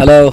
Hello.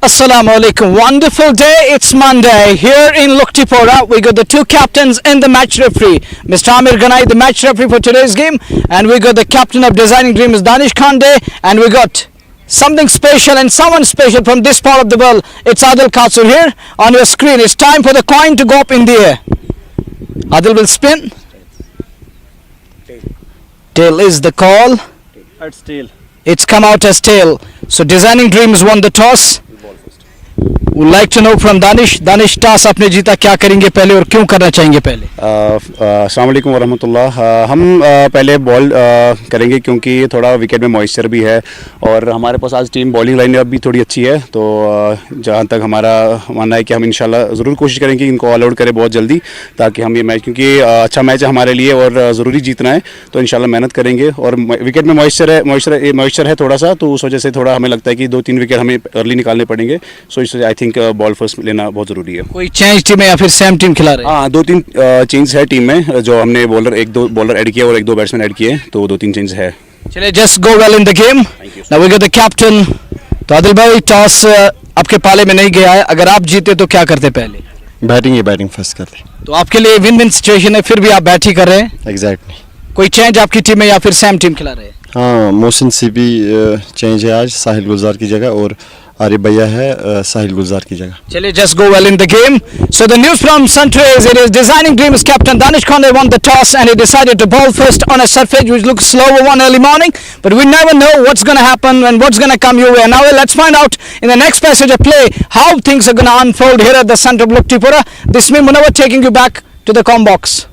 Assalamu alaikum. Wonderful day. It's Monday here in Locktipora. We got the two captains and the match referee, Mr. Amir Ganai, the match referee for today's game, and we got the captain of Designing Dreams, Danish Khande, and we got something special and someone special from this part of the world. It's Adil Katsur here on your screen. It's time for the coin to go up in the air. Adil will spin. Tail is the call. It's tail. It's come out as tail. So Designing Dreams won the toss. Would like to know from Danish. Danish, toss आपने जीता, क्या करेंगे पहले और क्यों करना चाहेंगे पहले? अस्सलाम वालेकुम वरहमतुल्लाह। हम पहले बॉल करेंगे क्योंकि थोड़ा विकेट में मॉइस्चर भी है और हमारे पास आज टीम बॉलिंग लाइनअप भी थोड़ी अच्छी है। तो जहाँ तक हमारा मानना है कि हम इंशाल्लाह ज़रूर कोशिश करेंगे कि इनको ऑल आउट करें बहुत जल्दी, ताकि हम ये मैच, क्योंकि अच्छा मैच है हमारे लिए और ज़रूरी जीतना है, तो इंशाल्लाह मेहनत करेंगे। और विकेट में मॉइस्चर है थोड़ा सा, तो उस वजह से थोड़ा हमें लगता है कि 2-3 विकेट हमें अर्ली निकालने पड़ेंगे। सो इस आई थिंक बॉल फर्स्ट लेना बहुत ज़रूरी है। कोई चेंज टीम है या फिर सेम टीम खिला रहे हैं? हाँ, 2-3 चेंज है टीम में, जो हमने एक दो बॉलर ऐड किए और 1-2 बैट्समैन ऐड किए, तो 2-3 चेंज है। चलिए, just go well in the game. Now we got the captain. तो आदिल भाई, टॉस आपके पाले में नहीं गया है, अगर आप जीते तो क्या करते पहले? बैटिंग फर्स्ट करते। तो आपके लिए विन विन सिचुएशन है, फिर भी आप बैट ही कर रहे हैं। एग्जैक्टली। कोई चेंज आपकी टीम में या फिर सेम टीम खिला रहे हैं? हाँ, मोहसिन सी भी चेंज है आज साहिल गुलजार की जगह, और आरिफ भैया है साहिल गुलजार की जगह। चलिए, just go well in the game. So the news from Suntre is it is Designing Dreams captain Danish Khande won the toss and he decided to bowl first on a surface which looks slower one early morning. But we never know what's going to happen and what's going to come your way. Now let's find out in the next passage of play how things are going to unfold here at the center of Locktipora. This is me Munawar taking you back to the com box.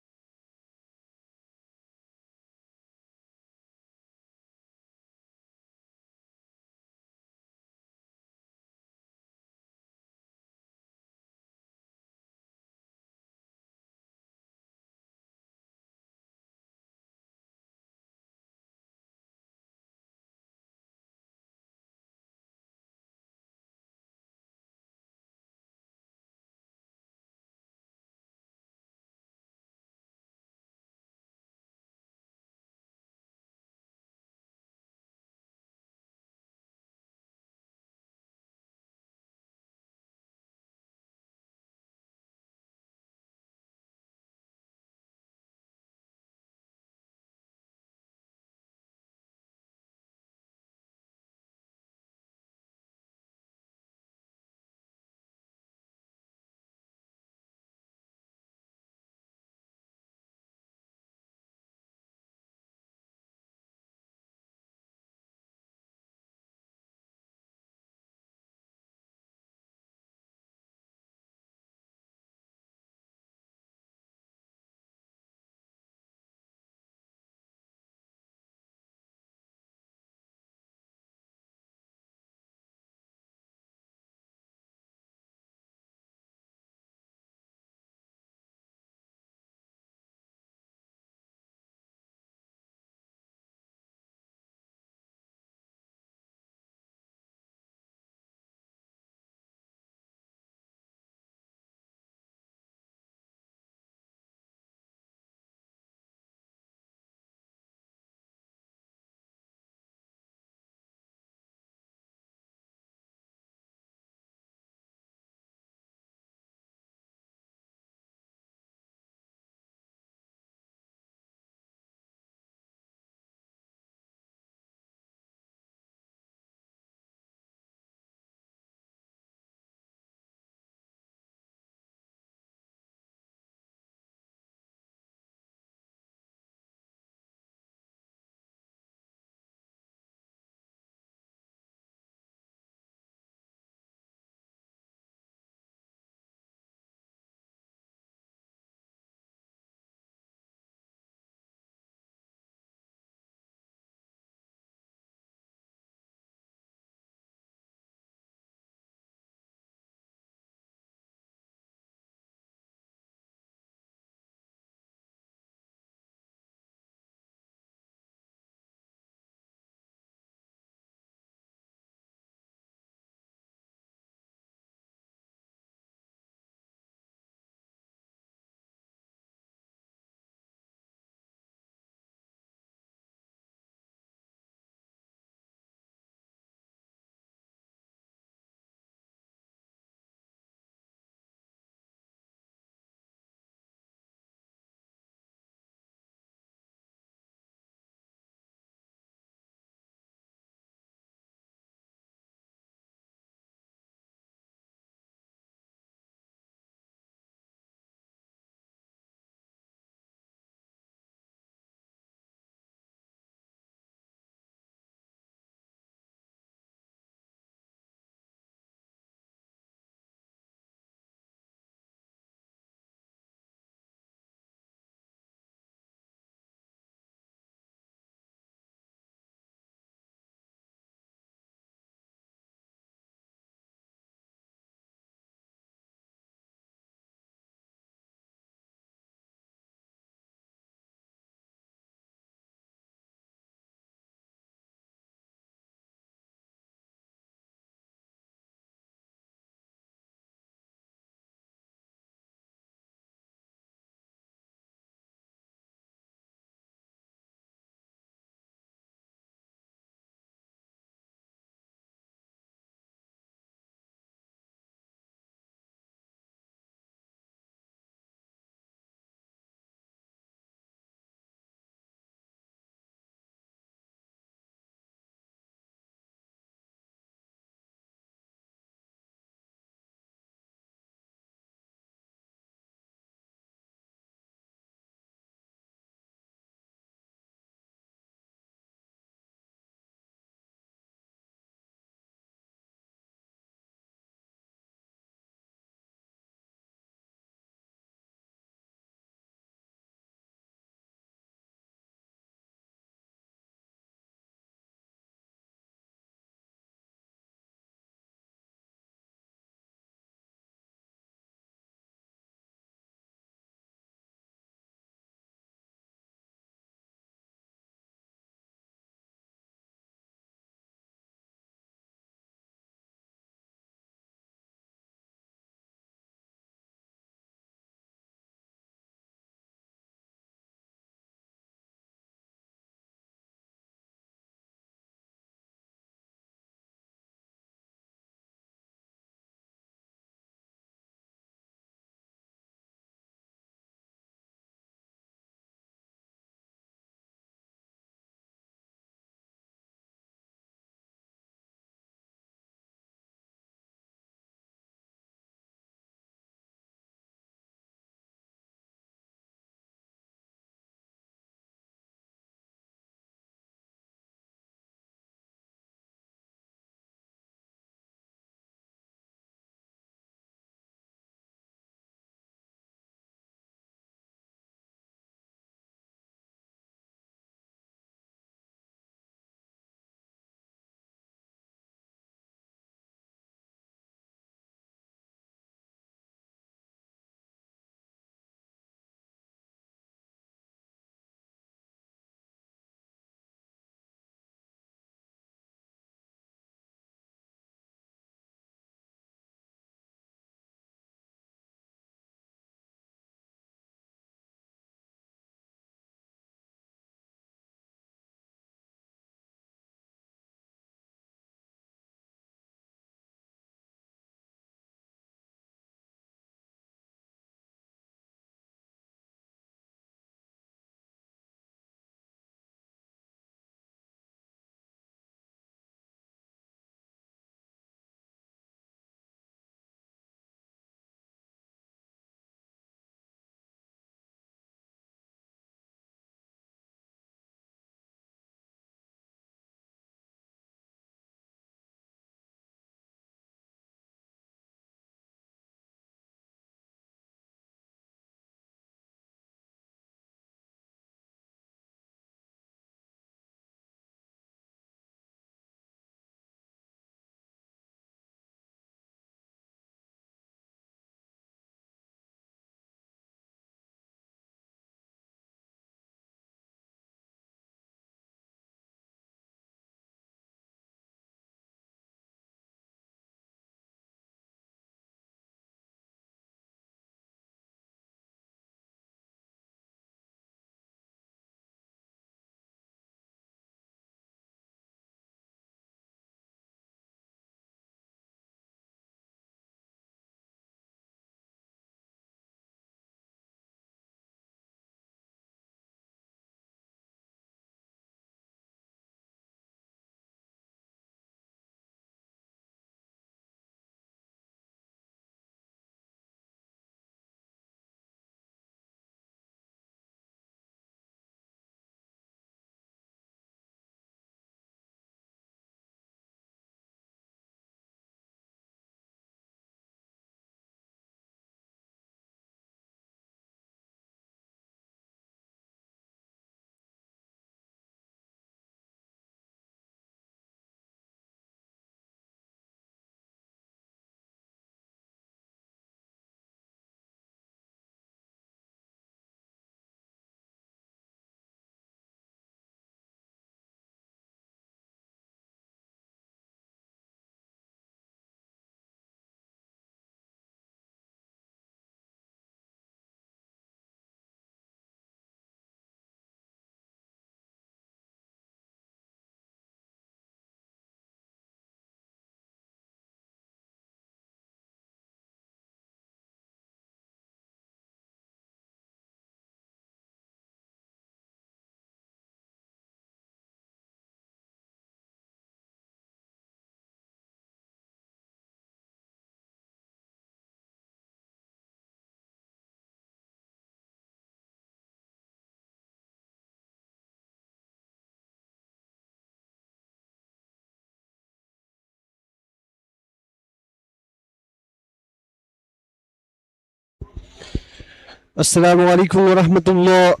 Assalamu alaikum wa rahmatullah.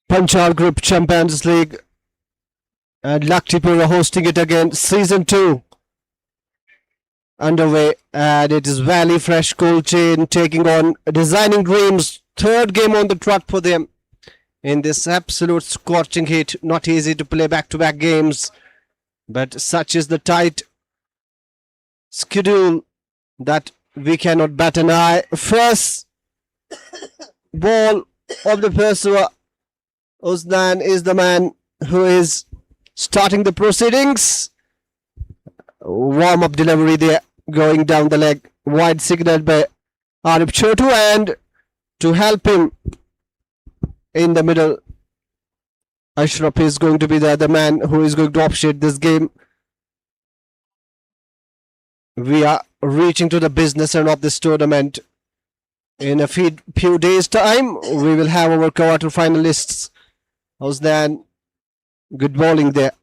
Panchal Group Champions League and Locktipora hosting it again. Season 2 underway, and it is Valley Fresh Cold Chain taking on Designing Dreams. Third game on the trot for them in this absolute scorching heat. Not easy to play back-to-back games, but such is the tight schedule that we cannot bat an eye. First ball of the pursuer, Uzdan is the man who is starting the proceedings. Warm-up delivery there, going down the leg. Wide signal by Arif Chotu, and to help him in the middle, Ashraf is going to be the other man who is going to officiate this game. We are reaching to the business end of this tournament. In a few days' time, we will have our quarter finalists. Uzdan, good bowling there.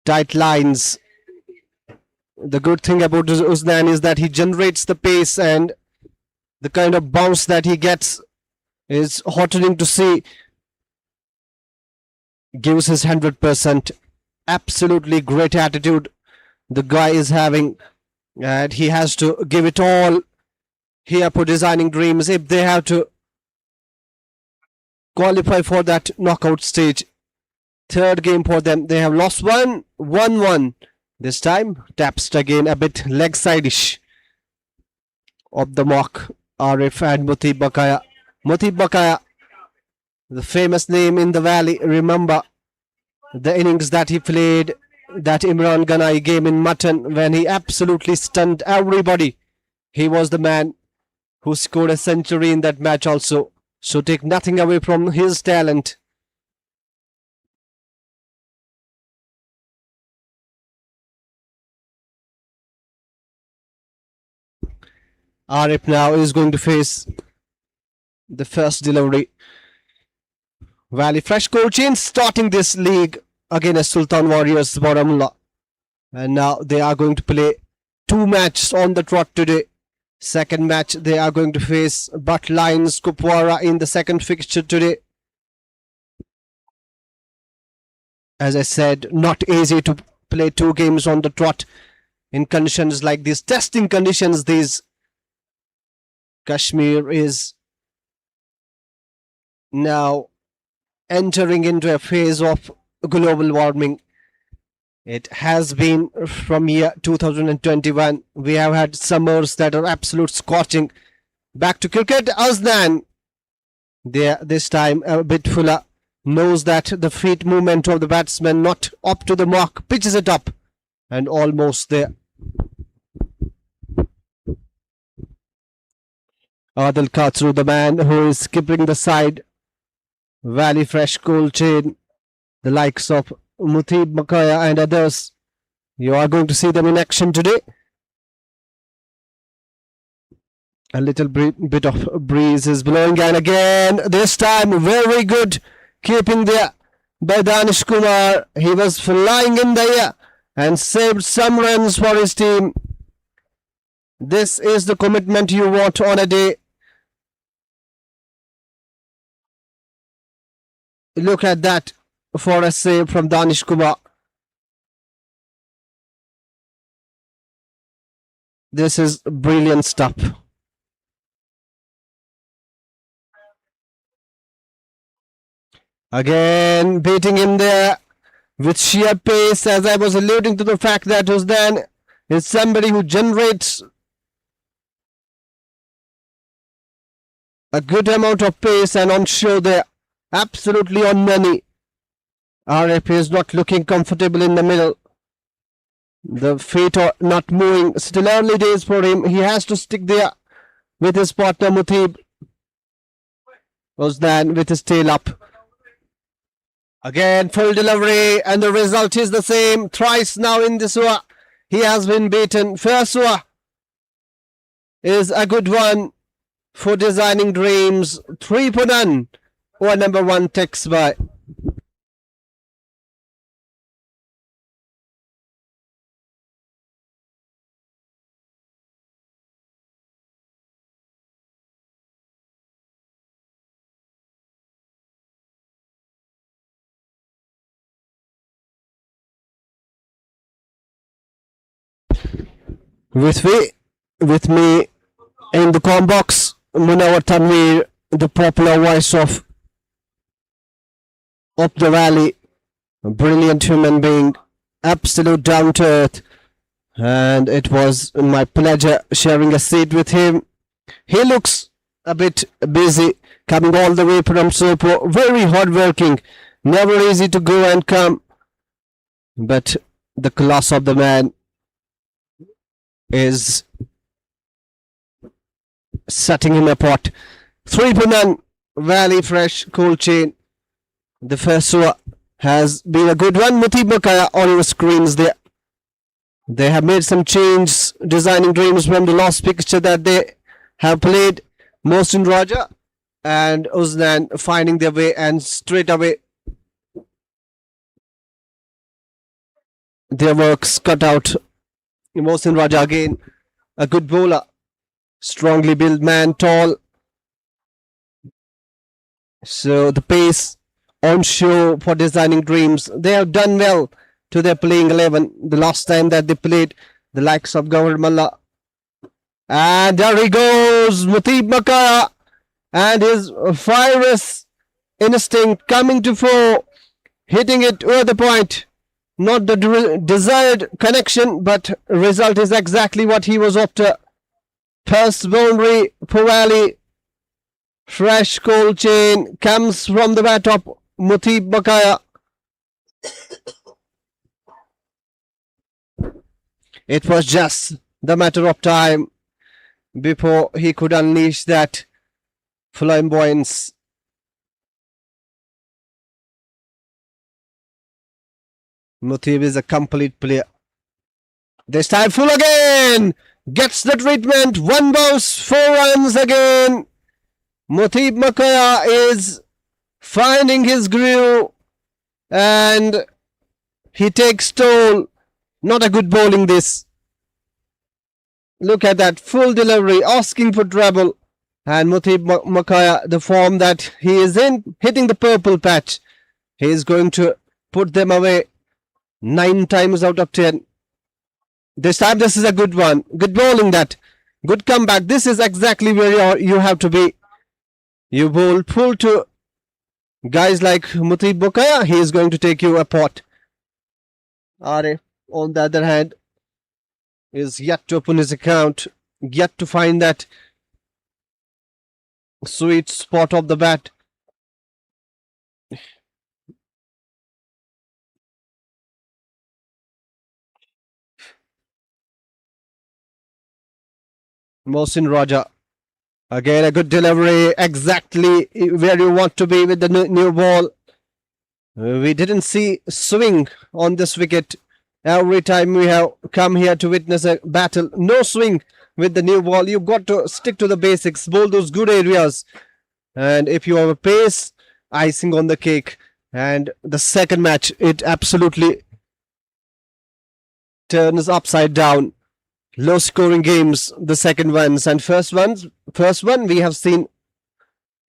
Tight lines. The good thing about Uzdan is that he generates the pace, and the kind of bounce that he gets is heartening to see. Gives his 100%. Absolutely great attitude the guy is having, and he has to give it all here for Designing Dreams if they have to qualify for that knockout stage. Third game for them. They have lost 1-1. This time, taps again a bit leg side-ish of the mark. Arif and Mutib Bakaya. Mutib Bakaya, the famous name in the valley. Remember the innings that he played, that Imran Ganai game in Mutton, when he absolutely stunned everybody. He was the man who scored a century in that match also. So take nothing away from his talent. Arif now is going to face the first delivery. Valley Fresh Coaching starting this league against Sultan Warriors Baramulla. And now they are going to play 2 matches on the trot today. Second match, they are going to face Butt Lions Kupwara in the second fixture today. As I said, not easy to play 2 games on the trot in conditions like these, testing conditions these. Kashmir is now entering into a phase of global warming. It has been from year 2021. We have had summers that are absolute scorching. Back to cricket, Aznan. There, this time a bit fuller. Knows that the feet movement of the batsman not up to the mark. Pitches it up. And almost there. Adil Katsru, the man who is skipping the side. Valley Fresh Cold Chain. The likes of Mutib Makaya and others. You are going to see them in action today. A little bit of breeze is blowing, and again, this time very good keeping there by Danish Kumar. He was flying in the air and saved some runs for his team. This is the commitment you want on a day. Look at that for a save from Danish Kumar. This is brilliant stuff. Again, beating him there with sheer pace, as I was alluding to the fact that Uzdan is somebody who generates a good amount of pace, and on show there, absolutely on money. RF is not looking comfortable in the middle. The feet are not moving. Still early days for him. He has to stick there with his partner Mutib. Uzdan with his tail up. Again, full delivery, and the result is the same. Thrice now in this over. He has been beaten. First over is a good one for Designing Dreams. 3 for none. Over number 1 text by With me in the com box, Munawar Tanveer, the popular voice of Up the Valley, a brilliant human being, absolute down to earth, and it was my pleasure sharing a seat with him. He looks a bit busy, coming all the way from Sopo, very hardworking, never easy to go and come, but the class of the man is setting him apart. 3-0 Valley Fresh Cold Chain. The first one has been a good one. Mutib Makaya on your screens there. They have made some changes, designing dreams from the last picture that they have played. Mohsin Raja and Uznan finding their way, and straight away their works cut out. Mohsin Raja again, a good bowler, strongly built man, tall. So the pace on show for designing dreams. They have done well to their playing 11 the last time that they played the likes of Gawar Malla. And there he goes, Mutib Makaya, and his fierce instinct coming to fore, hitting it over the point. Not the desired connection, but result is exactly what he was after. First boundary for Valley Fresh Cold Chain comes from the bat of Mutib Makaya. It was just the matter of time before he could unleash that flamboyance. Mutib is a complete player. This time full again. Gets the treatment. One bounce, 4 runs again. Mutib Makaya is finding his groove, and he takes toll. Not a good bowling this. Look at that full delivery, asking for trouble. And Mutib Makaya, the form that he is in, hitting the purple patch. He is going to put them away 9 times out of 10. This time this is a good one. Good bowling that. Good comeback. This is exactly where you have to be. You bowl full to guys like Mutib Makaya. He is going to take you apart. Arif, on the other hand, is yet to open his account. Yet to find that sweet spot of the bat. Mohsin Raja. Again, a good delivery. Exactly where you want to be with the new ball. We didn't see swing on this wicket. Every time we have come here to witness a battle, no swing with the new ball. You've got to stick to the basics, bowl those good areas. And if you have a pace, icing on the cake. And the second match, it absolutely turns upside down. Low scoring games, the second ones, and first one we have seen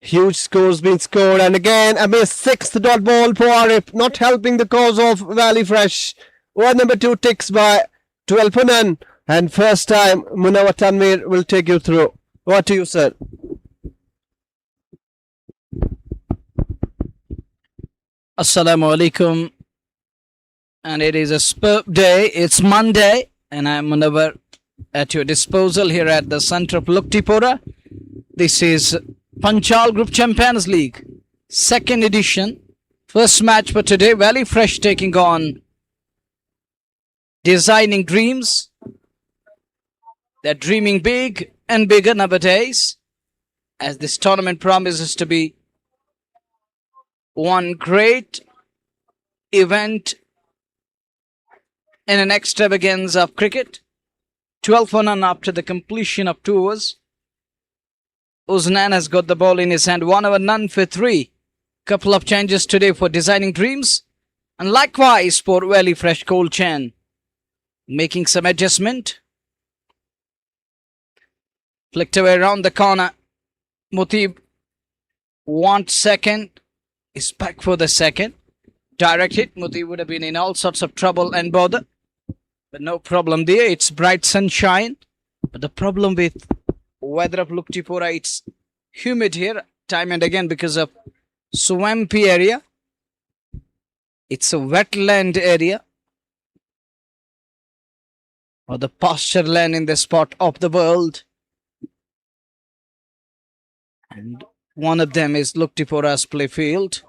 huge scores being scored, and again a miss. 6th dot ball for Arif, not helping the cause of Valley Fresh. Over number 2 ticks by 12 for none, and first time Munawar Tanveer will take you through. What do you say? Assalamu alaikum, and it is a superb day. It's Monday, and I'm Munawar at your disposal here at the center of Locktipora. This is Panchal Group Champions League, 2nd edition. First match for today, Valley Fresh taking on Designing Dreams. They're dreaming big and bigger nowadays, as this tournament promises to be one great event in an extravaganza of cricket. 12 for none after the completion of 2 overs. Uznan has got the ball in his hand. 1 over none for 3. Couple of changes today for Designing Dreams. And likewise for Valley Fresh Cold Chain. Making some adjustment. Flicked away around the corner. Mutib wants second. Is back for the second. Direct hit. Mutib would have been in all sorts of trouble and bother. But no problem there. It's bright sunshine. But the problem with weather of Locktipora, it's humid here time and again because of swampy area. It's a wetland area or the pasture land in this part of the world. And one of them is Locktipora's playfield.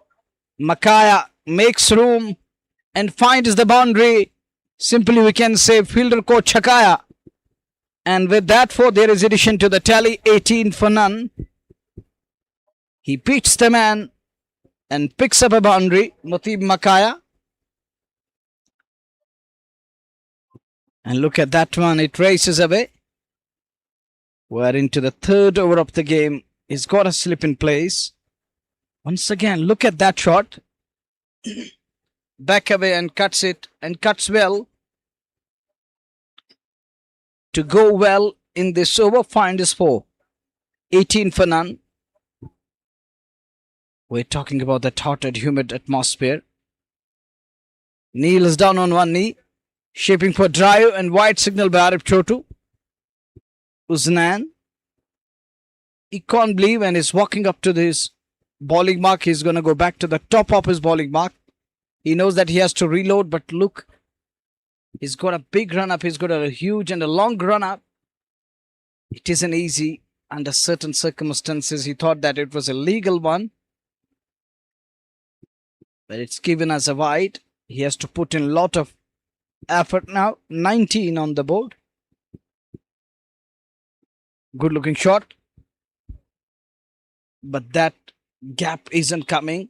Makaya makes room and finds the boundary. Simply we can say fielder ko chakaya. And with that 4 there is addition to the tally, 18 for none. He beats the man and picks up a boundary, Mutib Makaya. And look at that one, it races away. We're into the 3rd over of the game. He's got a slip in place. Once again, look at that shot. Back away and cuts it, and cuts well. To go well in this over, find is 4. 18 for none. We're talking about that hot and humid atmosphere. Kneels down on one knee, shaping for drive and wide signal by Arif Chotu. Uznan. He can't believe and is walking up to this bowling mark. He's going to go back to the top of his bowling mark. He knows that he has to reload, but look, he's got a big run up. He's got a huge and a long run up. It isn't easy under certain circumstances. He thought that it was a legal one, but it's given as a wide. He has to put in a lot of effort now. 19 on the board. Good looking shot. But that gap isn't coming.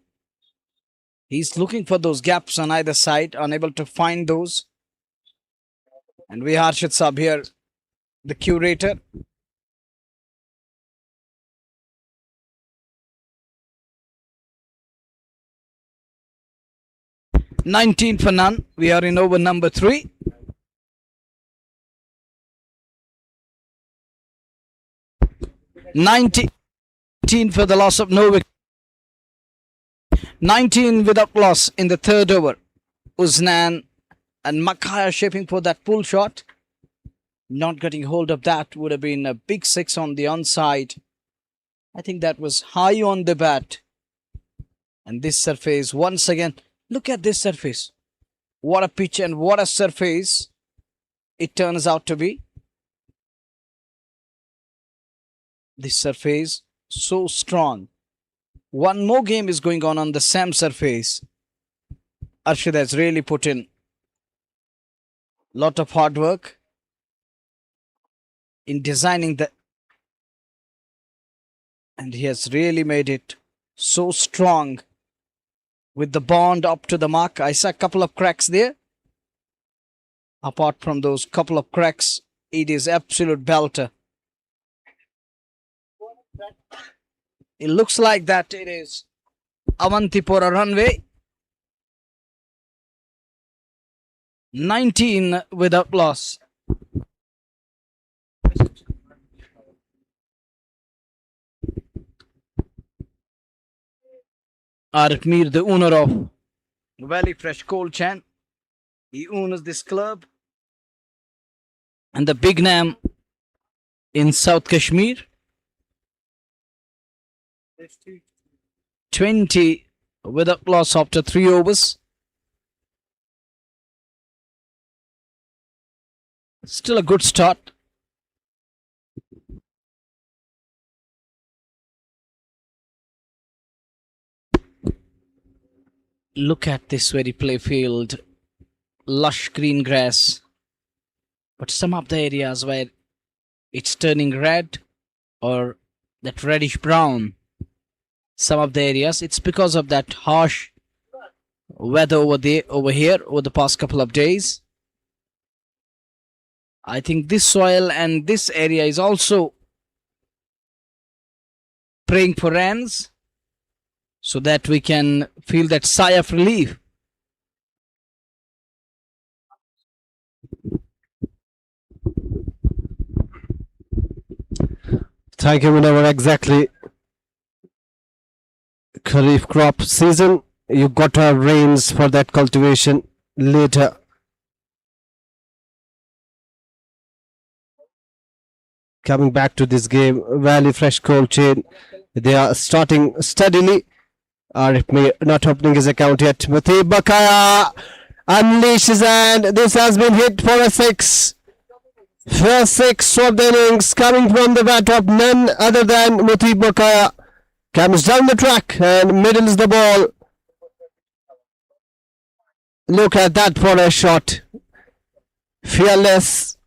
He's looking for those gaps on either side, unable to find those. And we Harshit Saab here, the curator. $19 for none. We are in over number 3. $19 for the loss of no wicket. 19 without loss in the 3rd over. Uznan and Makaya shaping for that pull shot. Not getting hold of that would have been a big 6 on the onside. I think that was high on the bat. And this surface, once again, look at this surface. What a pitch and what a surface it turns out to be. This surface, so strong. One more game is going on the same surface. Arshid has really put in lot of hard work in designing the, and he has really made it so strong with the bond up to the mark. I saw a couple of cracks there. Apart from those couple of cracks, it is absolute belter. It looks like that it is Avantipora runway. 19 without loss. Arif Mir, the owner of Valley Fresh Cold Chain. He owns this club. And the big name in South Kashmir. 20 without loss after 3 overs. Still a good start. Look at this very playfield. Lush green grass. But some of the areas where it's turning red or that reddish brown. Some of the areas, it's because of that harsh weather over here over the past couple of days. I think this soil and this area is also praying for rains so that we can feel that sigh of relief. Thank you. Whenever exactly Kharif crop season, you got to have rains for that cultivation later. coming back to this game. Valley Fresh Cold Chain. They are starting steadily. Arif Mir not opening his account yet. Muthib Bakaya unleashes and this has been hit for a 6. First 6 of the innings coming from the bat of none other than Muthib Bakaya. Comes down the track and middles the ball. Look at that for a shot. Fearless.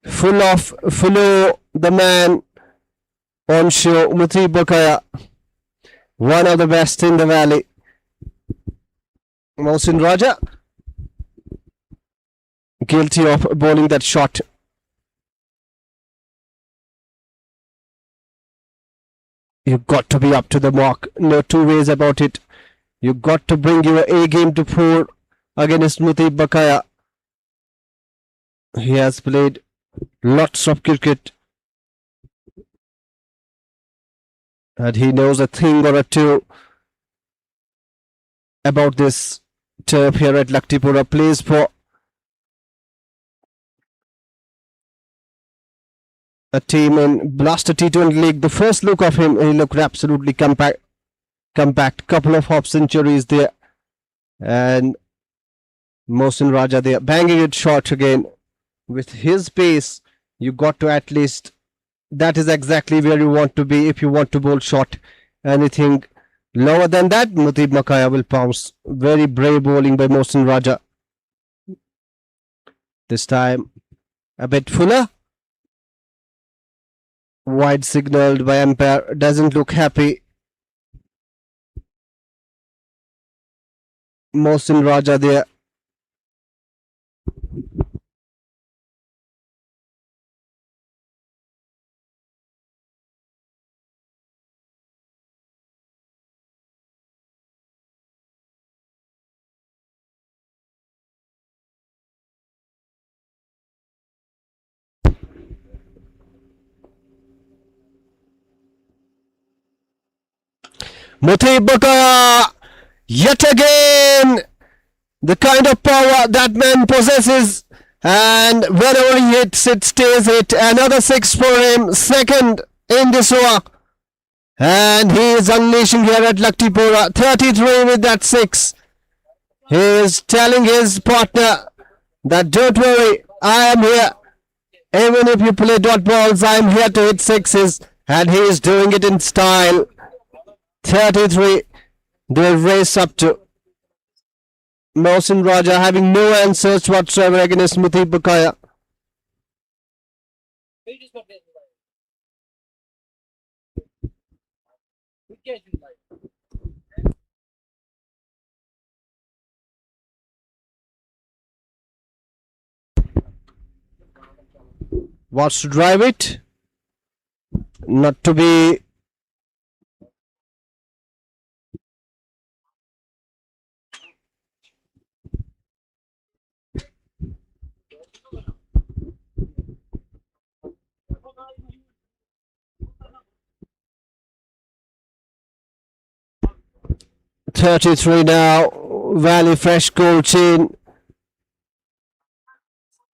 Full of flow. The man on show. Muthib Bakaya. One of the best in the valley. Mohsin Raja. Guilty of bowling that shot. You've got to be up to the mark. No two ways about it. You've got to bring your A game to 4 against Muthib Bakaya. He has played lots of cricket. And he knows a thing or a two about this turf here at Locktipora. Plays for a team in Blaster T20 League. The first look of him, he looked absolutely compact. Couple of half centuries there. And Mohsin Raja there, banging it short again. With his pace, you got to at least, that is exactly where you want to be if you want to bowl short. Anything lower than that, Muthib Bakaya will pounce. Very brave bowling by Mohsin Raja. This time, a bit fuller. Wide signalled by umpire. Doesn't look happy. Mohsin Raja there. Muthib Bakaya, yet again, the kind of power that man possesses, and whenever he hits, it stays hit. Another 6 for him, second in this over, and he is unleashing here at Locktipora. 33 with that 6. He is telling his partner that don't worry, I am here. Even if you play dot balls, I am here to hit 6s, and he is doing it in style. 33, they race up to Mohsin Raja having no answers whatsoever against Muthib Bakaya. Wants to drive it, not to be. .33 now. Valley Fresh Cold Chain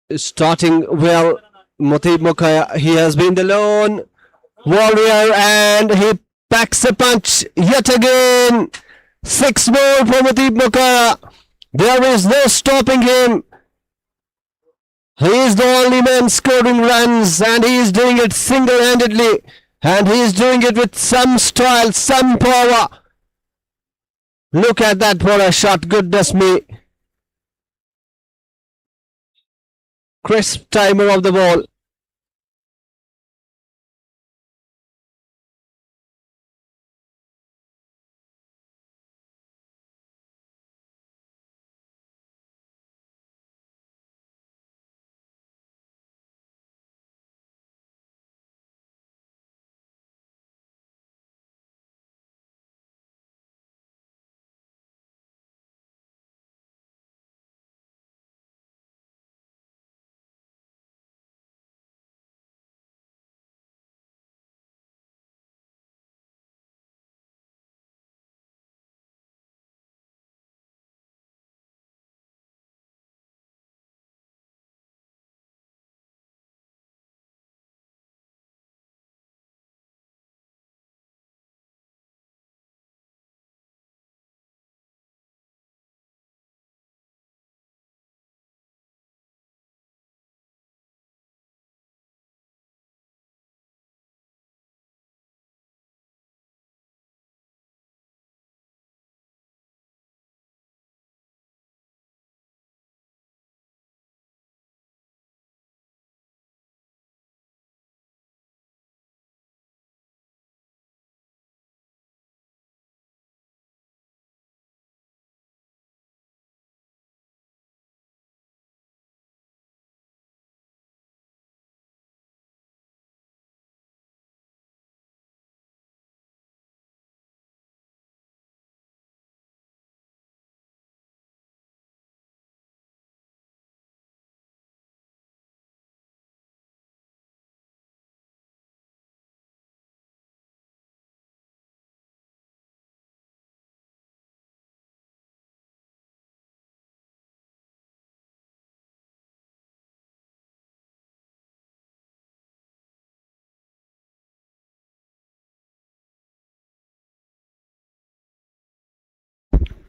is starting well. Muthib Bakaya, he has been the lone warrior and he packs a punch yet again. 6 more for Muthib Bakaya. There is no stopping him. He is the only man scoring runs and he is doing it single-handedly. And he is doing it with some style, some power. Look at that for a shot, goodness me. Crisp timer of the ball.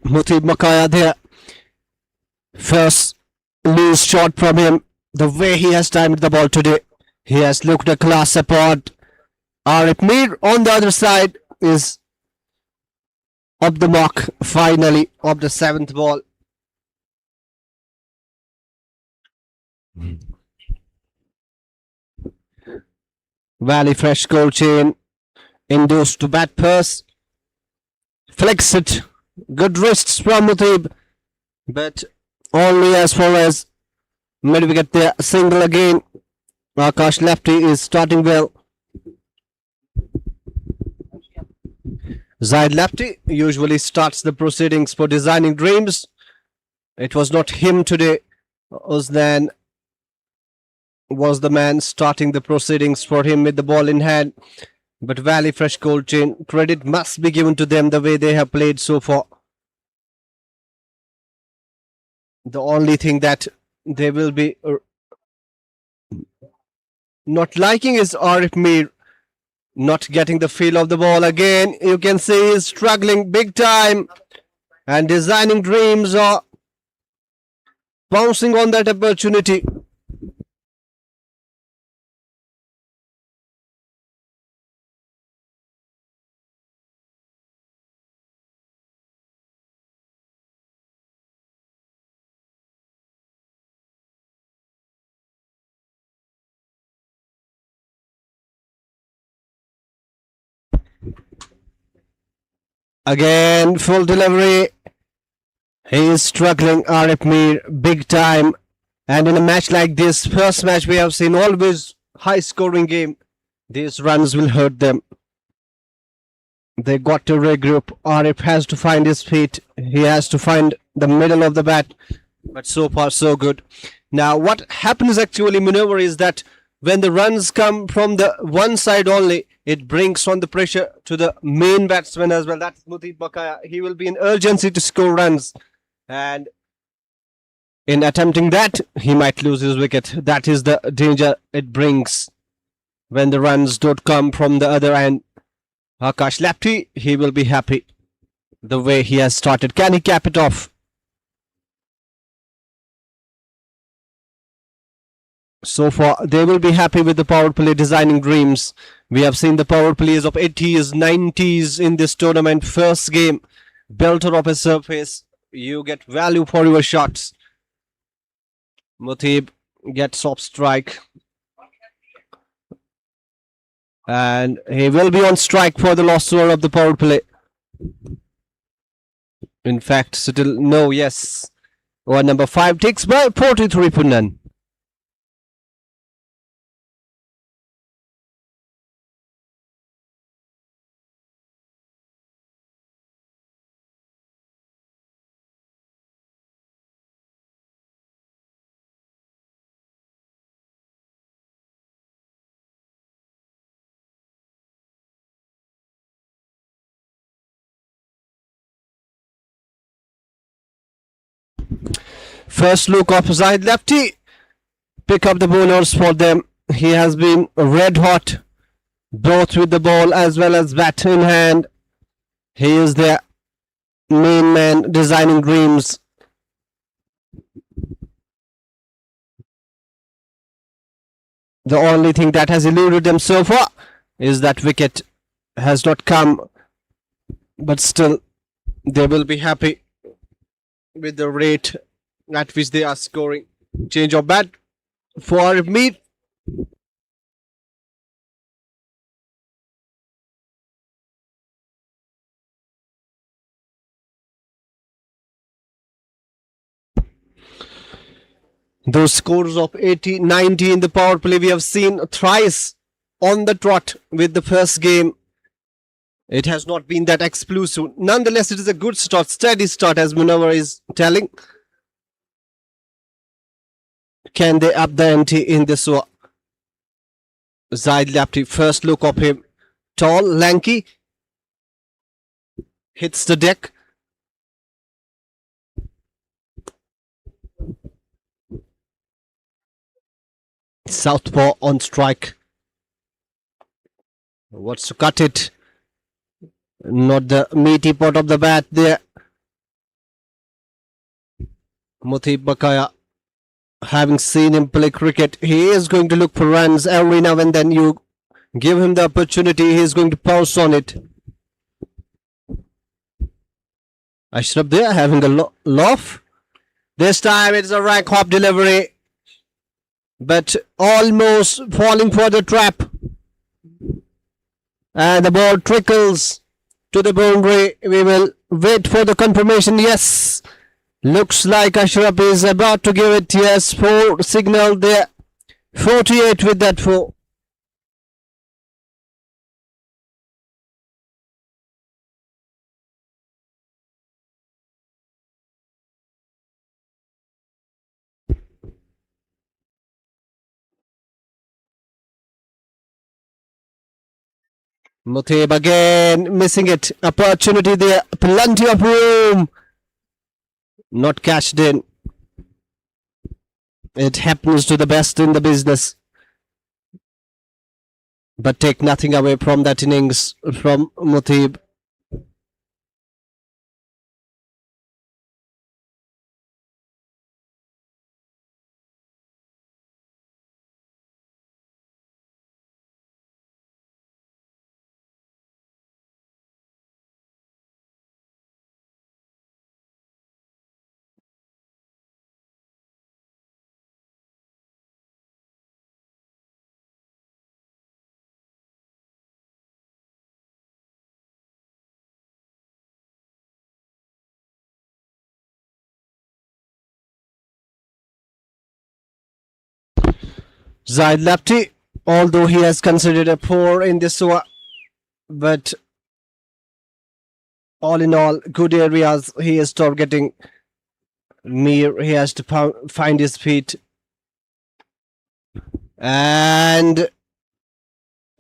Mutib Makaya there. First loose shot from him. The way he has timed the ball today, he has looked a class apart. Arif Mir on the other side is up the mark finally of the 7th ball. Valley fresh goal chain induced to bat pass. Flicks it. Good wrists from Mutib, but only as far as mid wicket there. Single again. Akash lefty is starting well. Zaid lefty usually starts the proceedings for designing dreams. It was not him today. Uzlan was the man starting the proceedings for him with the ball in hand. But Valley fresh goal chain, credit must be given to them the way they have played so far. The only thing that they will be not liking is Arif Mir not getting the feel of the ball again. You can see he's struggling big time, and designing dreams are bouncing on that opportunity. Again, full delivery. He is struggling, Arif Mir, big time. And in a match like this, first match we have seen always high scoring game. These runs will hurt them. They got to regroup. Arif has to find his feet. He has to find the middle of the bat. But so far, so good. Now, what happens actually, maneuver, is that when the runs come from the one side only, it brings on the pressure to the main batsman as well. That's Mutib Makaya. He will be in urgency to score runs. And in attempting that, he might lose his wicket. That is the danger it brings when the runs don't come from the other end. Akash lefty, he will be happy the way he has started. Can he cap it off? So far, they will be happy with the power play designing dreams. We have seen the power plays of 80s, 90s in this tournament. First game, belter of a surface. You get value for your shots. Mutib gets off strike. And he will be on strike for the last over of the power play. In fact, still no, yes. Over number 5 takes by 43 for none. First look of Zahid lefty. Pick up the bowlers for them. He has been red hot, both with the ball as well as bat in hand. He is the main man designing dreams. The only thing that has eluded them so far is that wicket has not come. But still, they will be happy with the rate at which they are scoring. Change of bat for Mir. Those scores of 80, 90 in the power play we have seen thrice on the trot with the first game. It has not been that explosive. Nonetheless, it is a good start, steady start, as Munawar is telling. Can they up the ante in this one? Zaid lefty, first look of him. Tall, lanky. Hits the deck. Southpaw on strike. What's to cut it? Not the meaty part of the bat there. Mutib Bakaya, having seen him play cricket, he is going to look for runs every now and then. You give him the opportunity, he is going to pounce on it. Ashraf there having a loft. This time it's a rank hop delivery, but almost falling for the trap. And the ball trickles to the boundary. We will wait for the confirmation. Yes, looks like Ashraf is about to give it. Yes, 4 signal there. 48 with that 4. Mutib again missing it. Opportunity there. Plenty of room. Not cashed in. It happens to the best in the business. But take nothing away from that innings from Mutib. Zaid Lapti, although he has considered a 4 in this over, but all in all, good areas. He is targeting Mir. He has to find his feet. And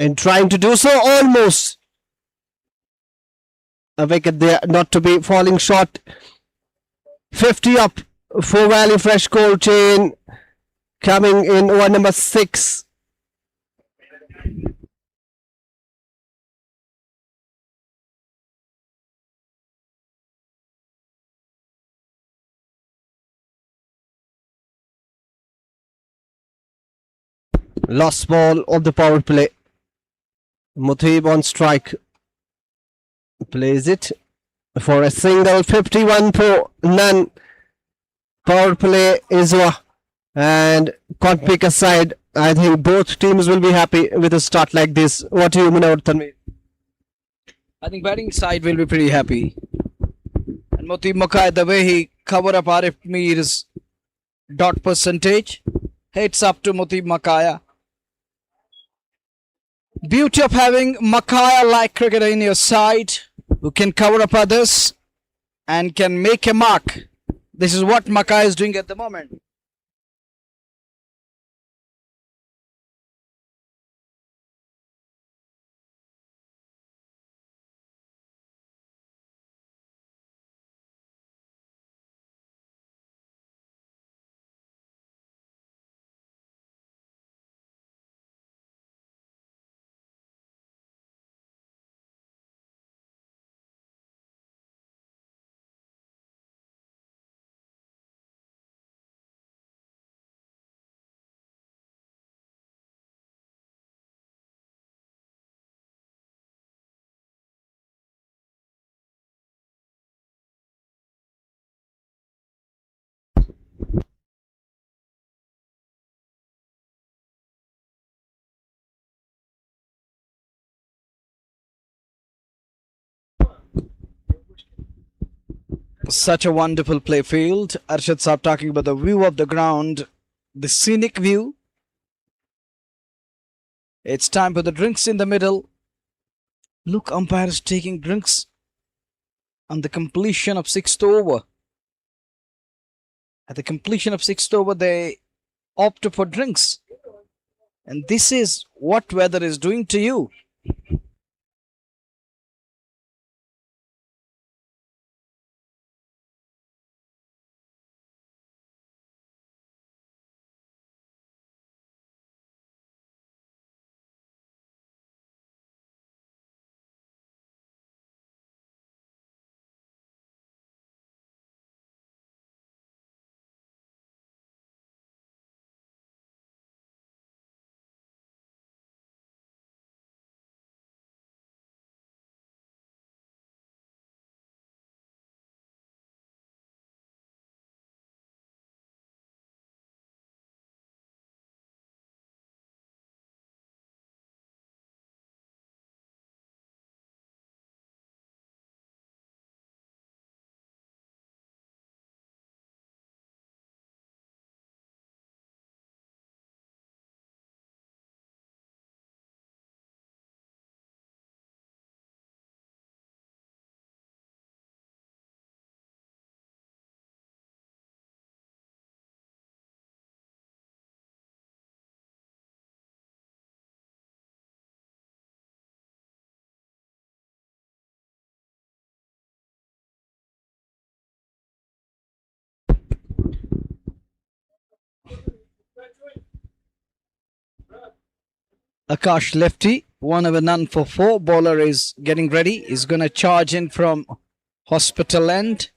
in trying to do so, almost a wicket there, not to be falling short. 50 up for Valley Fresh Cold Chain. Coming in over number 6. Lost ball of the power play. Mutib on strike. Plays it for a single. 51 for none. Power play is over. And can't pick a side. I think both teams will be happy with a start like this. What do you mean, Tanveer? I think batting side will be pretty happy. And Mutib Makai, the way he covered up Arif Mir's dot percentage, hits up to Mutib Makaya. Beauty of having Makaya like cricketer in your side who can cover up others and can make a mark. This is what Makaya is doing at the moment. Such a wonderful play field. Arshad Saab talking about the view of the ground, the scenic view. It's time for the drinks in the middle. Look, umpires taking drinks on the completion of 6th over. At the completion of 6th over, they opt for drinks. And this is what weather is doing to you. Akash lefty, 1 over none for 4. Bowler is getting ready. He's going to charge in from hospital end.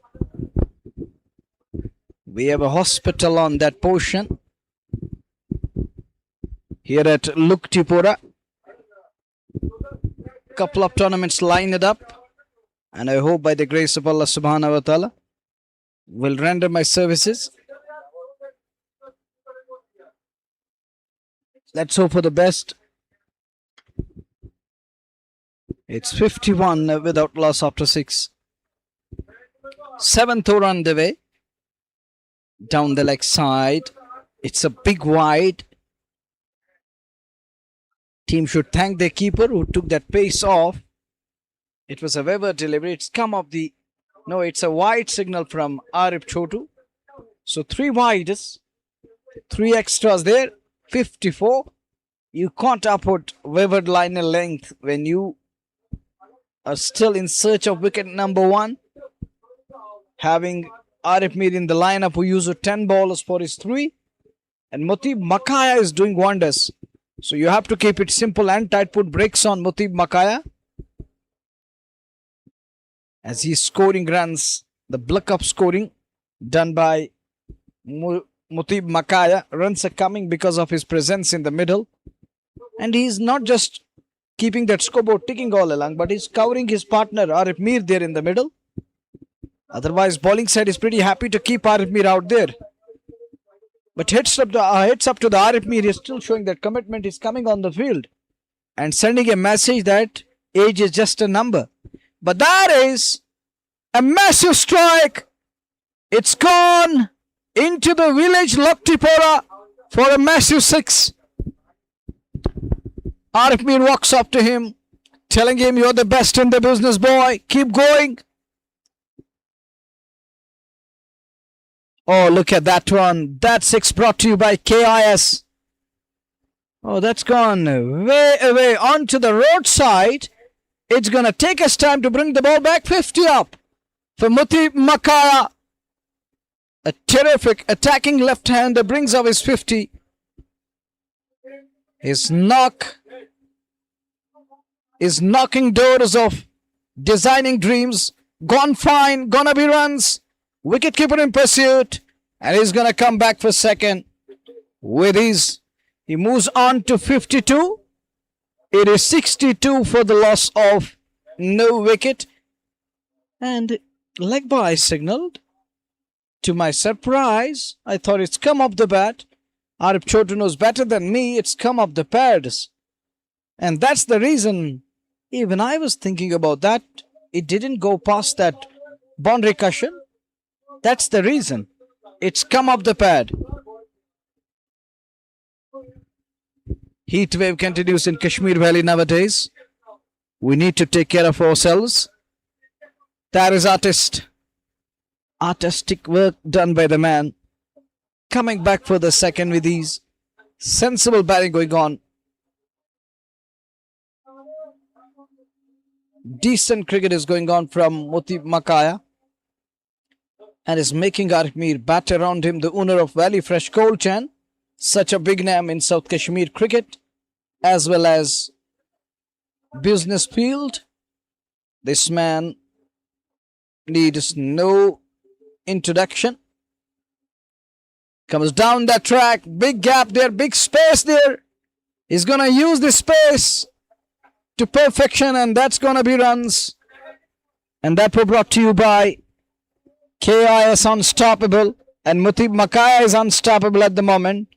We have a hospital on that portion here at Locktipora. Couple of tournaments lined up, and I hope by the grace of Allah subhanahu wa ta'ala will render my services. Let's hope for the best. It's 51 without loss after 6. 7th over on the way. Down the leg side. It's a big wide. Team should thank their keeper who took that pace off. It was a Weber delivery. It's come off the... No, it's a wide signal from Arif Chotu. So 3 wides. 3 extras there. 54. You can't upward wavered line length when you are still in search of wicket number 1. Having Arif Mir in the lineup who used 10 bowlers for his 3. And Mutib Makaya is doing wonders. So you have to keep it simple and tight. Put brakes on Mutib Makaya. As he's scoring runs. The block up scoring done by Mutib Makaya. Runs are coming because of his presence in the middle. And he's not just keeping that scoreboard ticking all along, but he's covering his partner Arif Mir there in the middle. Otherwise, bowling side is pretty happy to keep Arif Mir out there. But heads up to the Arif Mir is still showing that commitment is coming on the field and sending a message that age is just a number. But that is a massive strike. It's gone into the village Locktipora for a massive 6. Arif Mir walks up to him, telling him, "You're the best in the business, boy. Keep going." Oh, look at that one. That 6 brought to you by KIS. Oh, that's gone way away onto the roadside. It's going to take us time to bring the ball back. 50 up for Mutib Makaya. A terrific attacking left-hander brings up his 50. His knock is knocking doors of designing dreams. Gone fine. Gonna be runs. Wicketkeeper in pursuit, and he's going to come back for second with his... He moves on to 52. It is 62 for the loss of no wicket. And leg by signalled. To my surprise, I thought it's come off the bat. Arif Chotu knows better than me. It's come off the pads. And that's the reason, even I was thinking about that. It didn't go past that boundary cushion. That's the reason. It's come up the pad. Heat wave continues in Kashmir Valley nowadays. We need to take care of ourselves. That is artistic work done by the man. Coming back for the second with ease. Sensible batting going on. Decent cricket is going on from Mutib Makaya. And is making Arif Mir bat around him, the owner of Valley Fresh Cold Chain. Such a big name in South Kashmir cricket, as well as business field. This man needs no introduction. Comes down that track, big gap there, big space there. He's going to use this space to perfection, and that's going to be runs. And that was brought to you by KIS unstoppable, and Mutib Makaya is unstoppable at the moment.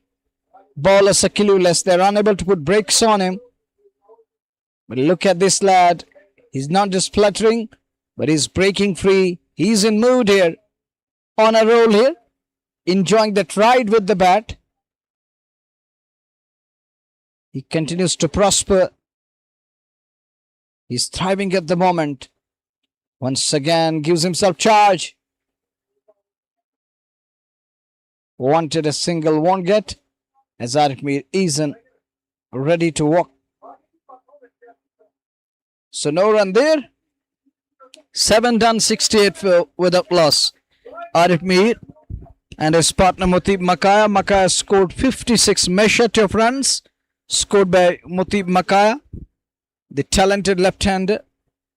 Bowlers are clueless. They're unable to put brakes on him. But look at this lad. He's not just fluttering, but he's breaking free. He's in mood here. On a roll here. Enjoying that ride with the bat. He continues to prosper. He's thriving at the moment. Once again, gives himself charge. Wanted a single, won't get, as Arif Mir isn't ready to walk. So no run there. 7 done, 68 without loss. Arif Mir and his partner Mutib Makaya. Makaya scored 56 measure of runs. scored by Mutib Makaya, the talented left-hander,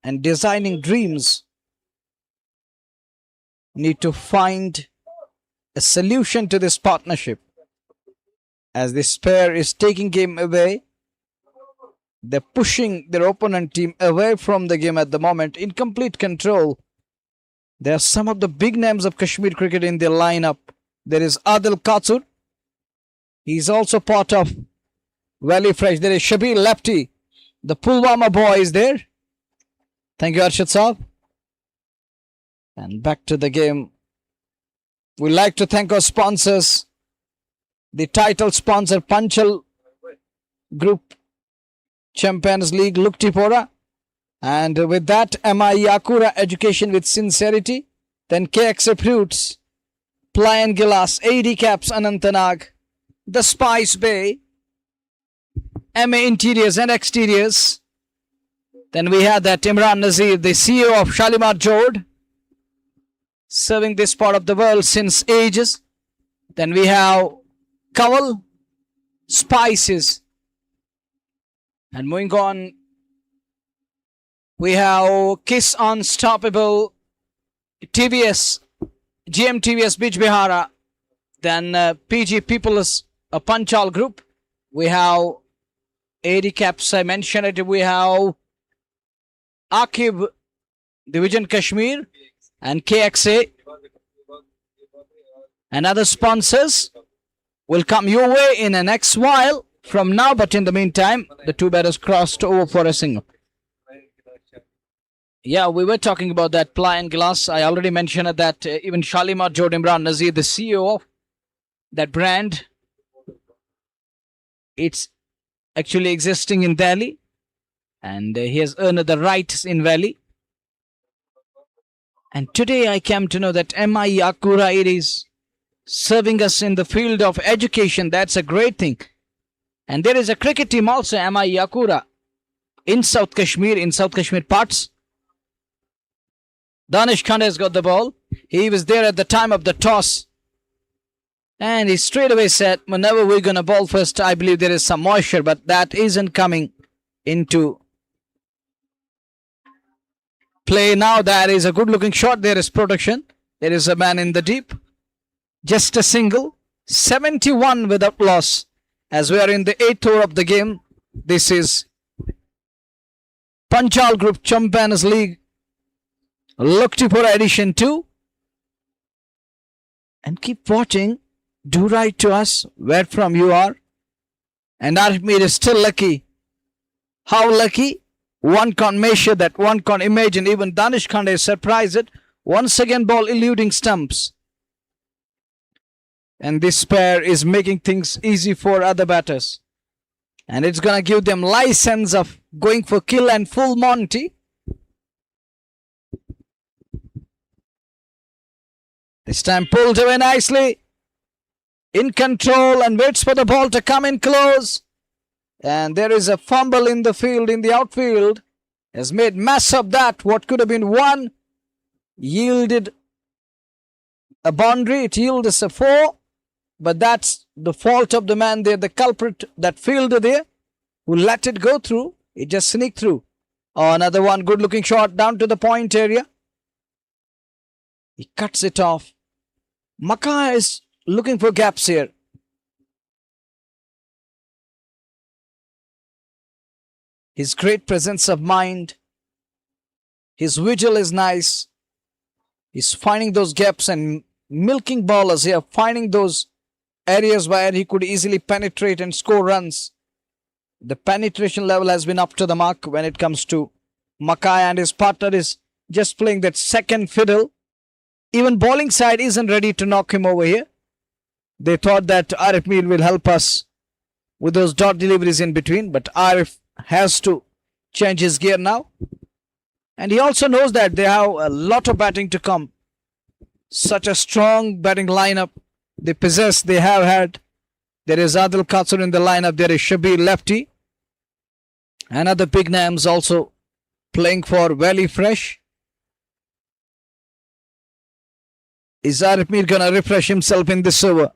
and designing dreams need to find a solution to this partnership. As this pair is taking game away, they're pushing their opponent team away from the game at the moment, in complete control. There are some of the big names of Kashmir cricket in their lineup. There is Adil Katsur. He's also part of Valley Fresh. There is Shabir Lefty. The Pulwama boy is there. Thank you, Arshad Saab. And back to the game. We'd like to thank our sponsors. The title sponsor, Panchal Group, Champions League, Locktipora. And with that, MI Yakura, Education with Sincerity. Then KXA Fruits, Ply and Gilas, AD Caps, Anantnag, The Spice Bay, MA Interiors and Exteriors. Then we had that Imran Nazir, the CEO of Shalimar Jord, serving this part of the world since ages. Then we have Kawal Spices. And moving on, we have Kiss Unstoppable, TVS, GMTVS Beach Bihara, then PG People's Panchal Group. We have AD Caps, I mentioned it. We have Akib, Division Kashmir, and KXA. And other sponsors will come your way in the next while from now, but in the meantime, the two batters crossed over for a single. Yeah, we were talking about that Ply and Glass. I already mentioned that even Shalimar Jod Imran Nazir, the CEO of that brand, it's actually existing in Delhi, and he has earned the rights in Valley. And today I came to know that MI Yakura, it is serving us in the field of education. That's a great thing. And there is a cricket team also, MI Yakura, in South Kashmir parts. Danish Khan has got the ball. He was there at the time of the toss. And he straight away said, whenever we're going to bowl first, I believe there is some moisture, but that isn't coming into play now. That is a good looking shot. There is protection. There is a man in the deep. Just a single. 71 without loss. As we are in the 8th over of the game. This is Panchal Group Champions League, Locktipora Edition 2. And keep watching. Do write to us where from you are. And Armir is still lucky. How lucky? One can't measure that. One can't imagine. Even Danish Khan is surprised. Once again, ball eluding stumps. And this pair is making things easy for other batters. And it's going to give them license of going for kill and full Monty. This time pulled away nicely. In control and waits for the ball to come in close. And there is a fumble in the field, in the outfield. Has made mess of that. What could have been one yielded a boundary. It yielded a 4. But that's the fault of the man there, the culprit, that fielder there, who let it go through. It just sneaked through. Oh, another one, good looking shot down to the point area. He cuts it off. Maka is looking for gaps here. His great presence of mind. His vigil is nice. He's finding those gaps and milking ballers here, finding those areas where he could easily penetrate and score runs. The penetration level has been up to the mark when it comes to Makai, and his partner is just playing that second fiddle. Even bowling side isn't ready to knock him over here. They thought that Arif Mir will help us with those dot deliveries in between, but Arif has to change his gear now. And he also knows that they have a lot of batting to come. Such a strong batting lineup they possess, they have had. There is Adil Katsur in the lineup. There is Shabir Lefty. And other big names also playing for Valley Fresh. Is Arif Mir going to refresh himself in this over?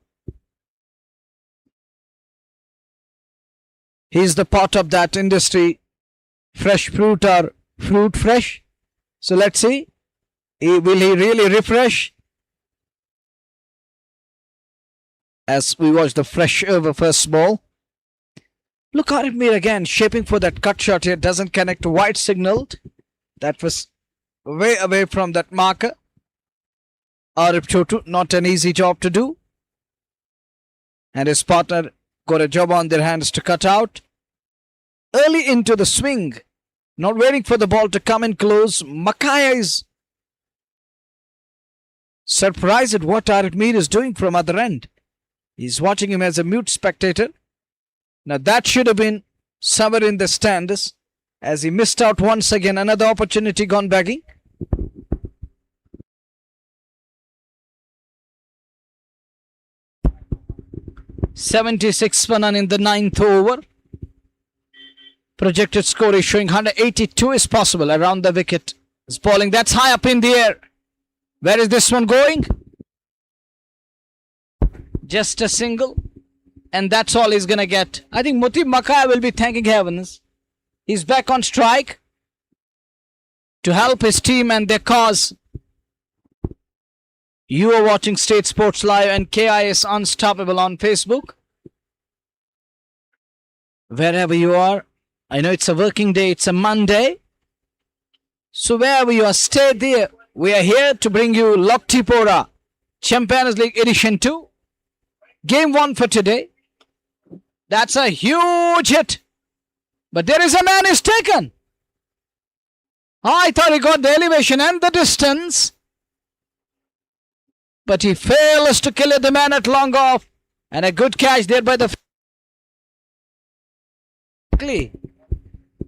He's the part of that industry. Fresh fruit or fruit fresh. So let's see. Will he really refresh? As we watch the fresh over first ball. Look at me again, shaping for that cut shot here. Doesn't connect. White signaled. That was way away from that marker. Arif Chotu, not an easy job to do. And his partner got a job on their hands to cut out. Early into the swing. Not waiting for the ball to come in close. Makaya is surprised at what Arif Mir is doing from other end. He's watching him as a mute spectator. Now that should have been somewhere in the stands, as he missed out once again. Another opportunity gone begging. .76 run in the 9th over. Projected score is showing 182 is possible around the wicket. It's bowling. That's high up in the air. Where is this one going? Just a single. And that's all he's going to get. I think Mutib Makaya will be thanking heavens. He's back on strike to help his team and their cause. You are watching State Sports Live and KIS Unstoppable on Facebook. Wherever you are, I know it's a working day, it's a Monday. So wherever you are, stay there. We are here to bring you Locktipora Champions League Edition 2. Game 1 for today. That's a huge hit. But there is a man who's taken. I thought he got the elevation and the distance. But he fails to kill the man at long off. And a good catch there by the...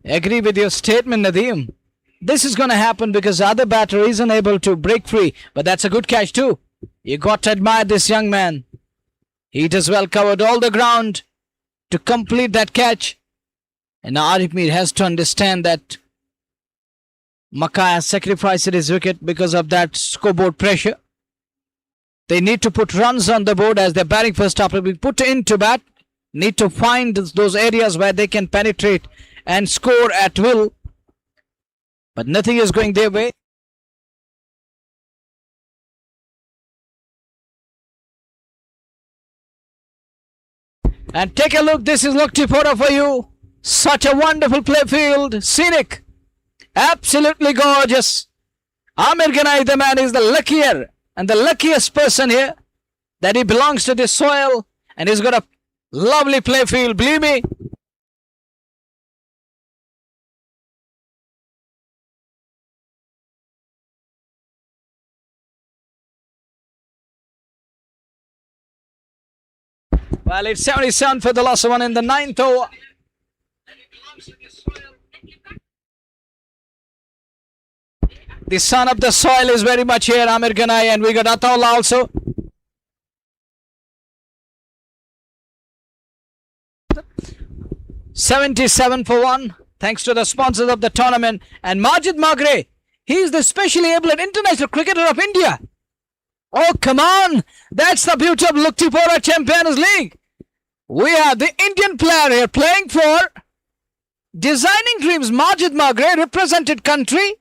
Agree with your statement, Nadeem. This is going to happen because the other batter isn't able to break free. But that's a good catch too. You got to admire this young man. He does well, covered all the ground to complete that catch. And now Arif Mir has to understand that Makaya sacrificed his wicket because of that scoreboard pressure. They need to put runs on the board as they're batting first after being put into bat. Need to find those areas where they can penetrate and score at will. But nothing is going their way. And take a look, this is Locktipora for you. Such a wonderful playfield, scenic, absolutely gorgeous. Amir Ganai, the man, is the luckier and the luckiest person here that he belongs to this soil and he's got a lovely playfield, believe me. Well, it's 77 for the last one in the 9th over. The son of the soil is very much here, Amir Ganai, and we got Ataullah also. .77 for 1, thanks to the sponsors of the tournament. And Majid Magre, he is the specially able international cricketer of India. Oh, come on. That's the beauty of Locktipora Champions League. We have the Indian player here playing for Designing Dreams. Majid Magre represented country.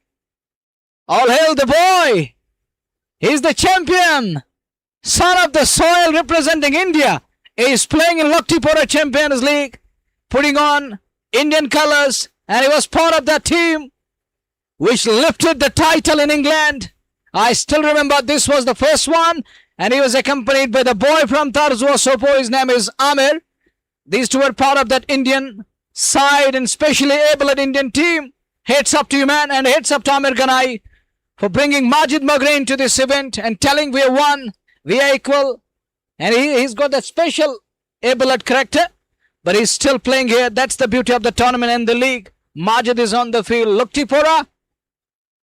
All hail the boy. He's the champion. Son of the soil representing India. He's playing in Locktipora Champions League. Putting on Indian colours. And he was part of that team which lifted the title in England. I still remember this was the first one. And he was accompanied by the boy from Tarzwa Sopo. His name is Amir. These two were part of that Indian side and specially able Indian team. Heads up to you, man, and heads up to Amir Ganai for bringing Majid Magre into this event and telling we are one, we are equal. And he's got that special able character, but he's still playing here. That's the beauty of the tournament and the league. Majid is on the field. Locktipora,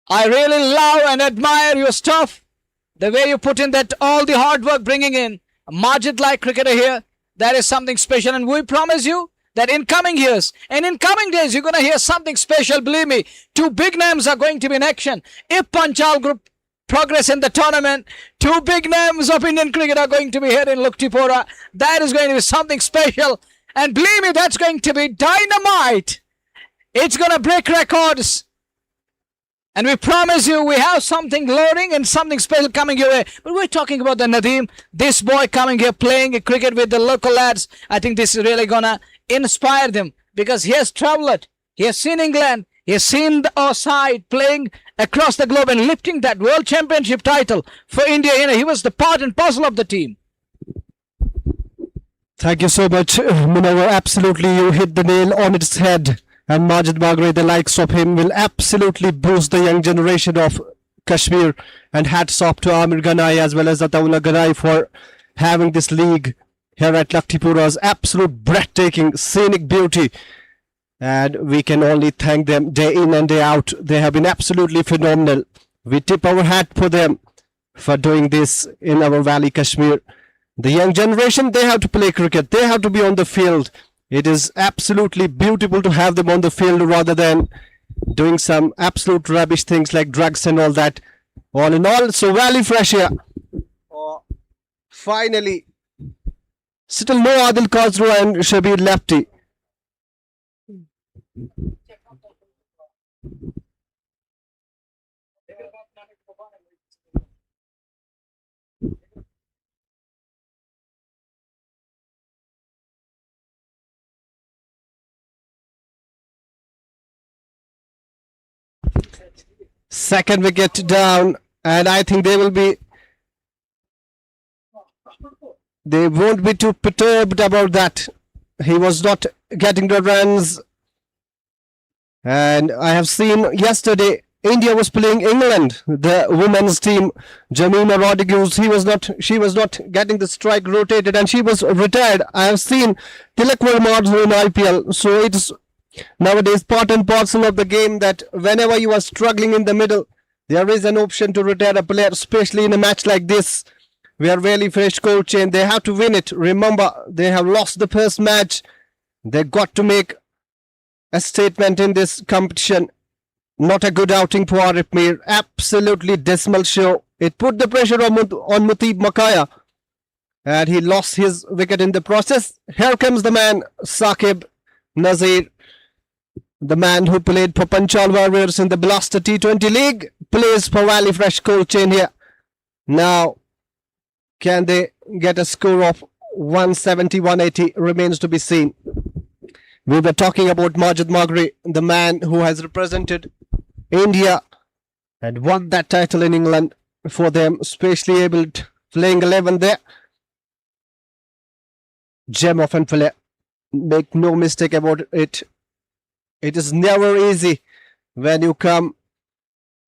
I really love and admire your stuff. The way you put in that, all the hard work bringing in a Majid-like cricketer here, that is something special. And we promise you that in coming years and in coming days, you're going to hear something special. Believe me, two big names are going to be in action. If Panchal group progress in the tournament, two big names of Indian cricket are going to be here in Locktipora. That is going to be something special. And believe me, that's going to be dynamite. It's going to break records. And we promise you we have something loading and something special coming your way. But we're talking about the Nadeem, this boy coming here playing cricket with the local lads. I think this is really going to inspire them because he has traveled. He has seen England. He has seen our side playing across the globe and lifting that world championship title for India. You know, he was the part and parcel of the team. Thank you so much, Munawar. Absolutely, you hit the nail on its head. And Majid Magre, the likes of him, will absolutely boost the young generation of Kashmir. And hats off to Amir Ganai as well as Ataullah Ganai for having this league here at Locktipora. Absolute breathtaking, scenic beauty. And we can only thank them day in and day out. They have been absolutely phenomenal. We tip our hat for them for doing this in our valley, Kashmir. The young generation, they have to play cricket. They have to be on the field. It is absolutely beautiful to have them on the field rather than doing some absolute rubbish things like drugs and all that. All in all, so Valley Fresh here. Finally, still no Adil Khosrow and Shabir Lefty. Second wicket down, and I think they won't be too perturbed about that. He was not getting the runs, and I have seen yesterday India was playing England, the women's team. Jammu Rodriguez, she was not getting the strike rotated, and she was retired. I have seen Tilak Verma in IPL, so it's nowadays part and parcel of the game that whenever you are struggling in the middle, there is an option to retire a player, especially in a match like this where Valley Fresh coach and they have to win it. Remember, they have lost the first match. They got to make a statement in this competition. Not a good outing for Arif Mir. Absolutely dismal show. It put the pressure on Mutib Makaya, and he lost his wicket in the process. Here comes the man, Saqib Nazir. The man who played for Panchal Warriors in the Blaster T20 League plays for Valley Fresh coach in here. Now, can they get a score of 170-180 remains to be seen. We were talking about Majid Magri, the man who has represented India and won that title in England for them, especially able to playing 11 there. Gem of and fillet. Make no mistake about it. It is never easy when you come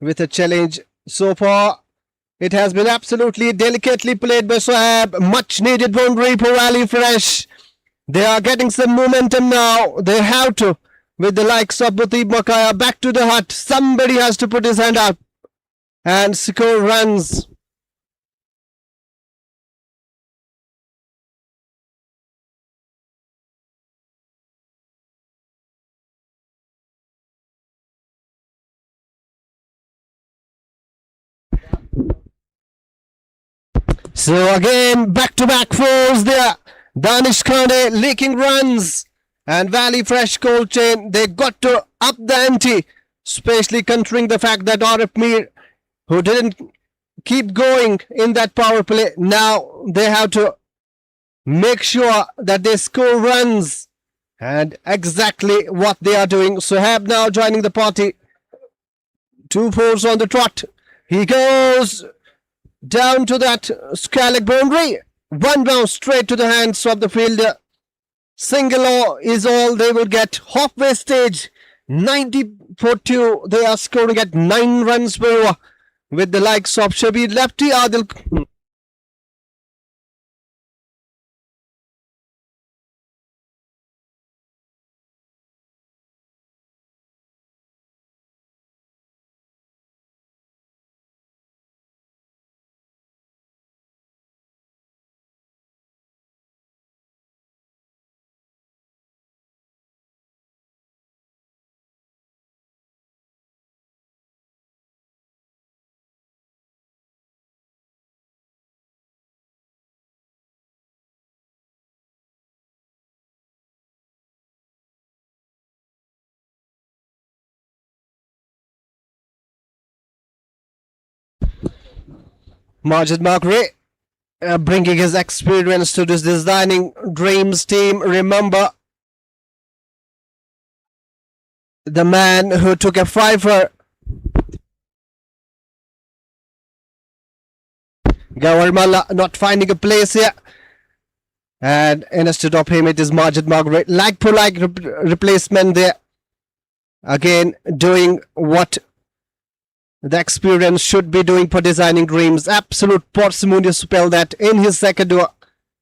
with a challenge. So far, it has been absolutely delicately played by Sohab. Much needed boundary for Valley Fresh. They are getting some momentum now. They have to, with the likes of Mutib Makaya back to the hut. Somebody has to put his hand up and score runs. So again, back-to-back fours there. Danish Khande leaking runs. And Valley Fresh cold chain, they got to up the ante. Especially considering the fact that Arif Mir, who didn't keep going in that power play, now they have to make sure that they score runs. And exactly what they are doing. Sohab now joining the party. 2 fours on the trot. He goes down to that scallop boundary. One bounce straight to the hands of the fielder. Single is all they will get. Halfway stage, 90 for 2. They are scoring at 9 runs per over with the likes of Shabir Lefty, Adil Majid Margaret bringing his experience to this designing dreams team. Remember the man who took a fiver. Gawarmala not finding a place here. And instead of him, it is Majid Margaret. Like for like replacement there. Again, doing what the experience should be doing for designing dreams. Absolute parsimonious spell that in his second over.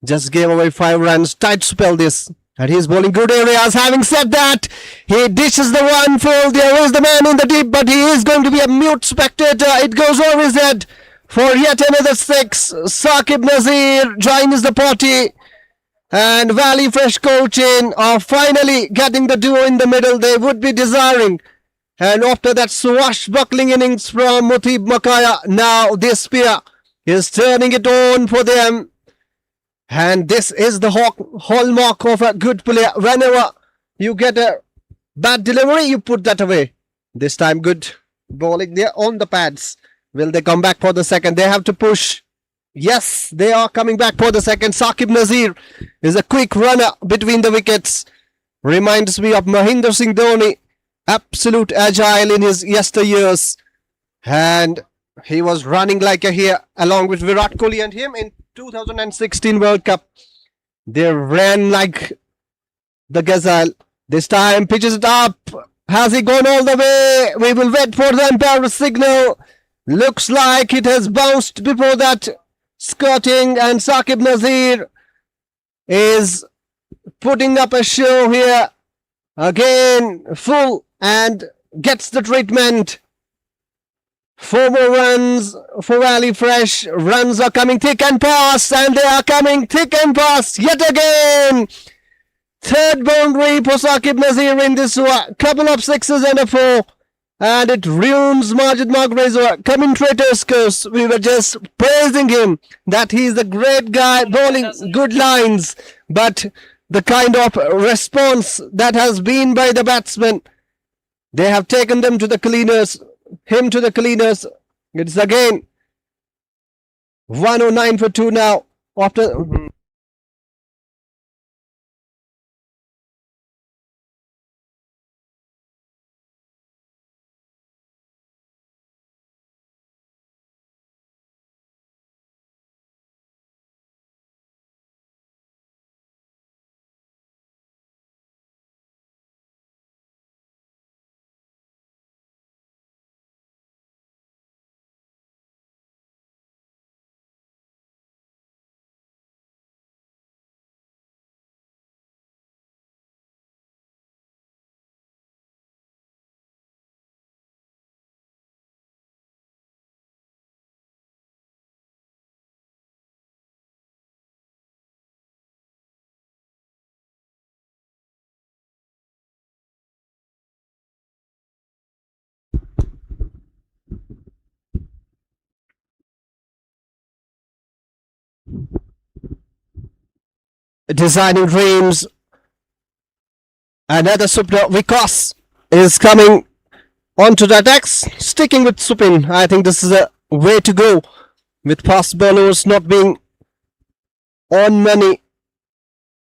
Just gave away 5 runs. Tight spell this. And he's bowling good areas. Having said that, he dishes the one full. There is the man in the deep, but he is going to be a mute spectator. It goes over his head for yet another 6. Saqib Nazir joins the party. And Valley Fresh coaching are finally getting the duo in the middle they would be desiring. And after that swashbuckling innings from Mutib Makaya, now this spear is turning it on for them. And this is the hallmark of a good player. Whenever you get a bad delivery, you put that away. This time good bowling there on the pads. Will they come back for the second? They have to push. Yes, they are coming back for the second. Saqib Nazir is a quick runner between the wickets. Reminds me of Mahendra Singh Dhoni. Absolute agile in his yesteryears. And he was running like a hare along with Virat Kohli and him in 2016 World Cup. They ran like the gazelle. This time pitches it up. Has he gone all the way? We will wait for the umpire signal. Looks like it has bounced before that. Skirting, and Saqib Nazir is putting up a show here. Again, full and gets the treatment. 4 more runs for Valley Fresh. Runs are coming thick and fast, and they are coming thick and fast yet again. 3rd boundary for Saqib Nazir in this one. Couple of 6s and a 4. And it ruins Majid Margaret's commentator's curse. We were just praising him that he's a great guy, bowling good lines. But the kind of response that has been by the batsmen, they have taken them to the cleaners, him to the cleaners. It's again 109 for 2 now. After designing dreams. Another super Vikas is coming onto the attacks. Sticking with Supin. I think this is a way to go. With fast bowlers not being on money,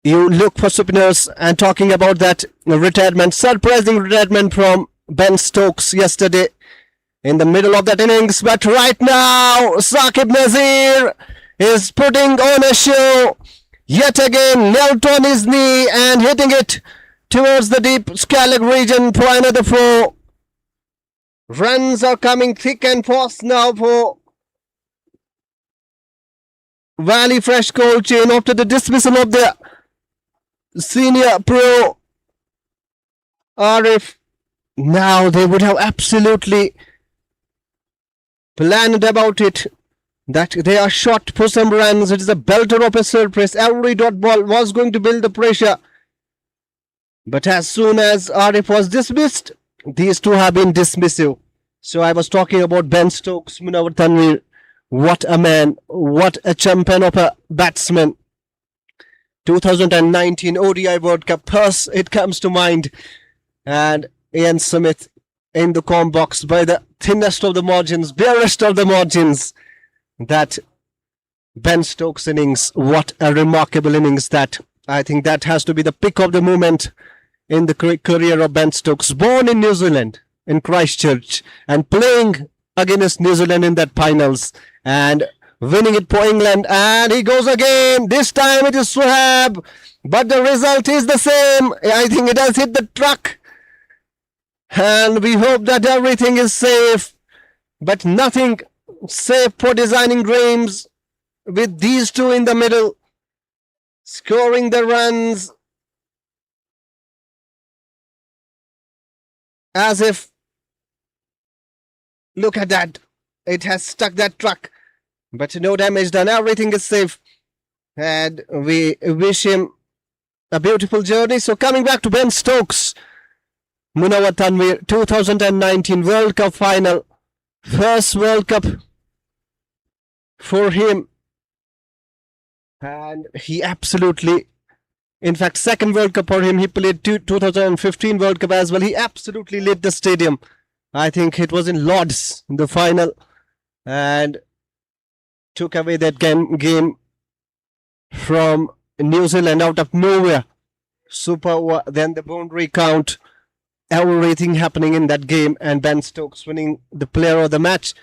you look for Supiners. And talking about that retirement, surprising retirement from Ben Stokes yesterday in the middle of that innings. But right now, Saqib Nazir is putting on a show. Yet again, knelt on his knee and hitting it towards the deep scallop region for another 4. Runs are coming thick and fast now for Valley Fresh coaching after the dismissal of the senior pro Arif. Now they would have absolutely planned about it, that they are shot for some runs. It is a belter of a surprise. Every dot ball was going to build the pressure. But as soon as Arif was dismissed, these two have been dismissive. So I was talking about Ben Stokes, Munawar Tanvir. What a man. What a champion of a batsman. 2019 ODI World Cup. First it comes to mind. And Ian Smith in the com box by the thinnest of the margins, barest of the margins. that Ben Stokes innings. What a remarkable innings that. I think that has to be the pick of the moment in the career of Ben Stokes. Born in New Zealand, in Christchurch, and playing against New Zealand in that finals and winning it for England. And he goes again. This time it is Suhaib, but the result is the same. I think it has hit the truck. And we hope that everything is safe, but nothing safe for designing dreams with these two in the middle, scoring the runs as if, look at that, it has stuck that truck, but no damage done, everything is safe, and we wish him a beautiful journey. So coming back to Ben Stokes, Munawar Tanvir, 2019 World Cup final, first World Cup for him, and he absolutely, in fact, second World Cup for him. He played 2015 World Cup as well. He absolutely lit the stadium. I think it was in Lords in the final, and took away that game from New Zealand out of nowhere. Super. Then the boundary count, everything happening in that game, and Ben Stokes winning the player of the match.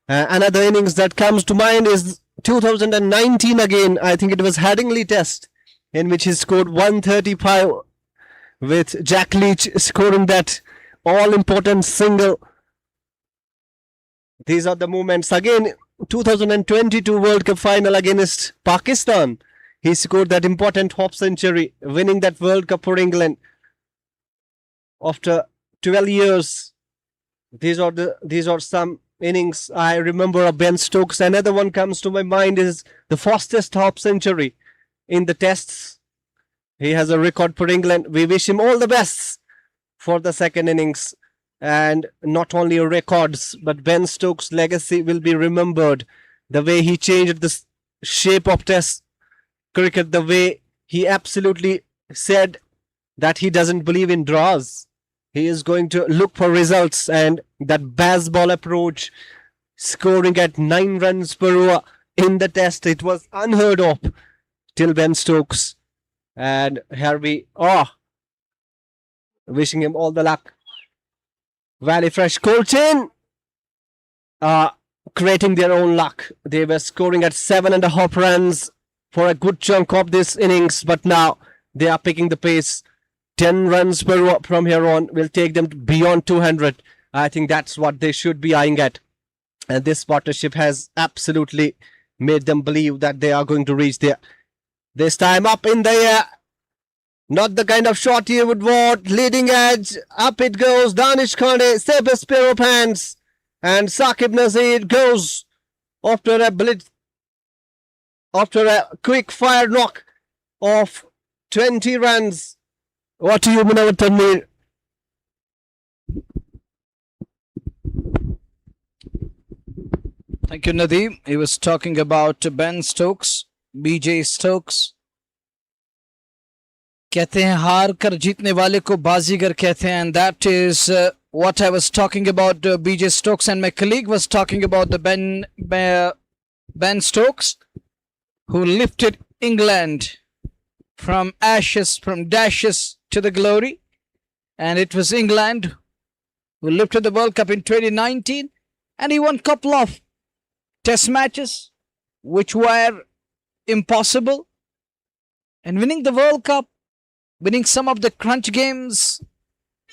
Another innings that comes to mind is 2019 again. I think it was Headingley Test, in which he scored 135 with Jack Leach scoring that all-important single. These are the moments. Again, 2022 World Cup final against Pakistan. He scored that important half century, winning that World Cup for England after 12 years. These are some innings I remember of Ben Stokes. Another one comes to my mind is the fastest half century in the tests. He has a record for England. We wish him all the best for the second innings. And not only records, but Ben Stokes' legacy will be remembered. The way he changed the shape of test cricket, the way he absolutely said that he doesn't believe in draws. He is going to look for results, and that baseball approach, scoring at 9 runs per hour in the test, it was unheard of till Ben Stokes. And here we are, wishing him all the luck. Valley Fresh Colton creating their own luck. They were scoring at 7.5 runs for a good chunk of this innings, but now they are picking the pace. 10 runs per hour from here on will take them beyond 200. I think that's what they should be eyeing at. And this partnership has absolutely made them believe that they are going to reach there. This time up in the air. Not the kind of shot you would want. Leading edge. Up it goes. Danish Kane. Saves pair of hands. And Saqib Nazir goes after a quick fire knock of 20 runs. What do you mean, Tanvir? Thank you, Nadeem. He was talking about Ben Stokes, BJ Stokes. कहते हैं हार कर जीतने वाले को बाजीगर कहते हैं, and that is what I was talking about. BJ Stokes and my colleague was talking about the Ben Stokes, who lifted England from ashes, from dashes to the glory, and it was England who lifted the World Cup in 2019, and he won a couple of test matches which were impossible, and winning the World Cup, winning some of the crunch games,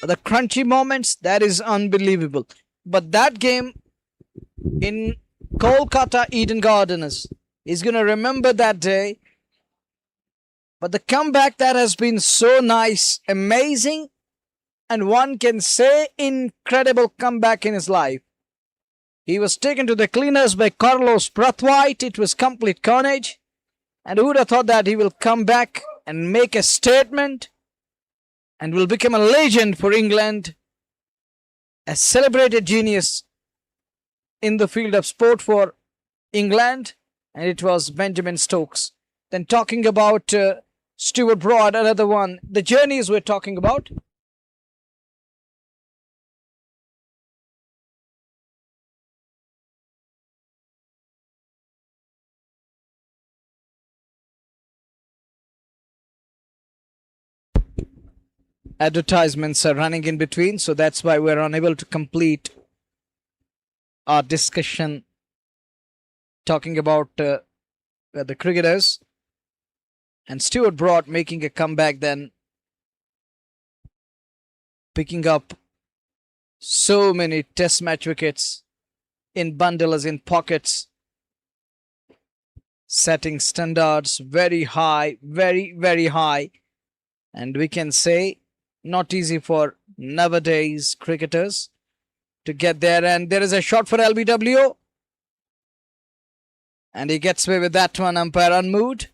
the crunchy moments, that is unbelievable. But that game in Kolkata Eden Gardens, he's going to remember that day. But the comeback that has been so nice, amazing, and one can say incredible comeback in his life. He was taken to the cleaners by Carlos Brathwaite. It was complete carnage. And who would have thought that he will come back and make a statement and will become a legend for England, a celebrated genius in the field of sport for England, and it was Benjamin Stokes. Then talking about Stuart Broad, another one, the journeys we're talking about. advertisements are running in between, so that's why we're unable to complete our discussion talking about the cricketers. And Stuart Broad making a comeback, then picking up so many test match wickets in bundles, in pockets, setting standards very high, very high. And we can say not easy for nowadays cricketers to get there. And there is a shot for LBW. And he gets away with that one. Umpire unmoved.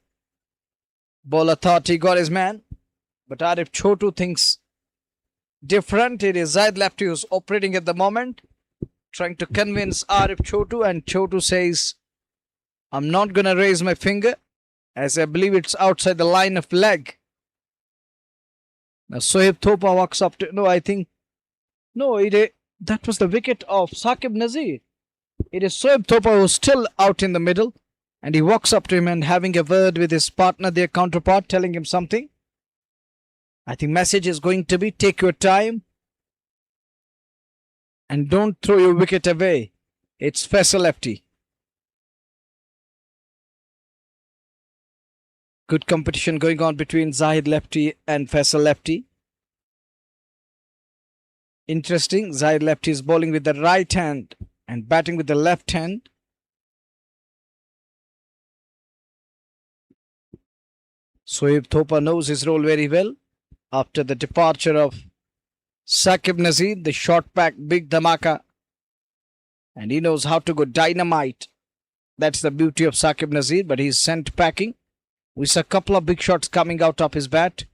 Bowler thought he got his man. But Arif Chotu thinks different. It is Zaid Lefty who's operating at the moment, trying to convince Arif Chotu. And Chotu says, I'm not going to raise my finger, as I believe it's outside the line of leg. Now Sohaib Thopa walks up to... No, I think... No, that was the wicket of Saqib Nazir. It is Sohaib Thopa who's still out in the middle. And he walks up to him and having a word with his partner, their counterpart, telling him something. I think message is going to be, take your time. And don't throw your wicket away. It's Faisal Lefty. Good competition going on between Zahid Lefty and Faisal Lefty. Interesting. Zahid Lefty is bowling with the right hand and batting with the left hand. Sohaib Thopa knows his role very well. After the departure of Saqib Nazir, the short pack, big dhamaka. And he knows how to go dynamite. That's the beauty of Saqib Nazir, but he's sent packing. We saw a couple of big shots coming out of his bat.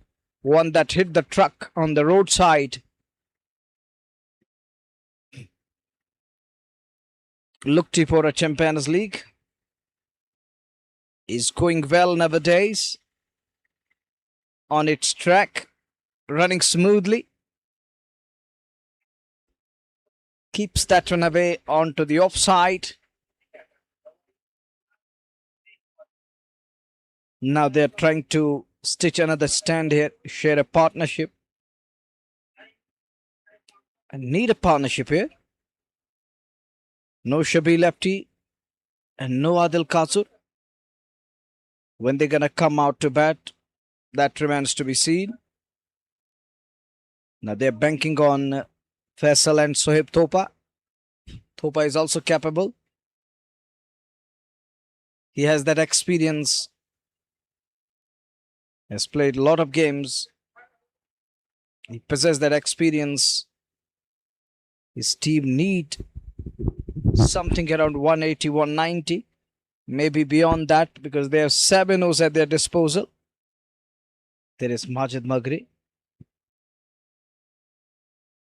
One that hit the truck on the roadside. Locktipora Champions League is going well nowadays. On its track, running smoothly. Keeps that one away onto the offside. Now they're trying to stitch another stand here, share a partnership. And need a partnership here. No Shabir Lefty and no Adil Kasur. When they're going to come out to bat, that remains to be seen. Now they're banking on Faisal and Sohaib Thopa. Thopa is also capable. He has that experience. Has played a lot of games. He possesses that experience. His team need something around 180, 190. Maybe beyond that, because they have 7 O's at their disposal. There is Majid Magri.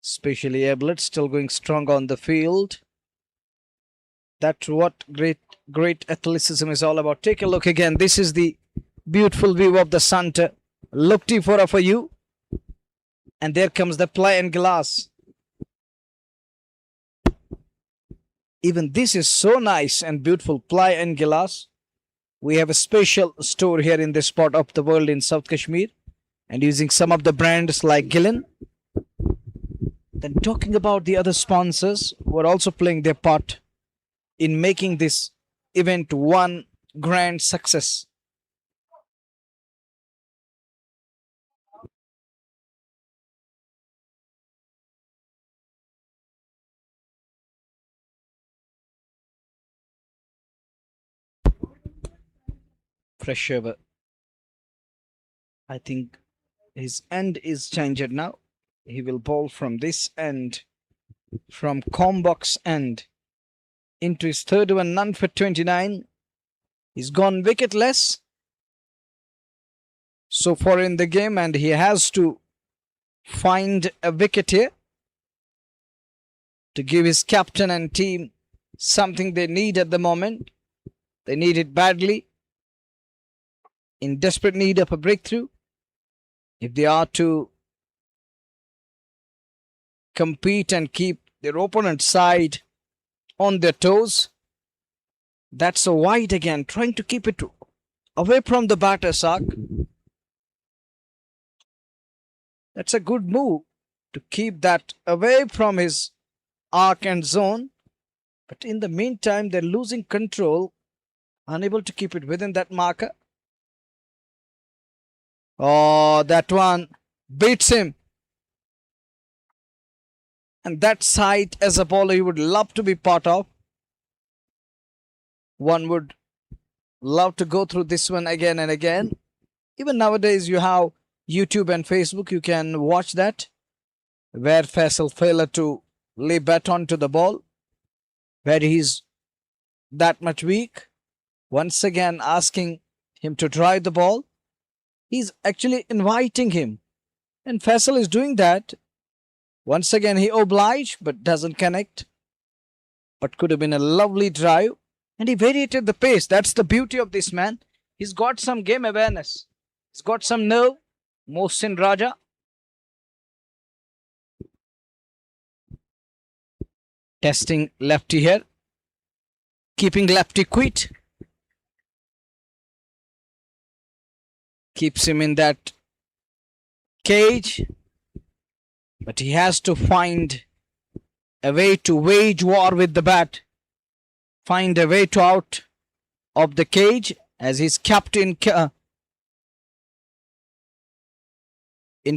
Especially Ablet still going strong on the field. That's what great athleticism is all about. Take a look again. This is the beautiful view of the center. Locktipora for you. And there comes the ply and glass. Even this is so nice and beautiful. Ply and glass. We have a special store here in this part of the world in South Kashmir. And using some of the brands like Gillen. Then talking about the other sponsors who are also playing their part in making this event one grand success. Fresh over. I think his end is changed now. He will bowl from this end, from Combox end, into his third one, none for 29. He's gone wicketless so far in the game, and he has to find a wicket here to give his captain and team something they need at the moment. They need it badly, in desperate need of a breakthrough. If they are to compete and keep their opponent's side on their toes. That's a wide again, trying to keep it away from the batter, Sak. That's a good move to keep that away from his arc and zone. But in the meantime, they're losing control, unable to keep it within that marker. Oh, that one beats him. And that sight as a bowler you would love to be part of. One would love to go through this one again and again. Even nowadays you have YouTube and Facebook, you can watch that, where Faisal failed to lay baton to the ball, where he's that much weak. Once again asking him to drive the ball. He's actually inviting him. And Faisal is doing that. Once again he obliged but doesn't connect. But could have been a lovely drive. And he variated the pace. That's the beauty of this man. He's got some game awareness. He's got some nerve. Mohsin Raja. Testing lefty here. Keeping lefty quit. Keeps him in that cage. But he has to find a way to wage war with the bat. Find a way to out of the cage as he's kept in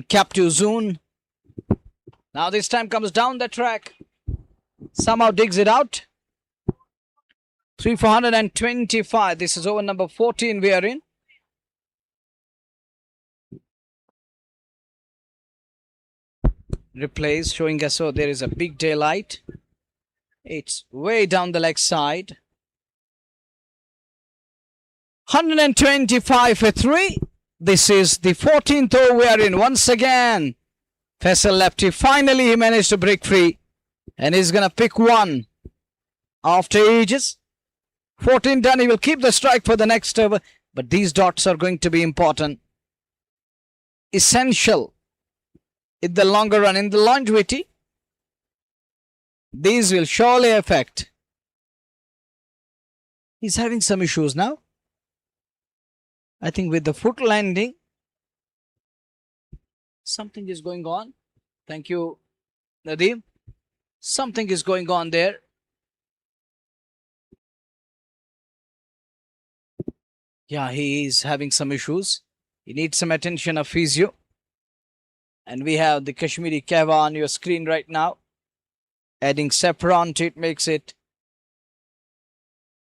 captive zone. Now this time comes down the track. Somehow digs it out. 3 for 125. This is over number 14 we are in. Replays showing us, so there is a big daylight. It's way down the leg side. 125 for 3. This is the 14th over we are in. Once again, Faisal lefty. Finally, he managed to break free. And he's going to pick one after ages. 14 done. He will keep the strike for the next over. But these dots are going to be important. Essential in the longer run, in the longevity. These will surely affect. He's having some issues now. I think with the foot landing, something is going on. Thank you, Nadeem. Something is going on there. Yeah, he is having some issues. He needs some attention of physio. And we have the Kashmiri Kava on your screen right now. Adding saffron to it makes it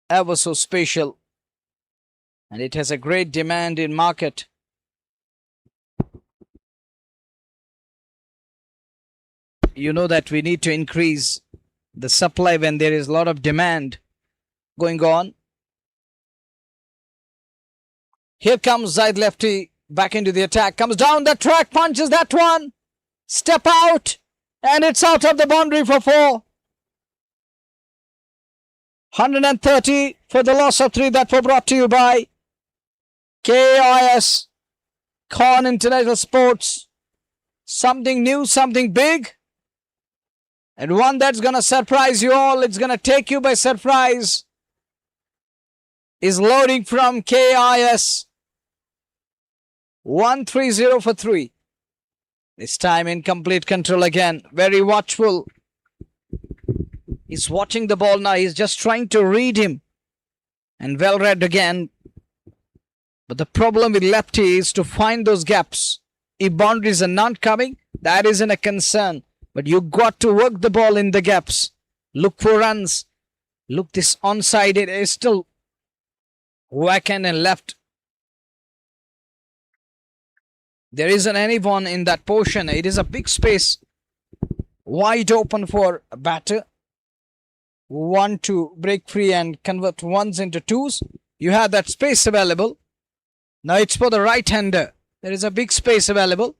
ever so special. And it has a great demand in market. You know that we need to increase the supply when there is a lot of demand going on. Here comes Zaid lefty back into the attack. Comes down the track, punches that one. Step out. And it's out of the boundary for 4. 130 for the loss of 3 that were brought to you by KIS, Khan International Sports. Something new, something big. And one that's going to surprise you all. It's going to take you by surprise. Is loading from KIS. 130 for 3. This time in complete control again. Very watchful. He's watching the ball now. He's just trying to read him. And well read again. But the problem with lefty is to find those gaps. If boundaries are not coming, that isn't a concern. But you got to work the ball in the gaps. Look for runs. Look, this onside, it is still vacant and left. There isn't anyone in that portion. It is a big space. Wide open for a batter. One to break free and convert ones into twos. You have that space available. Now it's for the right-hander. There is a big space available.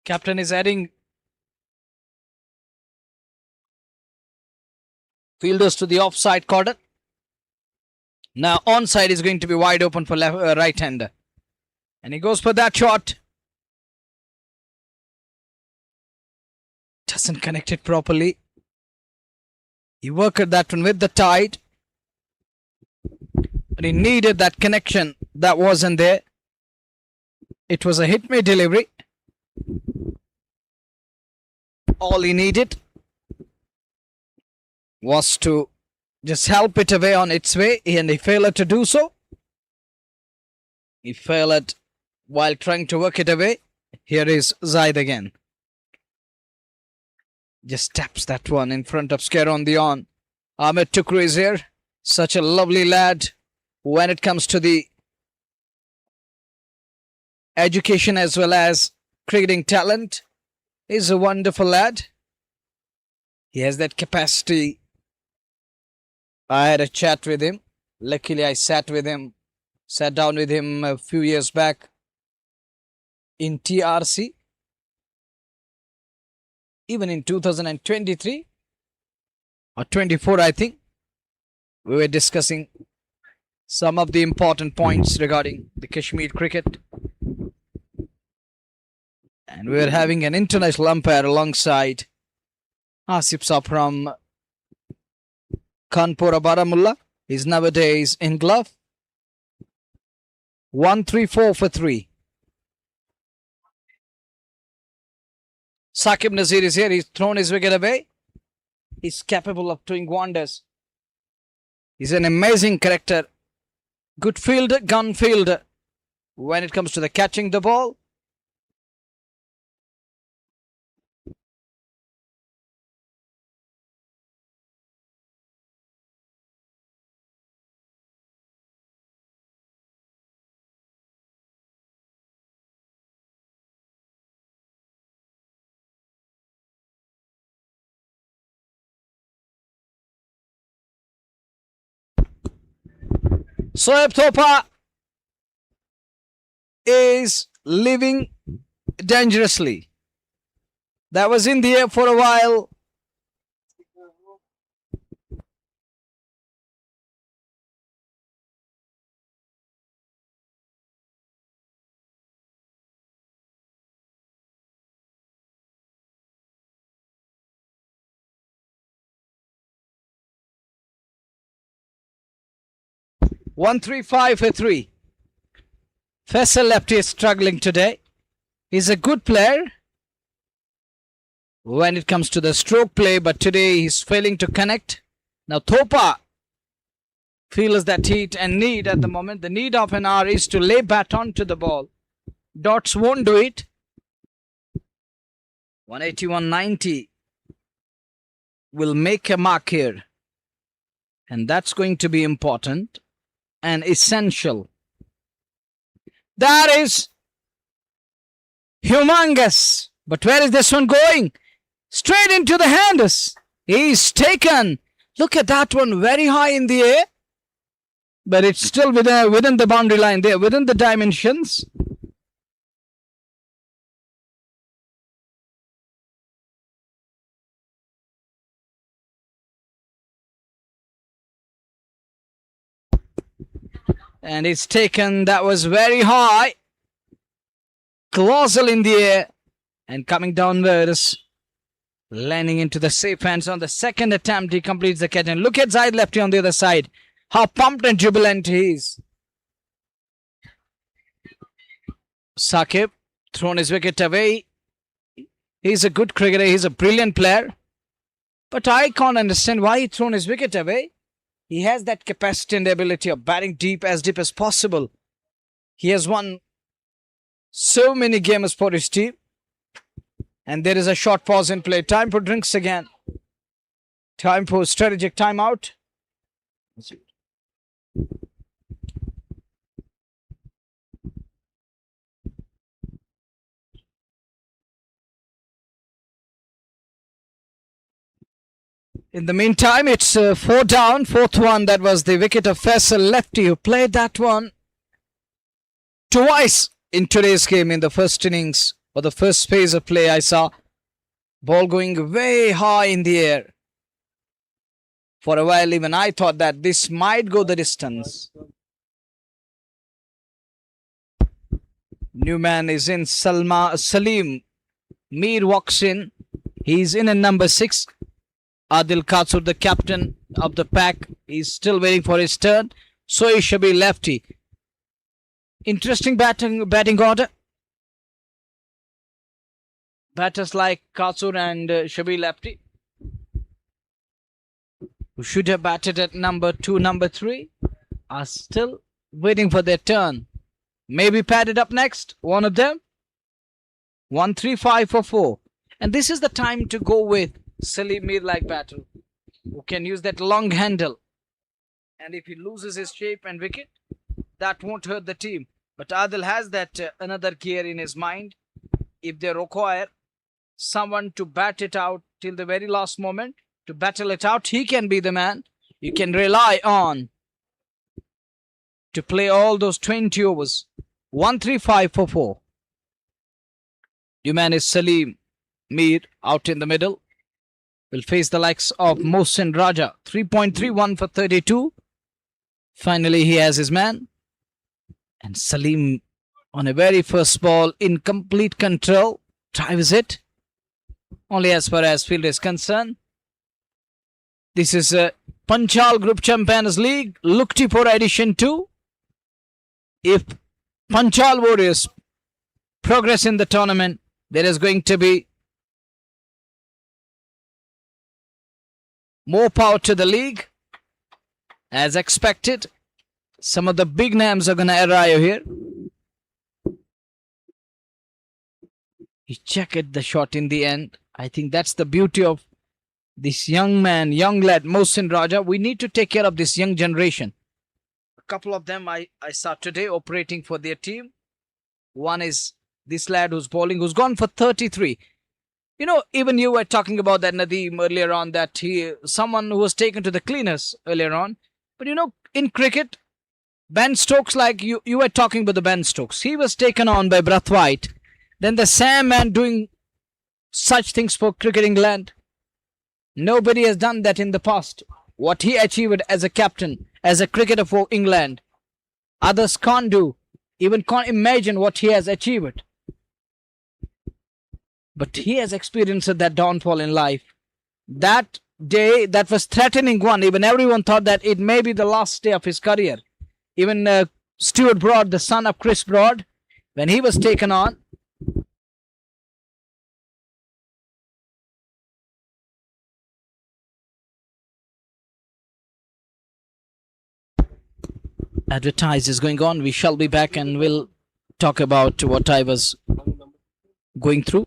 Captain is adding fielders to the offside cordon. Now onside is going to be wide open for right-hander. And he goes for that shot. Doesn't connect it properly. He worked that one with the tide. But he needed that connection that wasn't there. It was a hit-me delivery. All he needed was to just help it away on its way, and he failed to do so. He failed while trying to work it away. Here is Zaid again. Just taps that one in front of Scaron Dion. Ahmed Tukru is here. Such a lovely lad when it comes to the education as well as cricketing talent. He's a wonderful lad. He has that capacity. I had a chat with him. Luckily, I sat down with him a few years back in TRC. Even in 2023 or 24, I think, we were discussing some of the important points regarding the Kashmir cricket. And we were having an international umpire alongside Asif Saab from Kanpura Baramulla. He's nowadays in glove. 1-3-4 for 3. Saqib Nazir is here. He's thrown his wicket away. He's capable of doing wonders. He's an amazing character. Good fielder, gun fielder. When it comes to the catching the ball. Soeb Thopa is living dangerously. That was in the air for a while. One, 3-5 for 3. Faisal Lefty is struggling today. He's a good player when it comes to the stroke play, but today he's failing to connect. Now Thopa feels that heat and need at the moment. The need of an hour is to lay baton to the ball. Dots won't do it. 180, 190 will make a mark here. And that's going to be important and essential. That is humongous. But where is this one going? Straight into the hands. He's taken. Look at that one, very high in the air. But it's still within the boundary line there, within the dimensions. And it's taken. That was very high. Colossal in the air. And coming downwards. Landing into the safe hands on the second attempt. He completes the catch. And look at Zaid Lefty on the other side. How pumped and jubilant he is. Saqib thrown his wicket away. He's a good cricketer. He's a brilliant player. But I can't understand why he thrown his wicket away. He has that capacity and the ability of batting as deep as possible. He has won so many games for his team. And there is a short pause in play. Time for drinks again. Time for strategic timeout. In the meantime, it's 4 down, 4th one. That was the wicket of Faisal Lefty, who played that one twice in today's game. In the first innings or the first phase of play, I saw ball going way high in the air. For a while, even I thought that this might go the distance. New man is in. Salim Mir walks in. He's in at number 6. Adil Katsur, the captain of the pack, is still waiting for his turn. So is Shabir Lefty. Interesting batting order. batters like Kasur and Shabil Apti, who should have batted at number 2, number 3, are still waiting for their turn. Maybe padded up next, one of them. 1, 3, 5 for 4. And this is the time to go with Salim Mir like batter, who can use that long handle. And if he loses his shape and wicket, that won't hurt the team. But Adil has that another gear in his mind. If they require someone to bat it out till the very last moment, to battle it out, he can be the man you can rely on to play all those 20 overs. 1, 3, 5 for 4. New man is Salim Mir out in the middle. Will face the likes of Mohsin Raja. 3.31 for 32. Finally, he has his man. And Salim on a very first ball in complete control. Drives it. Only as far as field is concerned. This is a Panchal Group Champions League, Locktipora Edition 2. If Panchal Warriors progress in the tournament, there is going to be more power to the league. As expected, some of the big names are going to arrive here. He checked the shot in the end. I think that's the beauty of this young man, young lad, Mohsin Raja. We need to take care of this young generation. A couple of them I saw today operating for their team. One is this lad who's bowling, who's gone for 33. You know, even you were talking about that, Nadeem, earlier on, that someone who was taken to the cleaners earlier on. But you know, in cricket, Ben Stokes, like you were talking about the Ben Stokes. He was taken on by Brathwaite. Then the Sam man doing such things for Cricket England. Nobody has done that in the past. What he achieved as a captain, as a cricketer for England, others can't do. Even can't imagine what he has achieved. But he has experienced that downfall in life. That day, that was threatening one. Even everyone thought that it may be the last day of his career. Even Stuart Broad, the son of Chris Broad, when he was taken on, advertise is going on. We shall be back and we'll talk about what I was going through.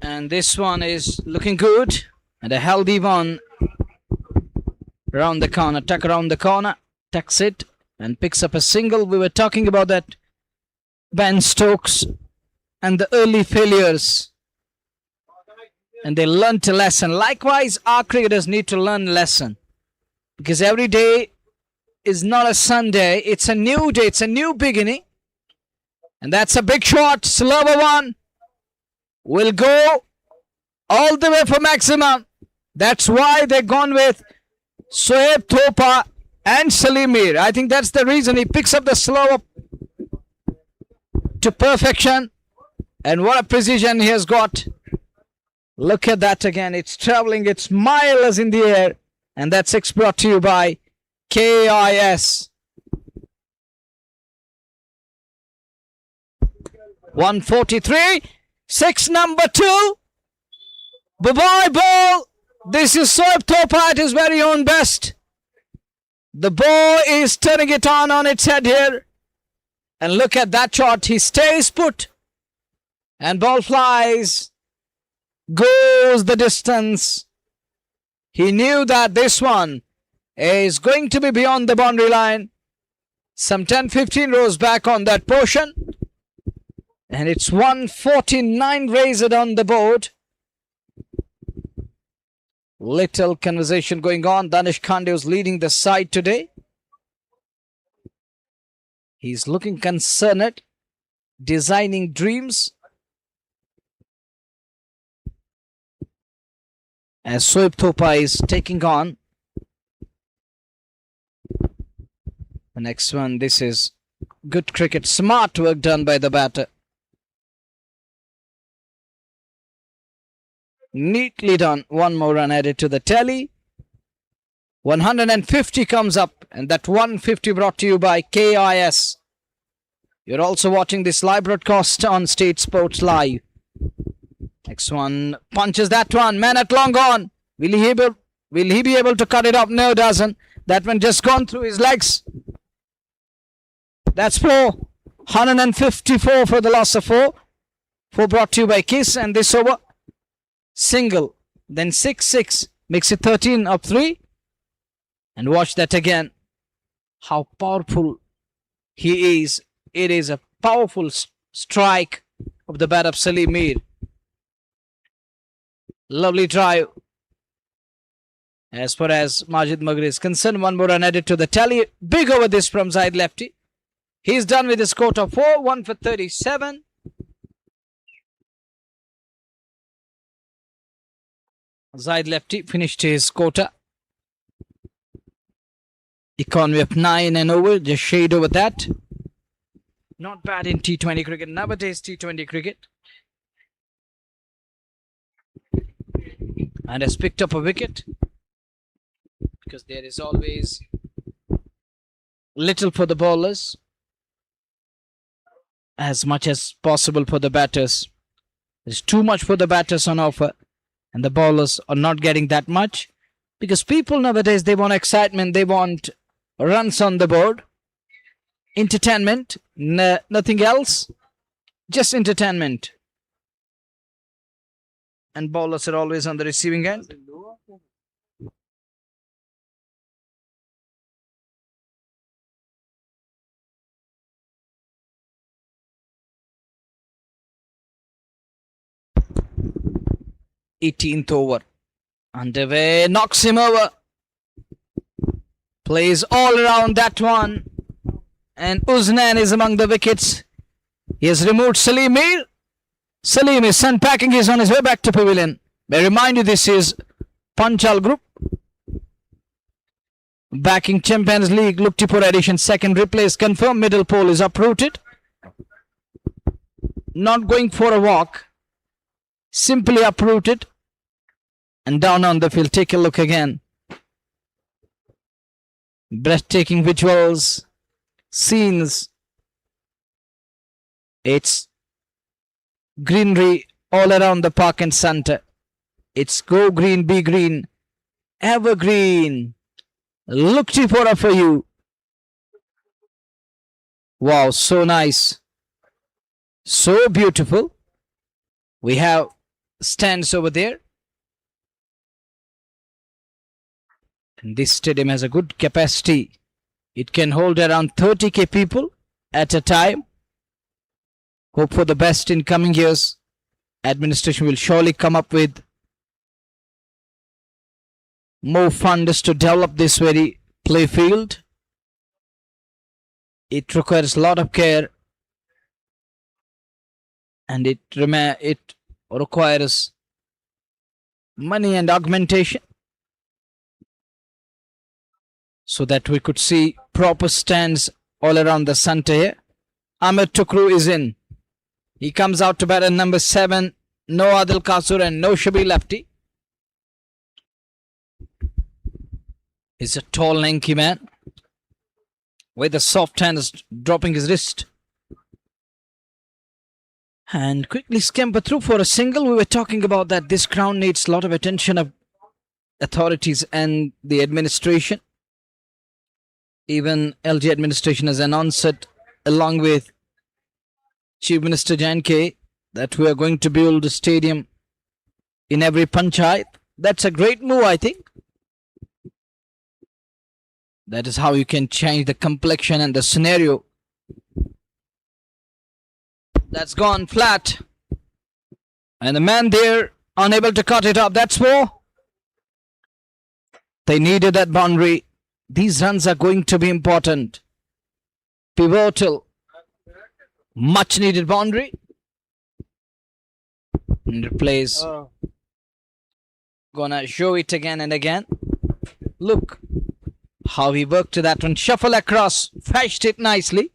And this one is looking good. And a healthy one. Around the corner. Tuck around the corner. Tucks it. And picks up a single. We were talking about that. Ben Stokes. And the early failures. And they learnt a lesson. Likewise, our cricketers need to learn a lesson. Because every day is not a Sunday. It's a new day. It's a new beginning. And that's a big shot. Slower one. Will go all the way for maximum. That's why they've gone with Shoaib Thopa and Salim Mir. I think that's the reason he picks up the slow to perfection. And what a precision he has got. Look at that again. It's traveling. It's miles in the air. And that six brought to you by KIS. 143. 6 number 2. Bye-bye ball. This is Shoaib Thopa at his very own best. The ball is turning it on its head here. And look at that shot. He stays put. And ball flies. Goes the distance. He knew that this one is going to be beyond the boundary line. Some 10-15 rows back on that portion. And it's 149 raised on the board. Little conversation going on. Danish Kande was leading the side today. He's looking concerned, designing dreams. As Locktipora is taking on the next one. This is good cricket, smart work done by the batter. Neatly done. One more run added to the tally. 150 comes up, and that 150 brought to you by KIS. You're also watching this live broadcast on State Sports Live. Next one punches that one. Man at long on. Will he be able to cut it up? No, doesn't. That one just gone through his legs. That's 4. 154 for the loss of 4. 4 brought to you by Kiss, and this over. Single. Then 6-6. Makes it 13 up 3. And watch that again. How powerful he is. It is a powerful strike of the bat of Salim Mir. Lovely drive. As far as Majid Magri is concerned, one more run added to the tally. Big over this from Zaid Lefty. He's done with his quota 4, 1 for 37. Zaid Lefty finished his quota. Economy of 9 and over, just shade over that. Not bad in T20 cricket. Nowadays, T20 cricket. And has picked up a wicket. Because there is always little for the bowlers. As much as possible for the batters. There's too much for the batters on offer. And the bowlers are not getting that much. Because people nowadays, they want excitement. They want runs on the board. Entertainment. Nothing else. Just entertainment. And bowlers are always on the receiving end. Eighteenth over. Underway. Knocks him over. Plays all around that one. And Uznan is among the wickets. He has removed Salim Mir. Salim is sent packing. He's on his way back to pavilion. May remind you, this is Panchal group. Backing Champions League Locktipora edition. Second replace confirmed. Middle pole is uprooted. Not going for a walk. Simply uprooted. And down on the field. Take a look again. Breathtaking visuals. Scenes. It's greenery all around the park and centre. It's go green, be green, evergreen. Locktipora for you. Wow, so nice. So beautiful. We have stands over there. And this stadium has a good capacity. It can hold around 30k people at a time. Hope for the best in coming years. Administration will surely come up with more funds to develop this very play field. It requires a lot of care. And it requires money and augmentation. So that we could see proper stands all around the centre here. Ahmed Tukru is in. He comes out to bat at number 7. No Adil Kasur and no Shabi Lefty. He's a tall, lanky man. With a soft hand is dropping his wrist. And quickly scamper through for a single. We were talking about that this ground needs a lot of attention of authorities and the administration. Even LG administration has announced it along with Chief Minister J&K that we are going to build a stadium in every panchayat. That's a great move, I think. That is how you can change the complexion and the scenario. That's gone flat. And the man there unable to cut it up. That's 4. They needed that boundary. These runs are going to be important. pivotal, much needed boundary. And replays. Gonna show it again and again. Look how he worked to that one. Shuffle across, fetched it nicely.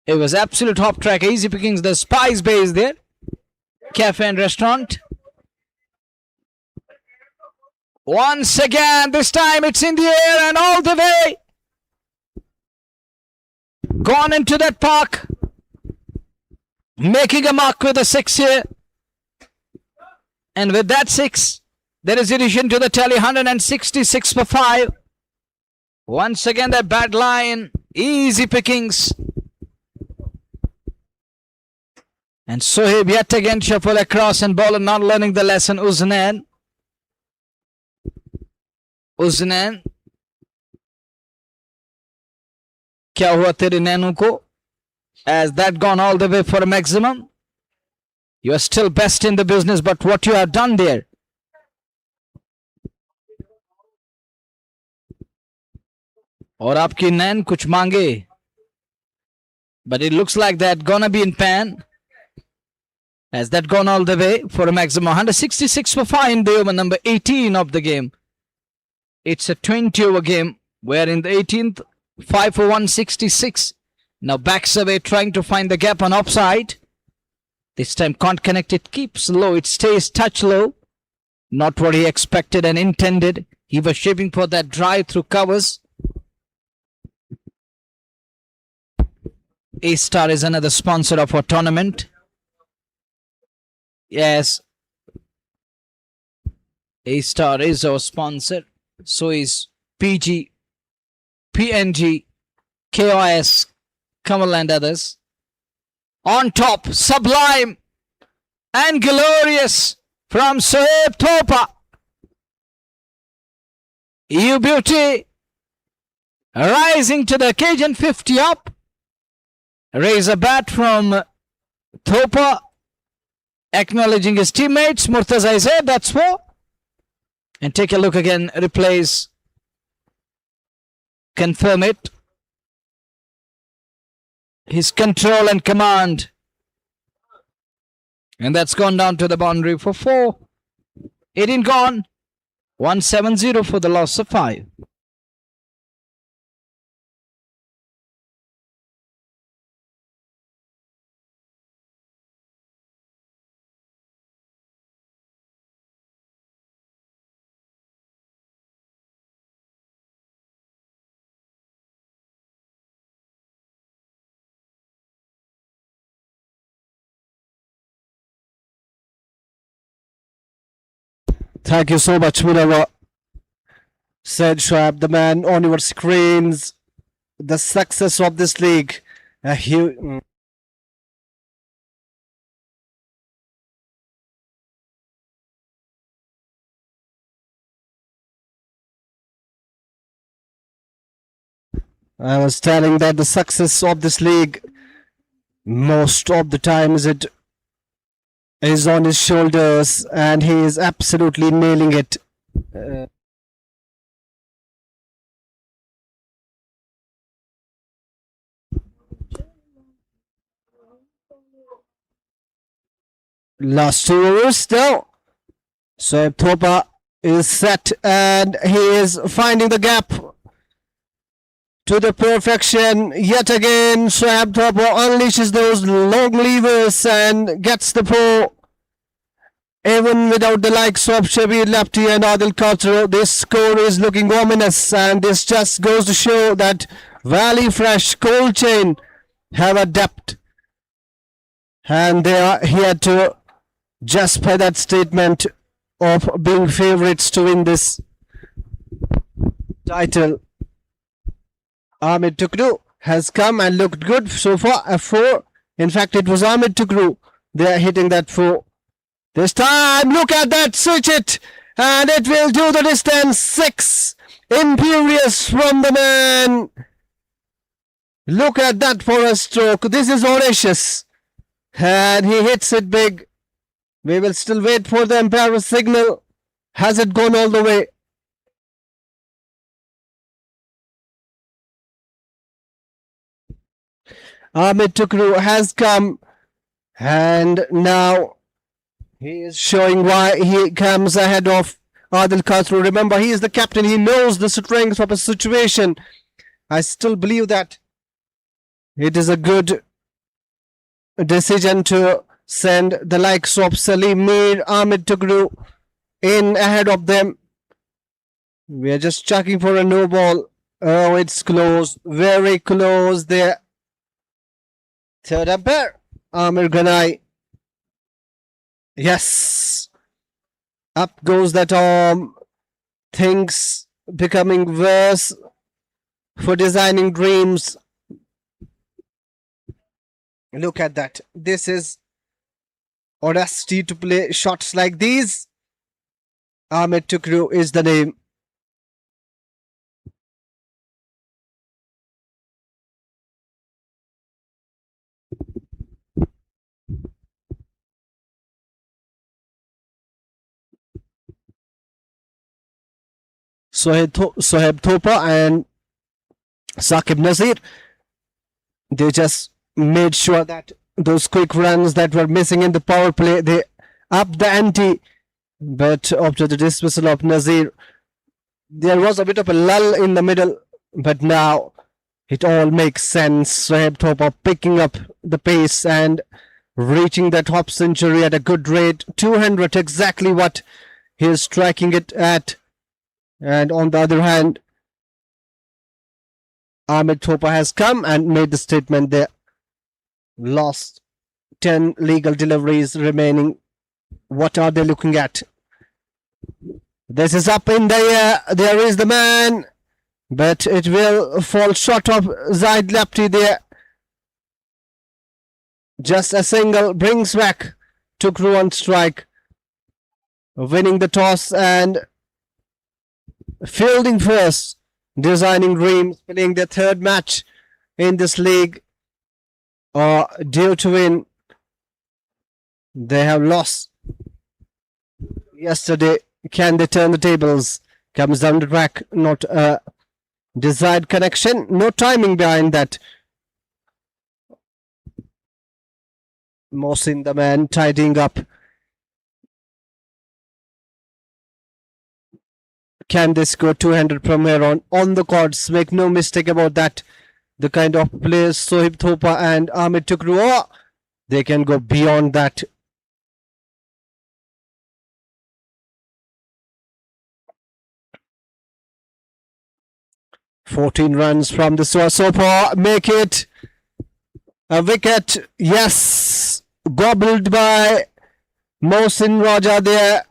It was absolute hop track, easy pickings. The Spice Base there, cafe and restaurant. Once again, this time it's in the air and all the way. Gone into that park. Making a mark with a 6 here. And with that 6, there is addition to the tally, 166 for 5. Once again, that bad line. Easy pickings. And Sohaib yet again shuffle across and bowler not learning the lesson. Uznan. क्या हुआ तेरे नैनू को? Has that gone all the way for a maximum? You are still best in the business, but what you have done there? और आपकी नैन कुछ मांगे. But it looks like that gonna be in pan. Has that gone all the way for a maximum? 166 for 5 in the over number 18 of the game. It's a 20 over game, where in the 18th, 5 for 166. Now backs away, trying to find the gap on offside. This time can't connect it, keeps low, it stays touch low. Not what he expected and intended. He was shaping for that drive through covers. A-Star is another sponsor of our tournament. Yes, A-Star is our sponsor. So is PG, PNG, KOS, Kamal and others. On top, sublime and glorious from Sohaib Thopa. You beauty, rising to the occasion, 50 up. Raise a bat from Thopa, acknowledging his teammates. Murtaza is there, that's 4. And take a look again, replays, confirm it. His control and command. And that's gone down to the boundary for 4. 18 gone. 170 for the loss of 5. Thank you so much, Munawar. Said Shoaib, the man on your screens. The success of this league. A huge. I was telling that the success of this league, most of the times it is on his shoulders, and he is absolutely nailing it. Last 2 overs now. So Thopa is set, and he is finding the gap to the perfection. Yet again, Shoaib Thopa unleashes those long levers and gets the pull. Even without the likes of Shabir Lapti and Adil Carter, this score is looking ominous, and this just goes to show that Valley Fresh, Cold Chain have a depth. And they are here to just by that statement of being favourites to win this title. Ahmed Tukru has come and looked good so far. A 4. In fact, it was Ahmed Tukru. They are hitting that 4. This time, look at that. Switch it. And it will do the distance. 6. Imperious from the man. Look at that for a stroke. This is audacious. And he hits it big. We will still wait for the umpire signal. Has it gone all the way? Ahmed Tukru has come, and now he is showing why he comes ahead of Adil Khosrow. Remember, he is the captain. He knows the strength of a situation. I still believe that it is a good decision to send the likes of Salim Mir, Ahmed Tukru in ahead of them. We are just checking for a no ball. Oh, it's close. Very close there. Third umpire, Amir Ghanai. Yes. Up goes that arm. Things becoming worse for designing dreams. Look at that. This is audacity to play shots like these. Ahmed Tukru is the name. Sohaib Thopa and Saqib Nazir, they just made sure that those quick runs that were missing in the power play, they upped the ante. But after the dismissal of Nazir, there was a bit of a lull in the middle. But now it all makes sense. Sohaib Thopa picking up the pace and reaching the top century at a good rate. 200, exactly what he is striking it at. And on the other hand, Ahmed Thopa has come and made the statement there. Lost 10 legal deliveries remaining. What are they looking at? This is up in the air. There is the man. But it will fall short of Zaid Lapti there. Just a single brings back Tukru on strike. Winning the toss and fielding first. Designing dreams, playing their third match in this league, are due to win. They have lost yesterday. Can they turn the tables? Comes down the track, not a desired connection, no timing behind that. Mohsin, the man, tidying up. Can this go 200 from here on the cards? Make no mistake about that. The kind of players Sohaib Thopa and Ahmed Tukru are, they can go beyond that. "14 runs from the Sopa, make it a wicket." Yes, gobbled by Mohsin Raja there.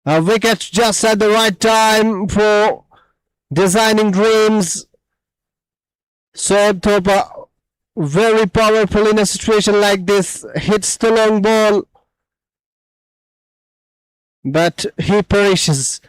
A wicket just at the right time for designing dreams. Sohaib Thopa, very powerful in a situation like this. Hits the long ball, but he perishes.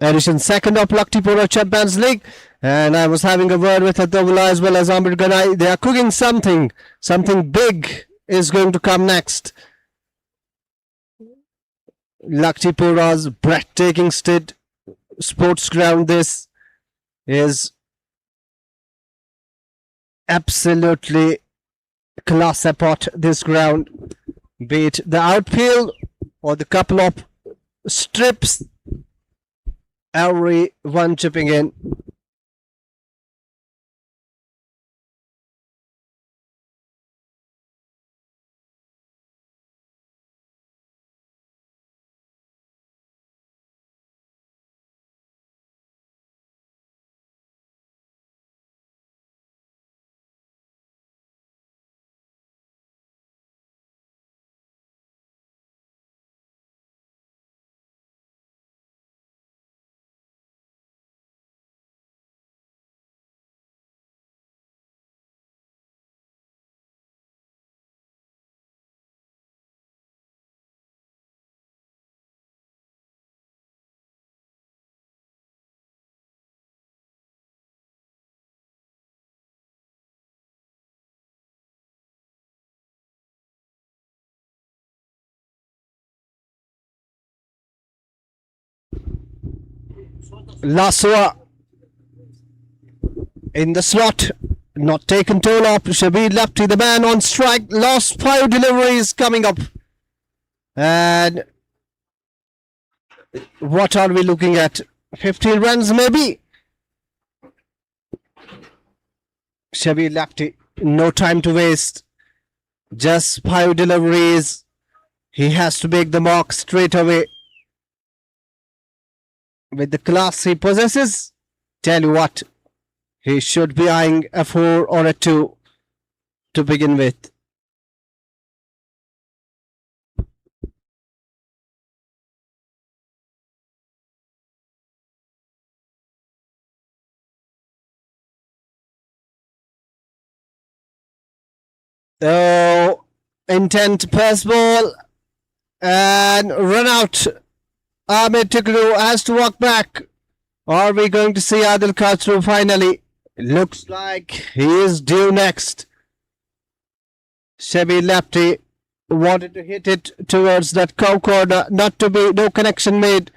Edition second of Locktipora Champions League, and I was having a word with Atawullah as well as Amir Ghanai. They are cooking something. Something big is going to come next. Locktipora's breathtaking sports ground. This is absolutely class apart, this ground. Be it the outfield or the couple of strips, everyone chipping in. Lasua in the slot. Not taken toll up. Shabir Lefty, the man on strike. Lost 5 deliveries coming up. And what are we looking at? 15 runs maybe. Shabir Lefty, no time to waste. Just 5 deliveries. He has to make the mark straight away. With the class he possesses, tell you what, he should be eyeing a 4 or a 2 to begin with. Oh, intent pass ball and run out. Ahmed Tikru has to walk back. Are we going to see Adil Khatru finally? Looks like he is due next. Shabir Lefty wanted to hit it towards that cow corner, not to be, no connection made.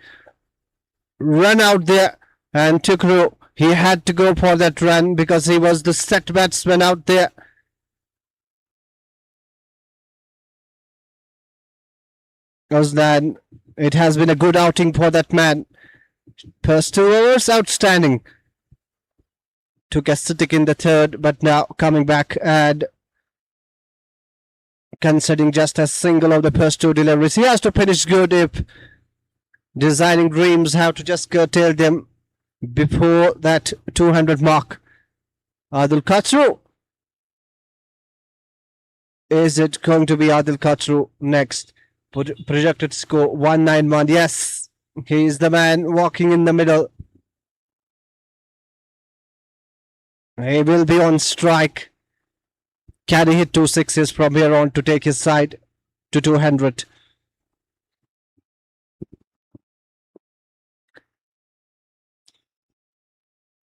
Run out there, and Tikru, he had to go for that run because he was the set batsman out there. Osnan, it has been a good outing for that man. First 2 overs, outstanding. Took a stick in the third, but now coming back and considering just a single of the first 2 deliveries. He has to finish good if designing dreams have to just curtail them before that 200 mark. Adil Khatru. Is it going to be Adil Khatru next? Projected score 191. Yes, he is the man walking in the middle. He will be on strike. Can he hit 2 sixes from here on to take his side to 200?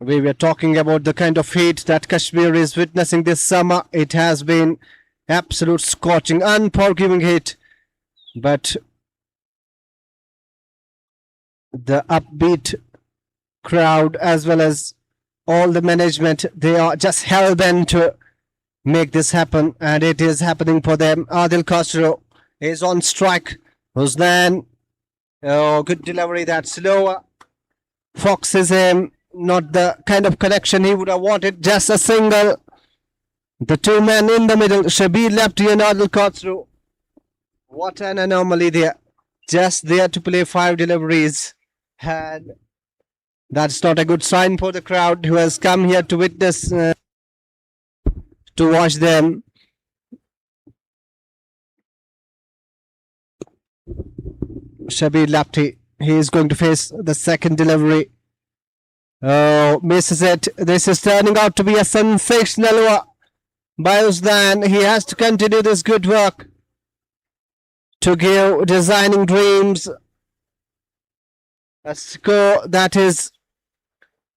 We were talking about the kind of heat that Kashmir is witnessing this summer. It has been absolute scorching, unforgiving heat. But the upbeat crowd as well as all the management, they are just hell-bent to make this happen, and it is happening for them. Adil Khatru is on strike. Husnan, oh, good delivery, that's slower. Foxes him, not the kind of connection he would have wanted, just a single. The 2 men in the middle, Shabir Lefty and Adil Khatru. What an anomaly there. Just there to play 5 deliveries. And that's not a good sign for the crowd who has come here to witness, to watch them. Shabir Lefty, he is going to face the second delivery. Oh, misses it. This is turning out to be a sensational over by Usman. He has to continue this good work to give designing dreams a score that is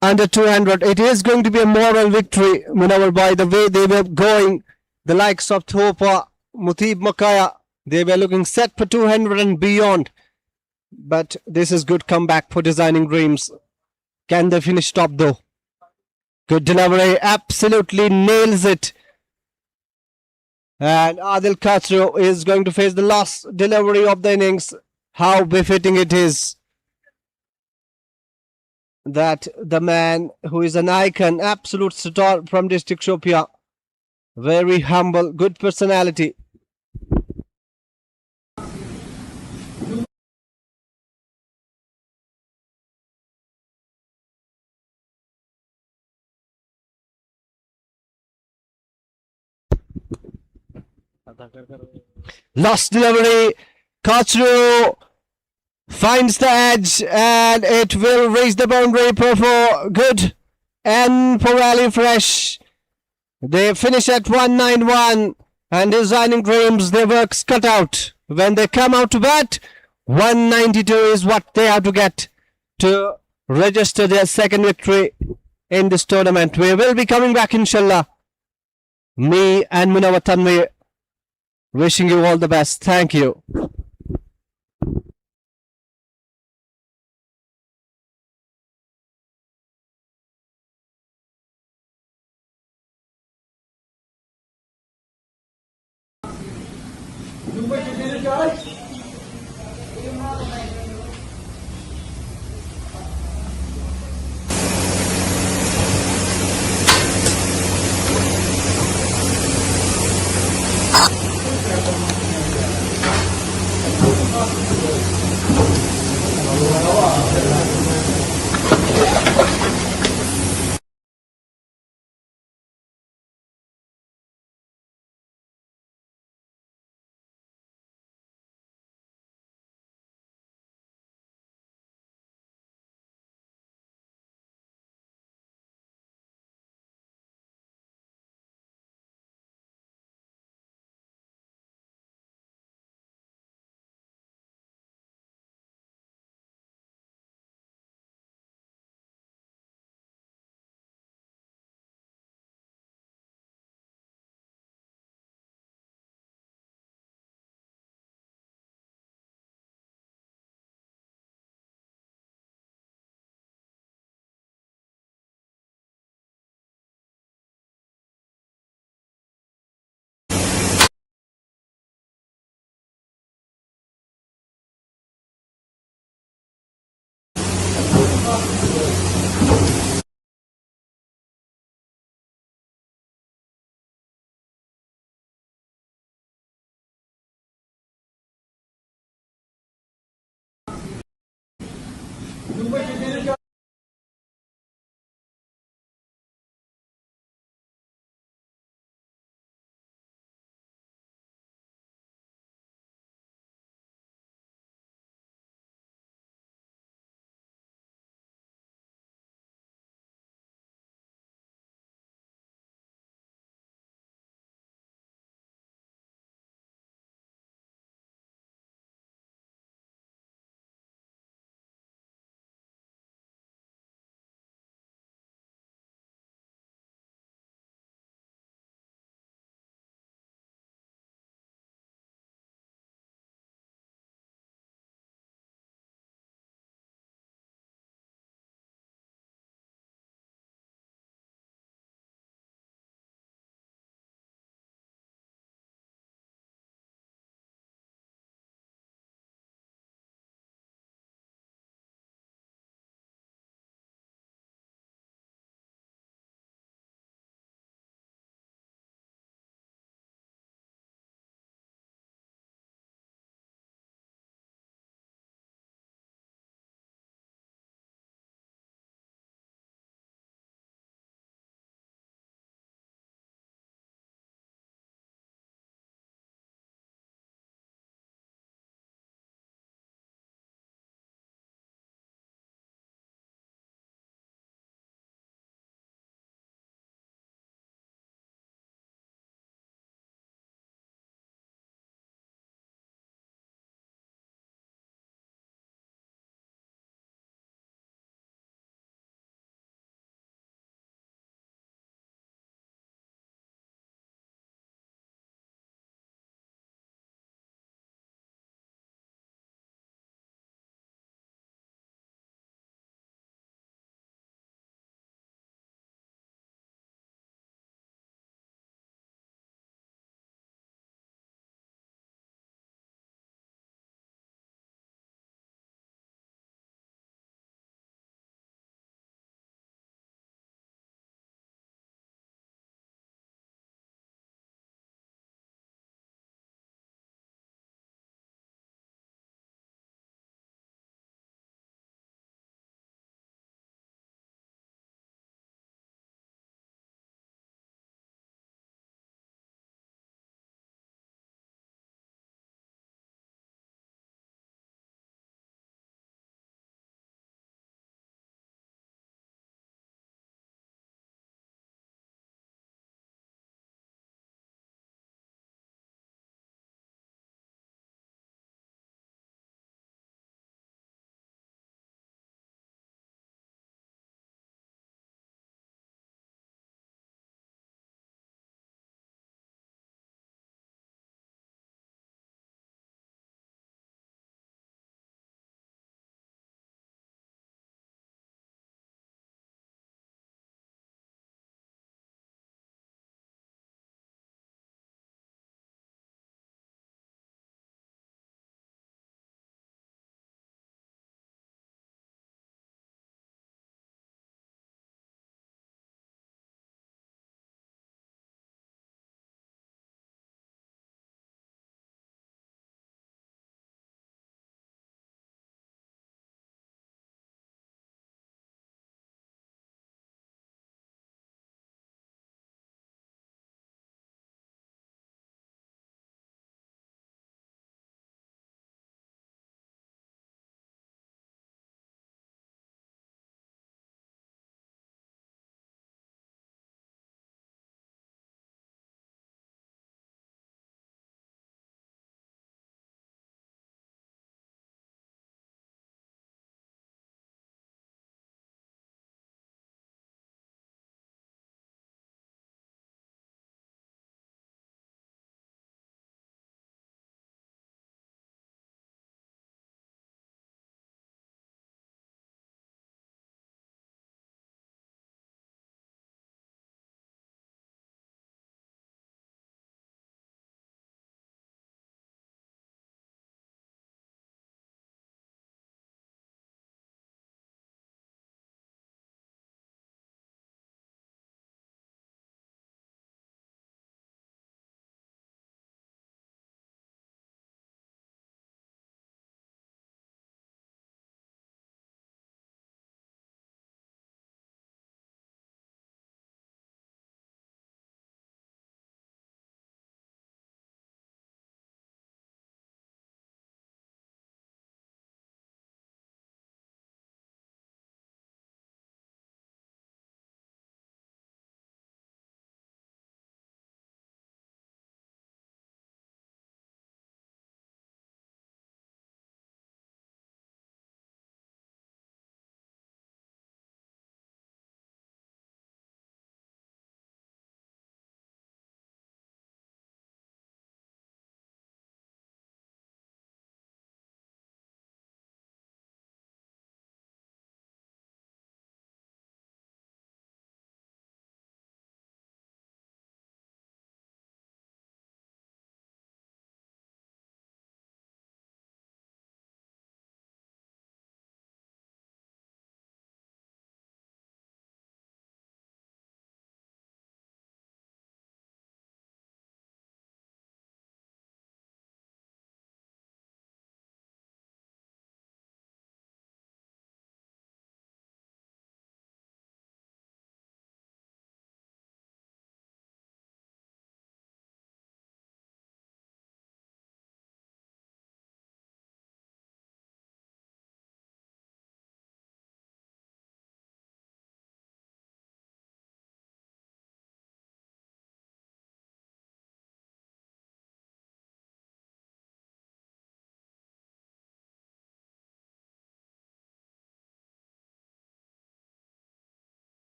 under 200. It is going to be a moral victory, Munawar, by the way they were going. The likes of Thopa, Mutib Makaya, they were looking set for 200 and beyond. But this is good comeback for designing dreams. Can they finish top though? Good delivery, absolutely nails it. And Adil Khatru is going to face the last delivery of the innings. How befitting it is that the man who is an icon, absolute star from district Shopia, very humble, good personality. Last delivery, Khatru finds the edge and it will raise the boundary for good and for Ali Fresh. They finish at 191 and designing dreams, their work's cut out. When they come out to bat, 192 is what they have to get to register their second victory in this tournament. We will be coming back, inshallah. Me and Munawar Tanvir wishing you all the best. Thank you.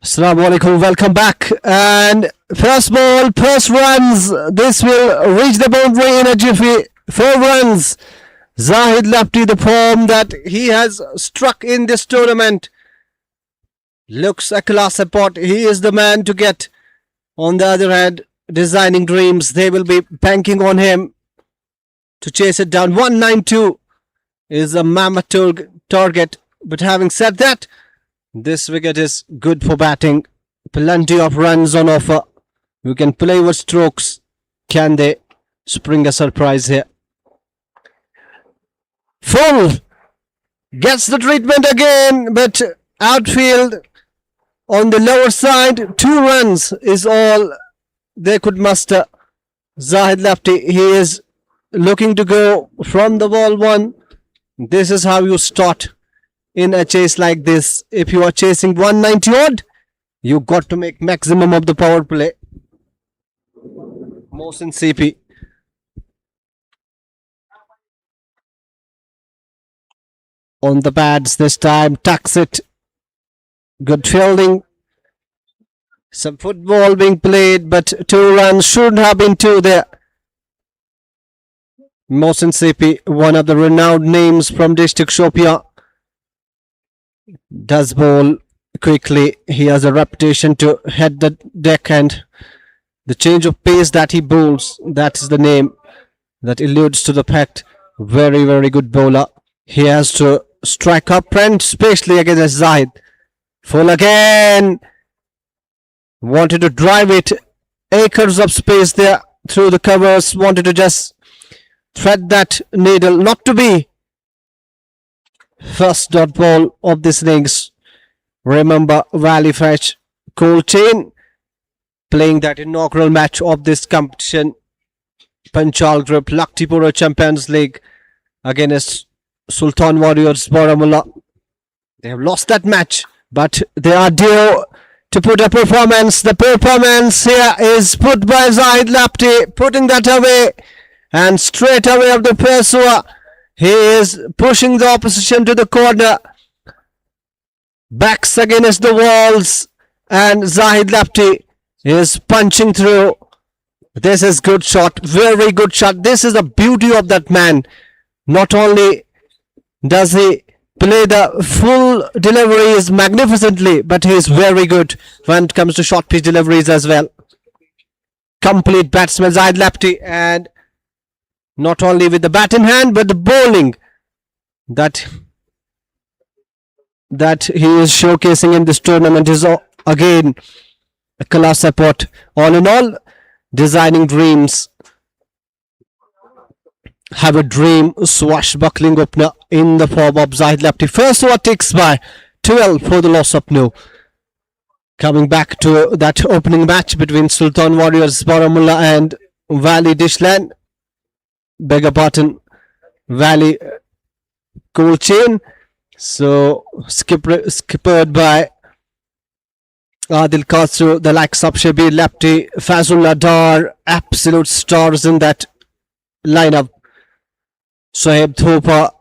Assalamu alaikum, welcome back. And first ball, first runs. This will reach the boundary in a jiffy. 4 runs. Zahid Lapti, the form that he has struck in this tournament, looks a class support. He is the man to get. On the other hand, Designing Dreams, they will be banking on him to chase it down. 192 is a mammoth target. But having said that, this wicket is good for batting. Plenty of runs on offer. You can play with strokes. Can they spring a surprise here? Full gets the treatment again, but outfield on the lower side. 2 runs is all they could muster. Zahid Lafti, he is looking to go from the ball 1. This is how you start in a chase like this. If you are chasing 190 odd, you got to make maximum of the power play. Mohsin CP. On the pads this time, tucks it. Good fielding. Some football being played, but 2 runs should have been 2 there. Mohsin CP, one of the renowned names from district Shopia, does bowl quickly. He has a reputation to head the deck, and the change of pace that he bowls, that is the name that alludes to the fact. Very, very good bowler. He has to strike up, and especially against Zahid. Full again. Wanted to drive it. Acres of space there through the covers. Wanted to just thread that needle. Not to be. First dot ball of this innings. Remember, Valley Fresh Cold Chain playing that inaugural match of this competition. Panchal Group Locktipora Champions League against Sultan Warriors Baramulla. They have lost that match, but they are due to put a performance. The performance here is put by Zahid Lapti, putting that away, and straight away of the pursuer. He is pushing the opposition to the corner. Backs against the walls, and Zahid Lapti is punching through. This is good shot, very good shot. This is the beauty of that man. Not only does he play the full deliveries magnificently, but he is very good when it comes to short pitch deliveries as well. Complete batsman Zahid Lapti, and not only with the bat in hand, but the bowling that he is showcasing in this tournament is again a class support. All in all, Designing Dreams have a dream swashbuckling opener in the form of Zahid Lapti. First over takes by 12 for the loss of no. Coming back to that opening match between Sultan Warriors Baramulla and Valley Dishland. Beg your pardon, Valley Cold Chain. So skippered by Adil Kasru, the likes of Shabir Lapti, Fazullah Dar, absolute stars in that lineup. Sohaib Thopa,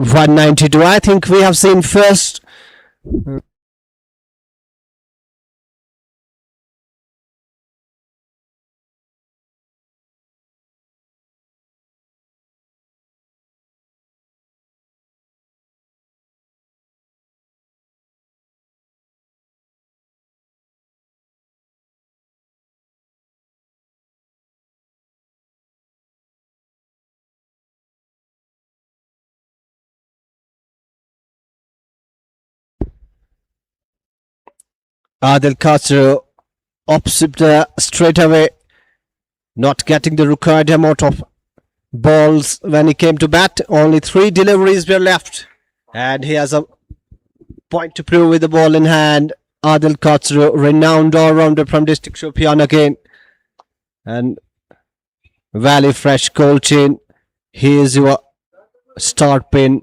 $192. I think we have seen first. Adil Kasru opposite straight away, not getting the required amount of balls when he came to bat. Only 3 deliveries were left, and he has a point to prove with the ball in hand. Adil Kasru, renowned all-rounder from district Shopian again, and Valley Fresh Cold Chain. He is your star pin.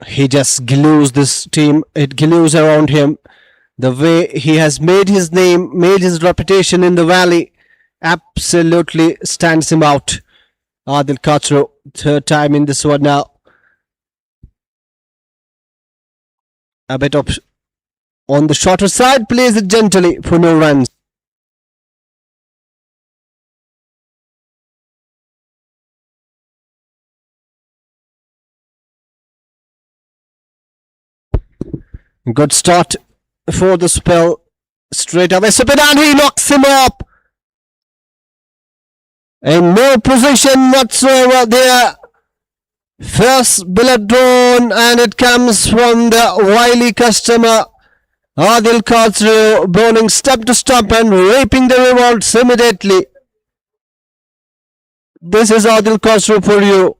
He just glues this team. It glues around him. The way he has made his name, made his reputation in the valley, absolutely stands him out. Adil Khachro, third time in this one now. A bit of on the shorter side, plays it gently for no runs. Good start for the spell. Straight away, Supinandri knocks him up. In no position whatsoever there. First billet drawn, and it comes from the wily customer Adil Khachro, bowling step to stop and raping the rewards immediately. This is Adil Khachro for you.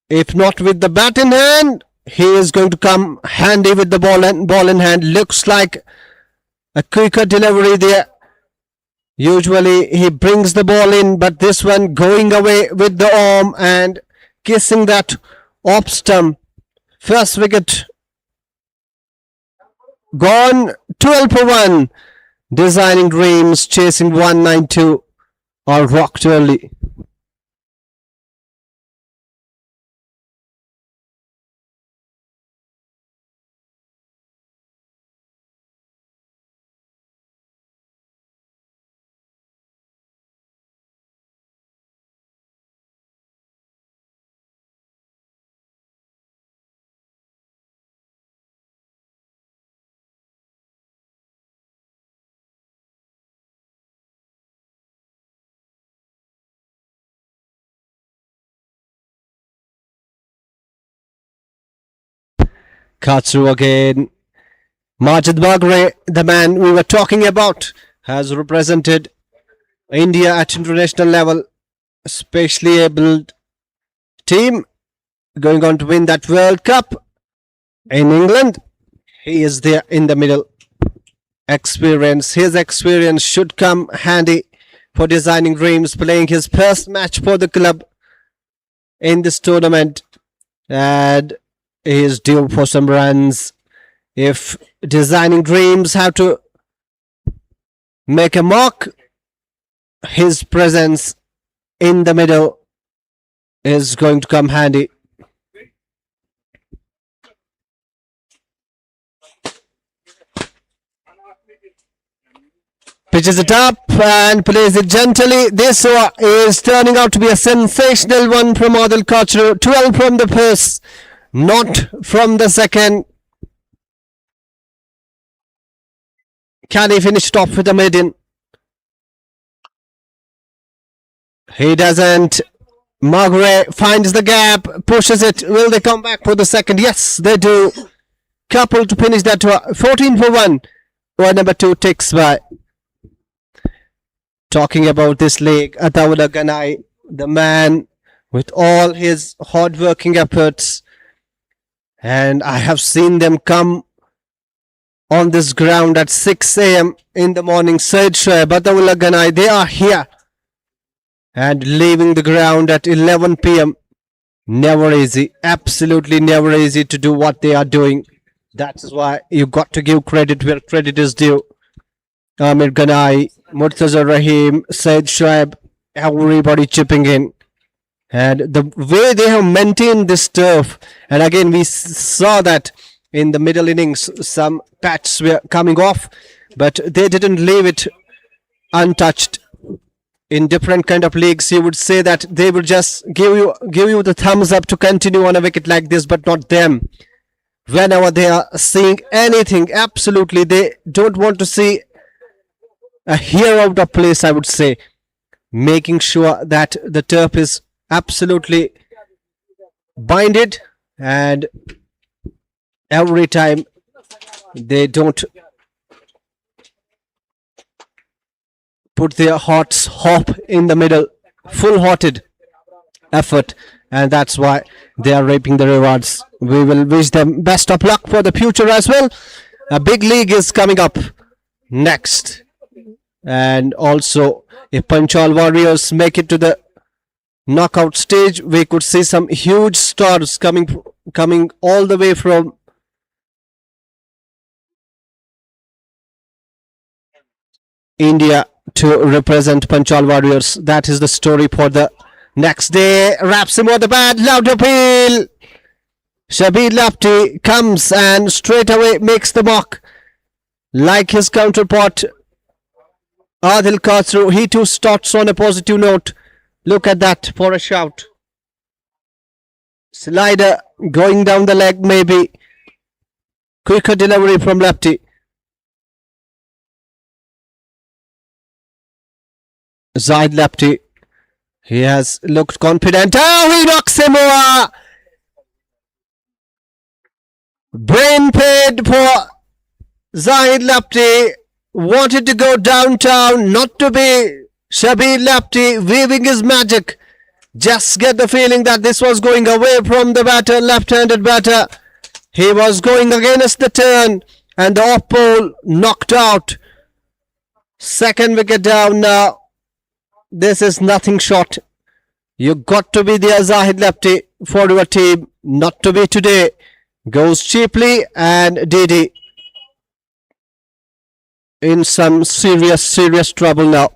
If not with the bat in hand, he is going to come handy with the ball in hand. Looks like a quicker delivery there. Usually he brings the ball in, but this one going away with the arm and kissing that off stump. First wicket gone. 12 for 1. Designing Dreams chasing 192 are rocked early. Khachro again. Majid Bagre, the man we were talking about, has represented India at international level. Specially abled team going on to win that World Cup in England. He is there in the middle. His experience should come handy for Designing Dreams, playing his first match for the club in this tournament, and he is due for some runs. If Designing Dreams have to make a mark, his presence in the middle is going to come handy. Pitches it up and plays it gently. This is turning out to be a sensational one from Adil Khachro. 12 from the first, not from the second. Can he finish it off with a maiden? He doesn't. Magre finds the gap, pushes it. Will they come back for the second? Yes, they do. Couple to finish that. 14 for 1. Over number 2 takes by. Talking about this leg, Ataullah Ganai, the man with all his hard-working efforts, and I have seen them come on this ground at 6 a.m. in the morning. Said Shoaib, Ataullah Ganai, they are here and leaving the ground at 11 p.m. Never easy, absolutely never easy to do what they are doing. That's why you got to give credit where credit is due. Amir Ganai, Murtaza Rahim, Said Shoaib, everybody chipping in. And the way they have maintained this turf, and again we saw that in the middle innings some patches were coming off, but they didn't leave it untouched. In different kind of leagues, you would say that they would just give you the thumbs up to continue on a wicket like this, but not them. Whenever they are seeing anything, absolutely they don't want to see a hair out of place, I would say. Making sure that the turf is absolutely binded, and every time they don't put their hearts hop in the middle, full-hearted effort, and that's why they are reaping the rewards. We will wish them best of luck for the future as well. A big league is coming up next, and also if Panchal Warriors make it to the knockout stage, we could see some huge stars coming all the way from India to represent Panchal Warriors. That is the story for the next day. Wraps him on the bat. Loud appeal. Shabir Lapti comes and straight away makes the mark. Like his counterpart, Adil Khosrow, he too starts on a positive note. Look at that for a shout. Slider going down the leg, maybe. Quicker delivery from Lapti. Zahid Lapti. He has looked confident. Oh, he knocks him over. Brain paid for Zahid Lapti. Wanted to go downtown, not to be Shabir Lapti weaving his magic. Just get the feeling that this was going away from the batter, left-handed batter. He was going against the turn and the off pole knocked out. Second wicket down now. This is nothing short. You got to be there, Zahid Lapti, for your team. Not to be today. Goes cheaply and Didi in some serious trouble now.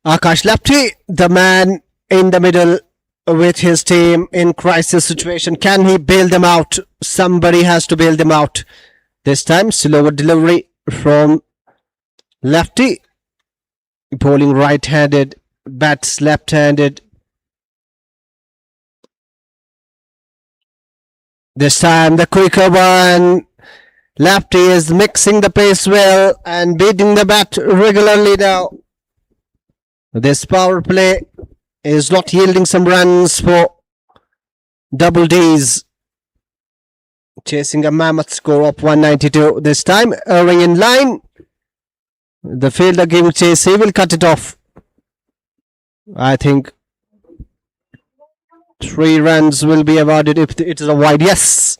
Akash Lapti, the man in the middle with his team in crisis situation. Can he bail them out? Somebody has to bail them out. This time, slower delivery from Lefty. Bowling right-handed, bats left-handed. This time, the quicker one. Lefty is mixing the pace well and beating the bat regularly now. This power play is not yielding some runs for double D's. Chasing a mammoth score of 192. This time, Irving in line. The fielder giving chase, he will cut it off. I think 3 runs will be awarded if it is a wide. Yes.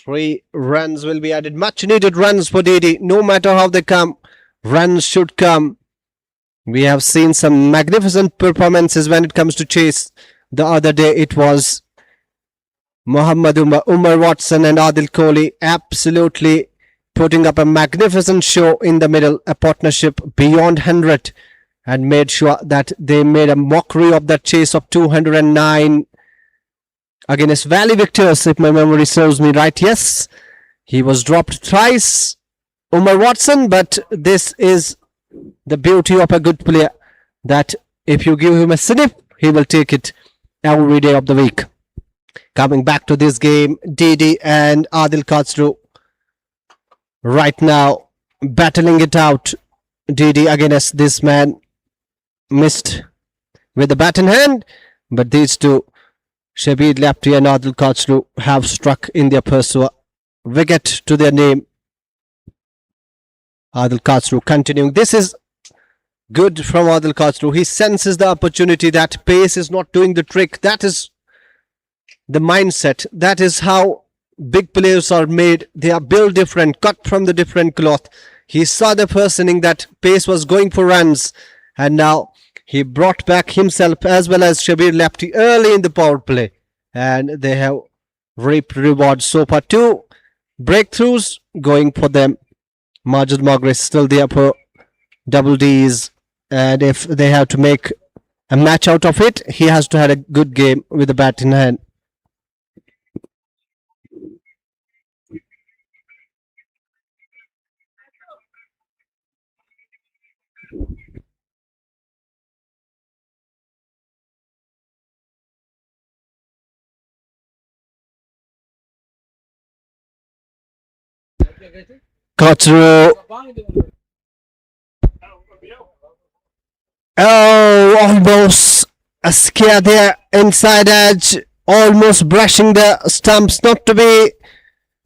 3 runs will be added. Much needed runs for Didi. No matter how they come, runs should come. We have seen some magnificent performances when it comes to chase. The other day it was Muhammad Umar Watson and Adil Kohli absolutely putting up a magnificent show in the middle, a partnership beyond 100, and made sure that they made a mockery of that chase of 209 against Valley Victors, if my memory serves me right. Yes, he was dropped thrice, Umar Watson, but this is the beauty of a good player, that if you give him a sniff, he will take it every day of the week. Coming back to this game, Didi and Adil Khosrow right now battling it out. Didi against this man, missed with the bat in hand, but these two, Shabir Lapti and Adil Khosrow, have struck in their pursuit. Wicket to their name. Adil Khosrow continuing. This is good from Adil Khosrow. He senses the opportunity that pace is not doing the trick. That is the mindset. That is how big players are made. They are built different, cut from the different cloth. He saw the first inning that pace was going for runs, and now he brought back himself as well as Shabir Lapti early in the power play, and they have reaped rewards so far. 2 breakthroughs going for them. Majid Maghre is still there for double D's, and if they have to make a match out of it, he has to have a good game with the bat in hand. Kotru. Oh, almost a scare there. Inside edge. Almost brushing the stumps. Not to be.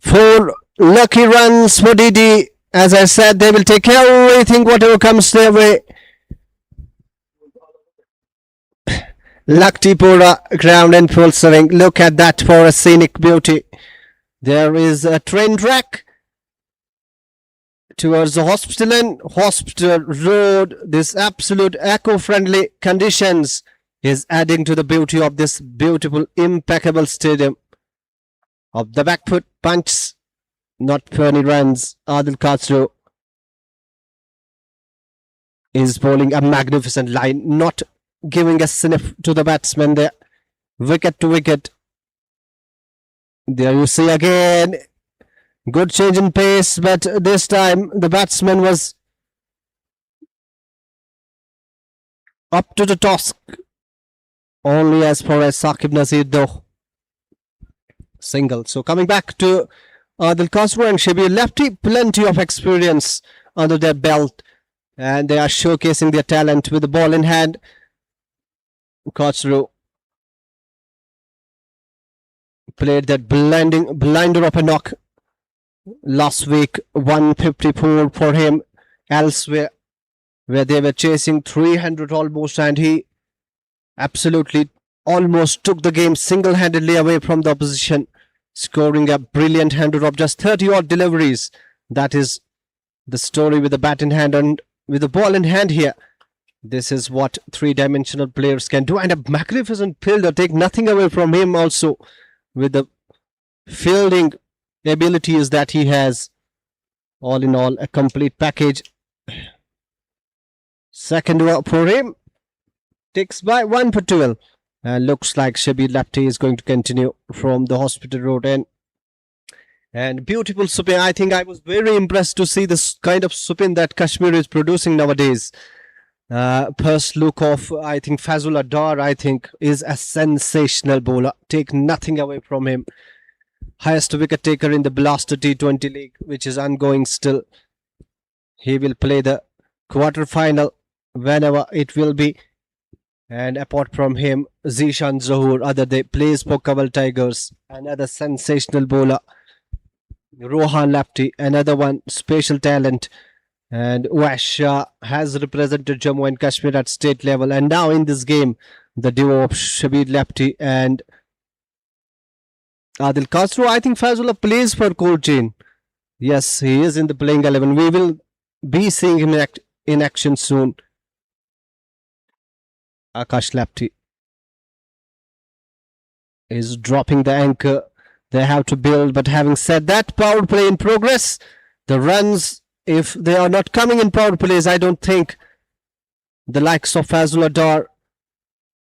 4 lucky runs for Didi. As I said, they will take everything, whatever comes their way. Locktipora ground in full swing. Look at that for a scenic beauty. There is a train track towards the hospital and hospital road. This absolute eco-friendly conditions is adding to the beauty of this beautiful, impeccable stadium. Of the back foot punch, not for any runs. Adil Khatro is bowling a magnificent line, not giving a sniff to the batsman there. Wicket to wicket. There you see again. Good change in pace, but this time the batsman was up to the task. Only as far as Saqib Nazir though. Single. So coming back to Adil Khatro and Shabir Lefty, plenty of experience under their belt, and they are showcasing their talent with the ball in hand. Khatro played that blinder of a knock last week. 154 for him elsewhere, where they were chasing 300 almost, and he absolutely almost took the game single-handedly away from the opposition, scoring a brilliant 100 of just 30 odd deliveries. That is the story with the bat in hand and with the ball in hand here. This is what three-dimensional players can do, and a magnificent fielder. Take nothing away from him also with the fielding abilities that he has. All in all, a complete package. Second over for him. Takes by 1 for 12. Looks like Shabir Lefty is going to continue from the hospital road end. And beautiful spin. I think I was very impressed to see this kind of spin that Kashmir is producing nowadays. First look of, I think, Fazul Adar, I think, is a sensational bowler. Take nothing away from him. Highest wicket taker in the Blaster T20 League, which is ongoing still. He will play the quarter-final whenever it will be. And apart from him, Zishan Zahoor, other day plays for Kawal Tigers. Another sensational bowler. Rohan Lefty, another one, special talent. And Uwais Shah has represented Jammu and Kashmir at state level. And now in this game, the duo of Shabir Lefty and Adil Khatro. I think Fazullah plays for Coltrane. Yes, he is in the playing 11. We will be seeing him in action soon. Akash Lefty is dropping the anchor. They have to build, but having said that, power play in progress. The runs, if they are not coming in power plays, I don't think the likes of Fazul Adar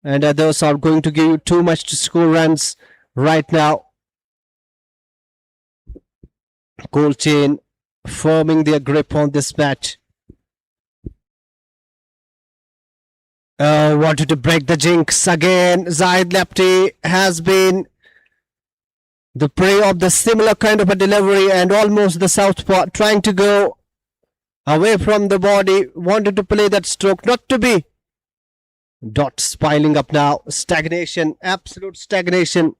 and others are going to give you too much to score runs right now. Cold chain forming their grip on this match. Wanted to break the jinx again. Zahid Lefty has been the prey of the similar kind of a delivery, and almost the southpaw trying to go away from the body. Wanted to play that stroke, not to be. Dots piling up now. Stagnation, absolute stagnation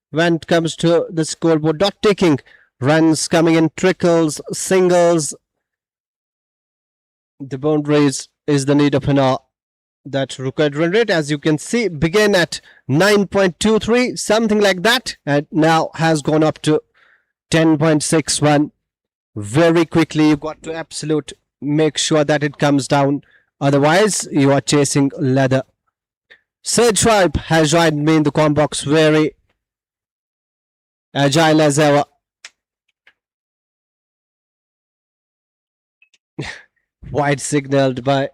when it comes to the scoreboard. Dot taking. Runs coming in trickles, singles. The boundaries is the need of an hour. That required run rate, as you can see, began at 9.23, something like that, and now has gone up to 10.61. Very quickly, you got to absolute make sure that it comes down. Otherwise, you are chasing leather. Sage Tribe has joined me in the com box, very agile as ever. Wide signaled by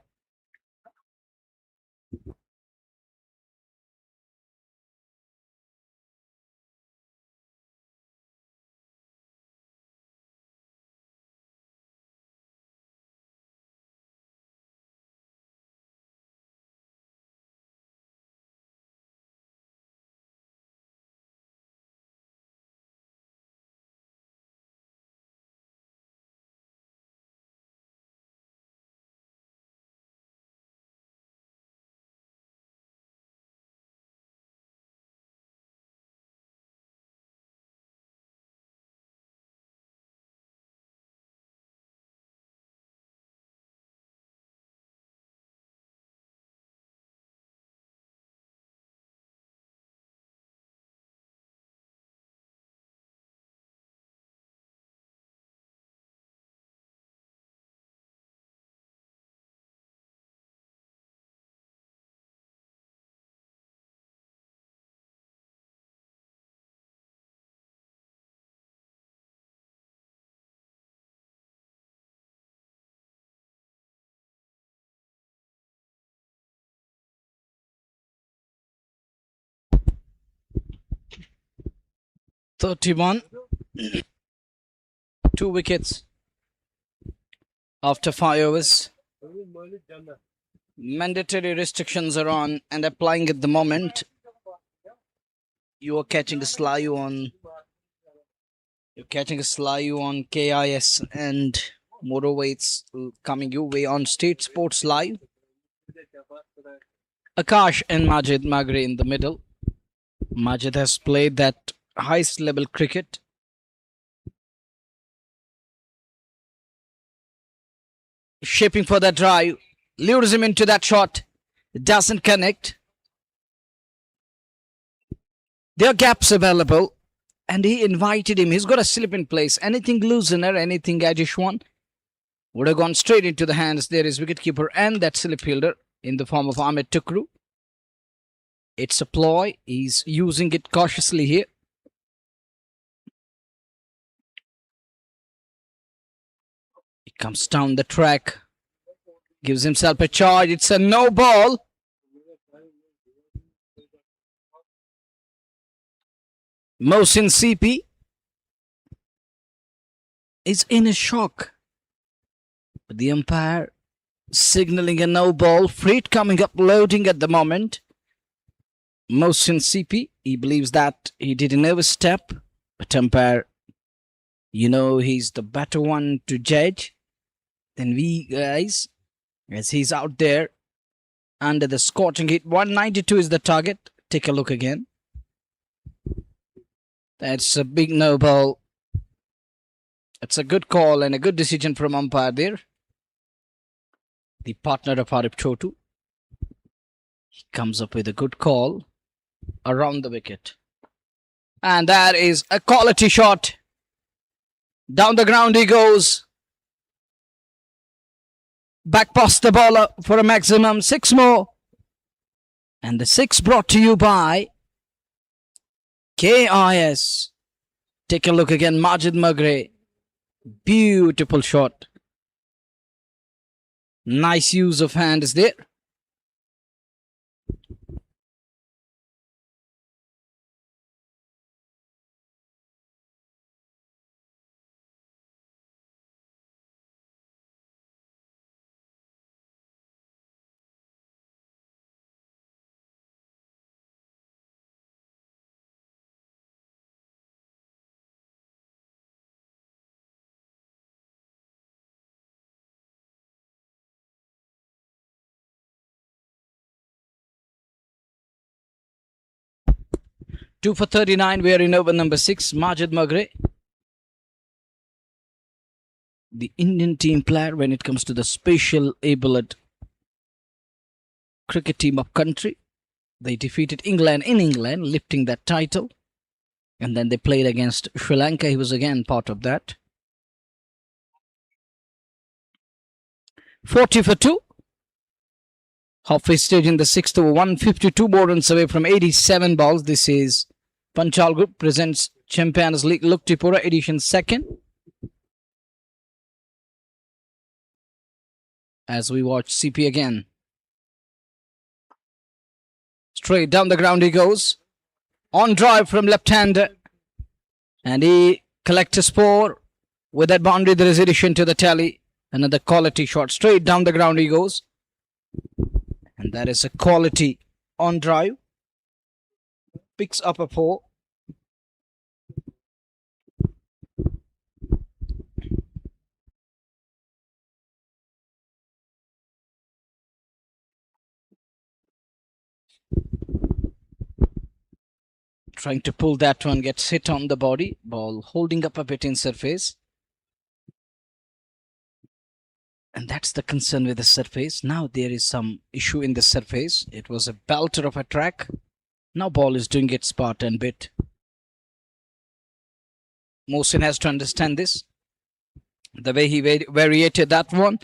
31. 2 wickets after 5 overs. Mandatory restrictions are on and applying at the moment. You are catching a sly on. You're catching a sly on KIS, and moreover it's coming your way on State Sports Live. Akash and Majid Magre in the middle. Majid has played that highest level cricket. Shaping for that drive. Lures him into that shot. It doesn't connect. There are gaps available. And he invited him. He's got a slip in place. Anything loosener, anything edgish one would have gone straight into the hands. There is wicketkeeper and that slip fielder in the form of Ahmed Tukru. It's a ploy. He's using it cautiously here. He comes down the track. Gives himself a charge. It's a no ball. Mohsin CP is in a shock. But the umpire signaling a no ball. Freight coming up loading at the moment. Mohsin CP, he believes that he did an overstep. But umpire, you know, he's the better one to judge than we guys, as he's out there under the scorching heat. 192 is the target. Take a look again. That's a big no ball. It's a good call and a good decision from umpire there. The partner of Arif Chotu. He comes up with a good call around the wicket. And that is a quality shot. Down the ground he goes. Back past the bowler for a maximum 6 more. And the 6 brought to you by KIS. Take a look again. Majid Magre. Beautiful shot. Nice use of hands there. Two for 39. We are in over number 6. Majid Magre. The Indian team player when it comes to the special abled cricket team of country. They defeated England in England, lifting that title. And then they played against Sri Lanka. He was again part of that. 40 for 2. Halfway stage in the 6th over. 152 more runs away from 87 balls. This is Panchal Group presents Champions League Locktipora edition 2nd. As we watch CP again. Straight down the ground he goes. On drive from left-hander. And he collects a score. With that boundary there is addition to the tally. Another quality shot. Straight down the ground he goes. And that is a quality on drive. Picks up a 4. Trying to pull that one, gets hit on the body. Ball holding up a bit in surface. And that's the concern with the surface. Now there is some issue in the surface. It was a belter of a track. Now ball is doing its part and bit. Mohsin has to understand this. The way he variated that one.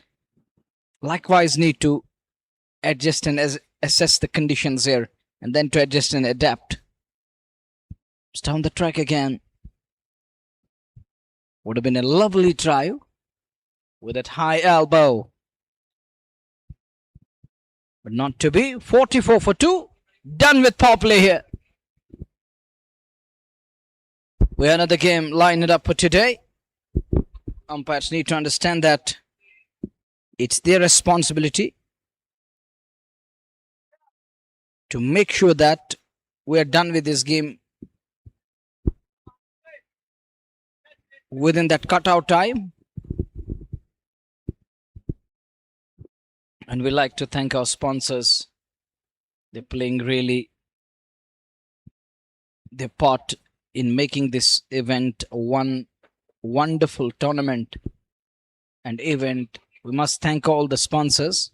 Likewise need to adjust and assess the conditions here. And then to adjust and adapt. It's down the track again. Would have been a lovely try. With that high elbow. But not to be. 44 for 2. Done with power play here. We have another game lined up for today. Umpires need to understand that it's their responsibility to make sure that we are done with this game within that cutout time. And we like to thank our sponsors. They're playing really their part in making this event one wonderful tournament and event. We must thank all the sponsors.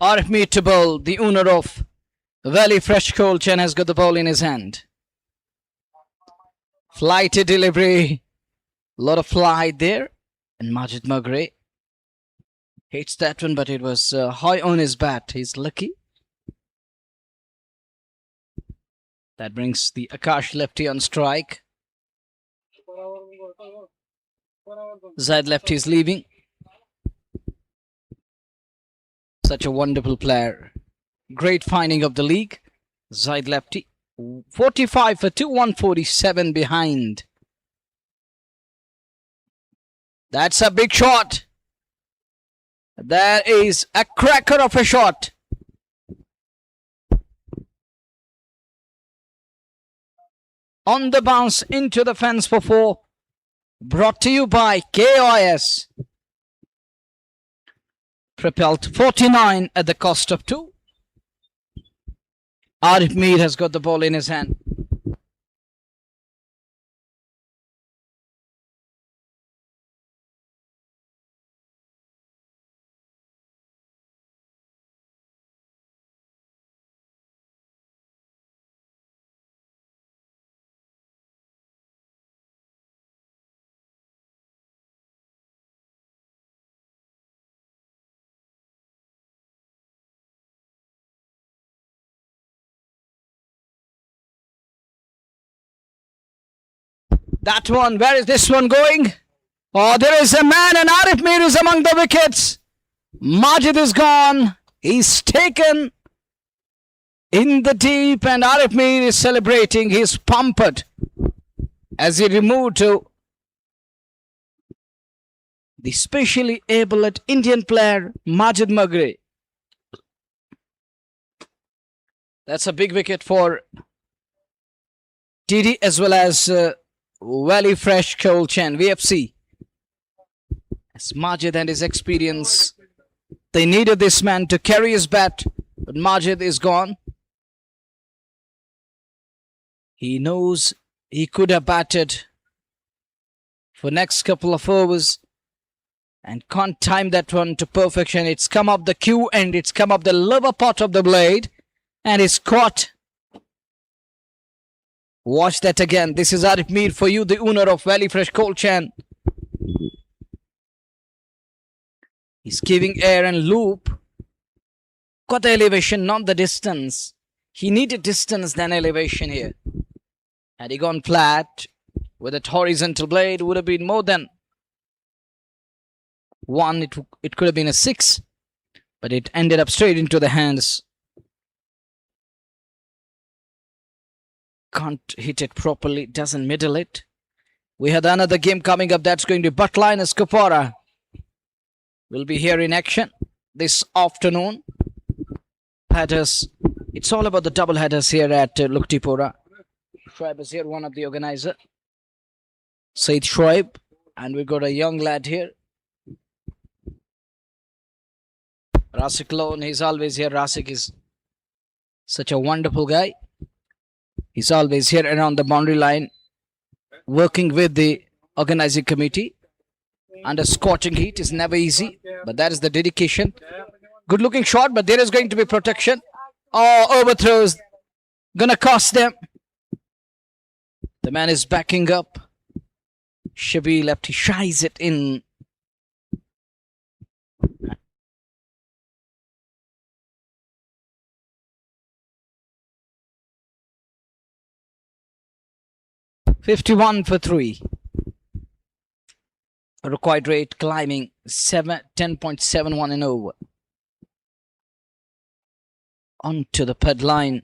Arif Meetable, the owner of Valley Fresh Cold Chain, has got the ball in his hand. Flighty delivery. A lot of flight there. And Majid Magre hits that one, but it was high on his bat. He's lucky. That brings the Akash lefty on strike. Zaid lefty is leaving. Such a wonderful player. Great finding of the league. Zaid lefty. 45 for 2, 147 behind. That's a big shot. That is a cracker of a shot. On the bounce into the fence for 4. Brought to you by KOS. Propelled 49 at the cost of 2. Arif Mir has got the ball in his hand. That one, where is this one going? Oh, there is a man, and Arif Mir is among the wickets. Majid is gone. He's taken in the deep, and Arif Mir is celebrating. He's pumped as he removed to the specially abled Indian player Majid Magre. That's a big wicket for TD as well as Valley Fresh Colchan VFC. As Majid and his experience, they needed this man to carry his bat, but Majid is gone. He knows he could have batted for next couple of overs and can't time that one to perfection. It's come up the cue and it's come up the lower part of the blade and it's caught. Watch that again. This is Arif Mir for you, the owner of Valley Fresh Colchan. He's giving air and loop. Got the elevation, not the distance. He needed distance than elevation here. Had he gone flat with that horizontal blade, would have been more than one. It could have been a 6, but it ended up straight into the hands. Can't hit it properly, doesn't middle it. We had another game coming up. That's going to be Locktipora. Will be here in action this afternoon. Headers. It's all about the double headers here at Locktipora. Shoaib is here, one of the organizer. Said Shoaib. And we got a young lad here. Rasik Lone, he's always here. Rasik is such a wonderful guy. He's always here around the boundary line, working with the organizing committee. Under scorching heat is never easy, but that is the dedication. Good looking shot, but there is going to be protection. Oh, overthrows. Gonna cost them. The man is backing up. Shabi left, he shies it in. $51 for 3. Required rate climbing 10.71 and over. Onto the pad line.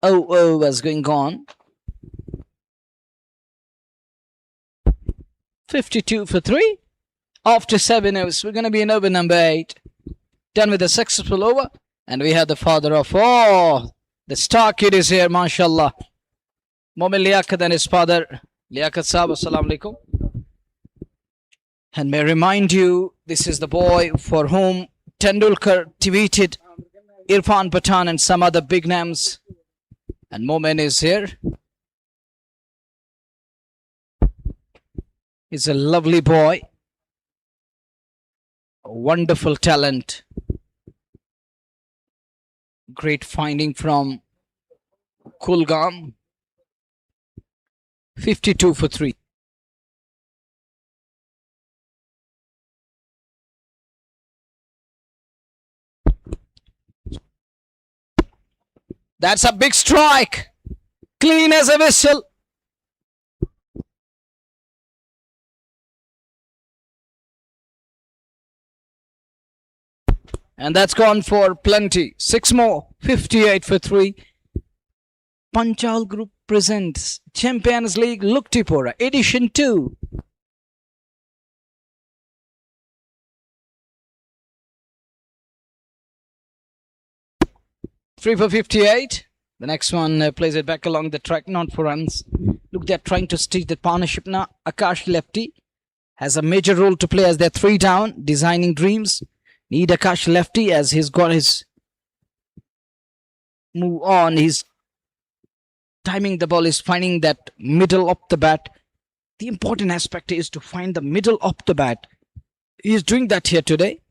Oh, was going on. 52 for 3. After 7 overs, we're going to be in over number 8. Done with a successful over. And we have the father of, the star kid is here, mashallah. Momin Liaquat and his father, Liaquat Saab, assalamu alaikum. And may I remind you, this is the boy for whom Tendulkar tweeted Irfan Pathan and some other big names. And Momin is here. He's a lovely boy. A wonderful talent. Great finding from Kulgam. 52 for 3. That's a big strike. Clean as a whistle. And that's gone for plenty. 6 more. 58 for 3. Panchal Group presents Champions League Locktipora Edition 2. Three for 58. The next one plays it back along the track, not for runs. Look, they're trying to stitch the partnership now. Akash lefty has a major role to play as they're 3 down, designing dreams. Need Akash lefty as he's got his move on. He's timing the ball, is finding that middle of the bat. The important aspect is to find the middle of the bat. He's doing that here today.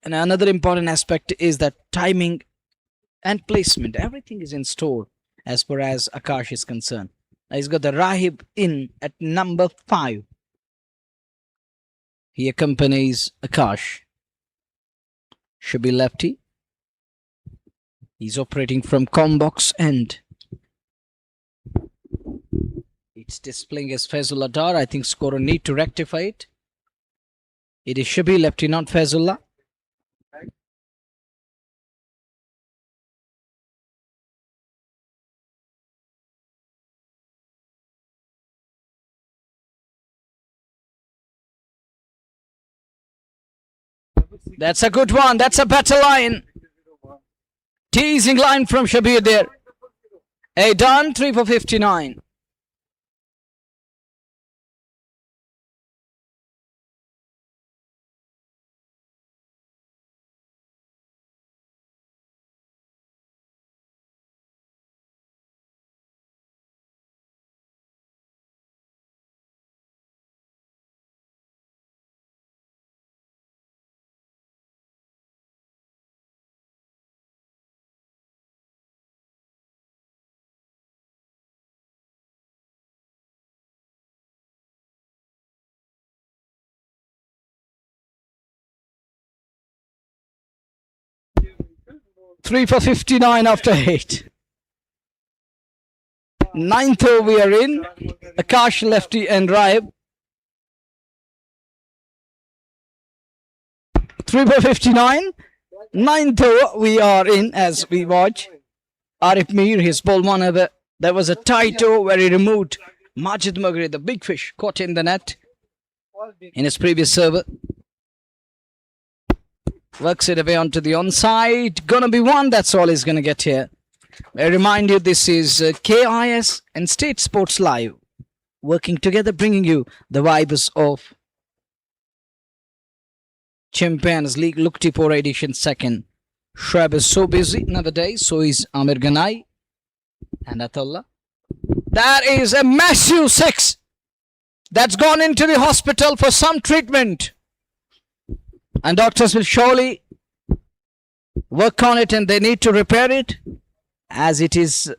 And another important aspect is that timing and placement. Everything is in store as far as Akash is concerned. Now he's got the Rahib in at number 5. He accompanies Akash. Should be lefty. He's operating from combox end. It's displaying as Faizullah Dar. I think scorer need to rectify it. It is Shabi lefty, not Faizullah. That's a good one. That's a better line. Teasing line from Shabir there. A done, 3 for 59. Three for 59 after 8. Ninth over we are in. Akash lefty and Raib. 3 for 59. Ninth over we are in as we watch. Arif Mir, his ball one over. There was a tight over where he removed Majid Magri, the big fish, caught in the net in his previous server. Works it away onto the onside. Gonna be one. That's all he's gonna get here. I remind you, this is KIS and State Sports Live, working together, bringing you the vibes of Champions League Locktipora edition 2nd. Shrab is so busy nowadays. So is Amir Ganai and Atullah. That is a massive 6 that's gone into the hospital for some treatment. And doctors will surely work on it, and they need to repair it as it is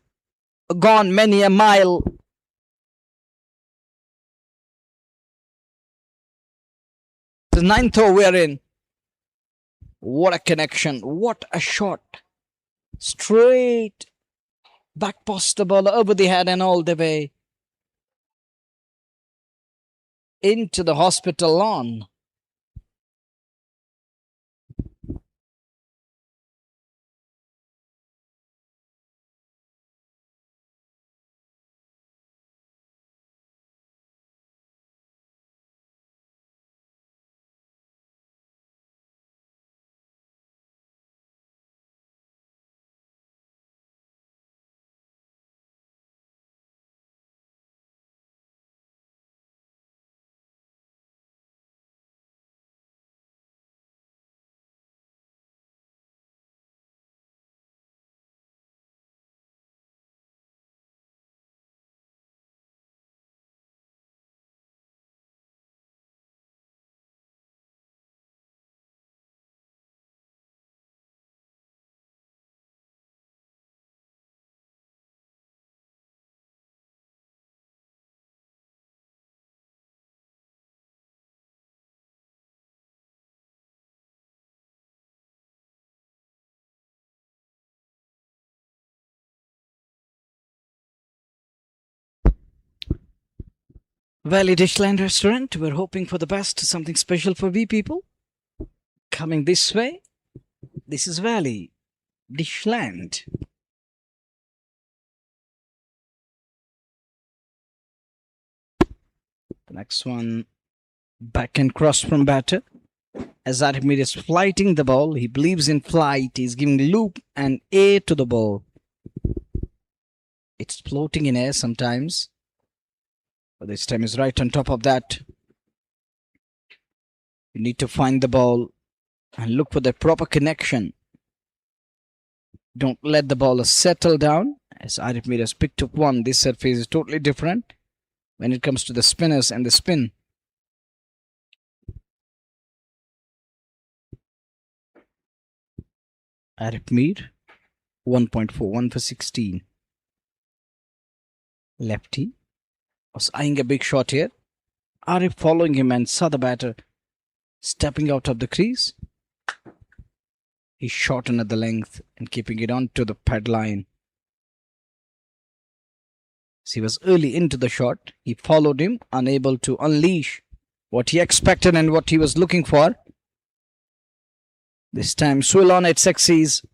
gone many a mile. The 9th over we are in. What a connection. What a shot. Straight back post the ball over the head and all the way into the hospital lawn. Valley Dishland Restaurant, we're hoping for the best, something special for we people. Coming this way, this is Valley Dishland. The next one, back and cross from batter. As Arif is flighting the ball, he believes in flight, he's giving loop and air to the ball. It's floating in air sometimes. But this time is right on top of that. You need to find the ball and look for the proper connection. Don't let the ball settle down. As Arif Mir has picked up one, this surface is totally different when it comes to the spinners and the spin. Arif Mir, 1.4, 1 for 16. Lefty was eyeing a big shot here. Arif following him and saw the batter stepping out of the crease. He shortened at the length and keeping it on to the pad line. He was early into the shot. He followed him, unable to unleash what he expected and what he was looking for. This time, Swillon, it succeeds.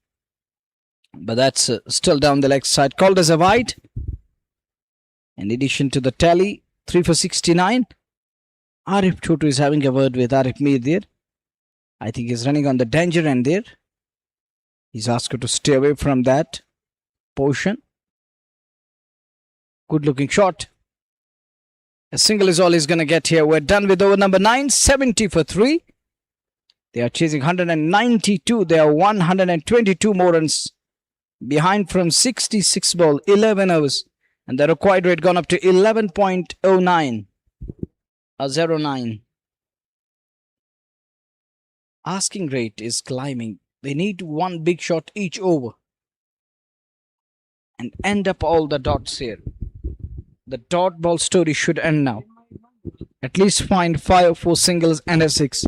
But that's still down the leg side. Called as a wide. In addition to the tally, 3 for 69. Arif Chotu is having a word with Arif Mir there. I think he's running on the danger end there. He's asked her to stay away from that portion. Good looking shot. A single is all he's going to get here. We're done with over number 9, 70 for 3. They are chasing 192. They are 122 more runs behind from 66 ball, 11 overs. And the required rate gone up to 11.09. 09. Asking rate is climbing. They need one big shot each over. And end up all the dots here. The dot ball story should end now. At least find 5 or 4 singles and a 6.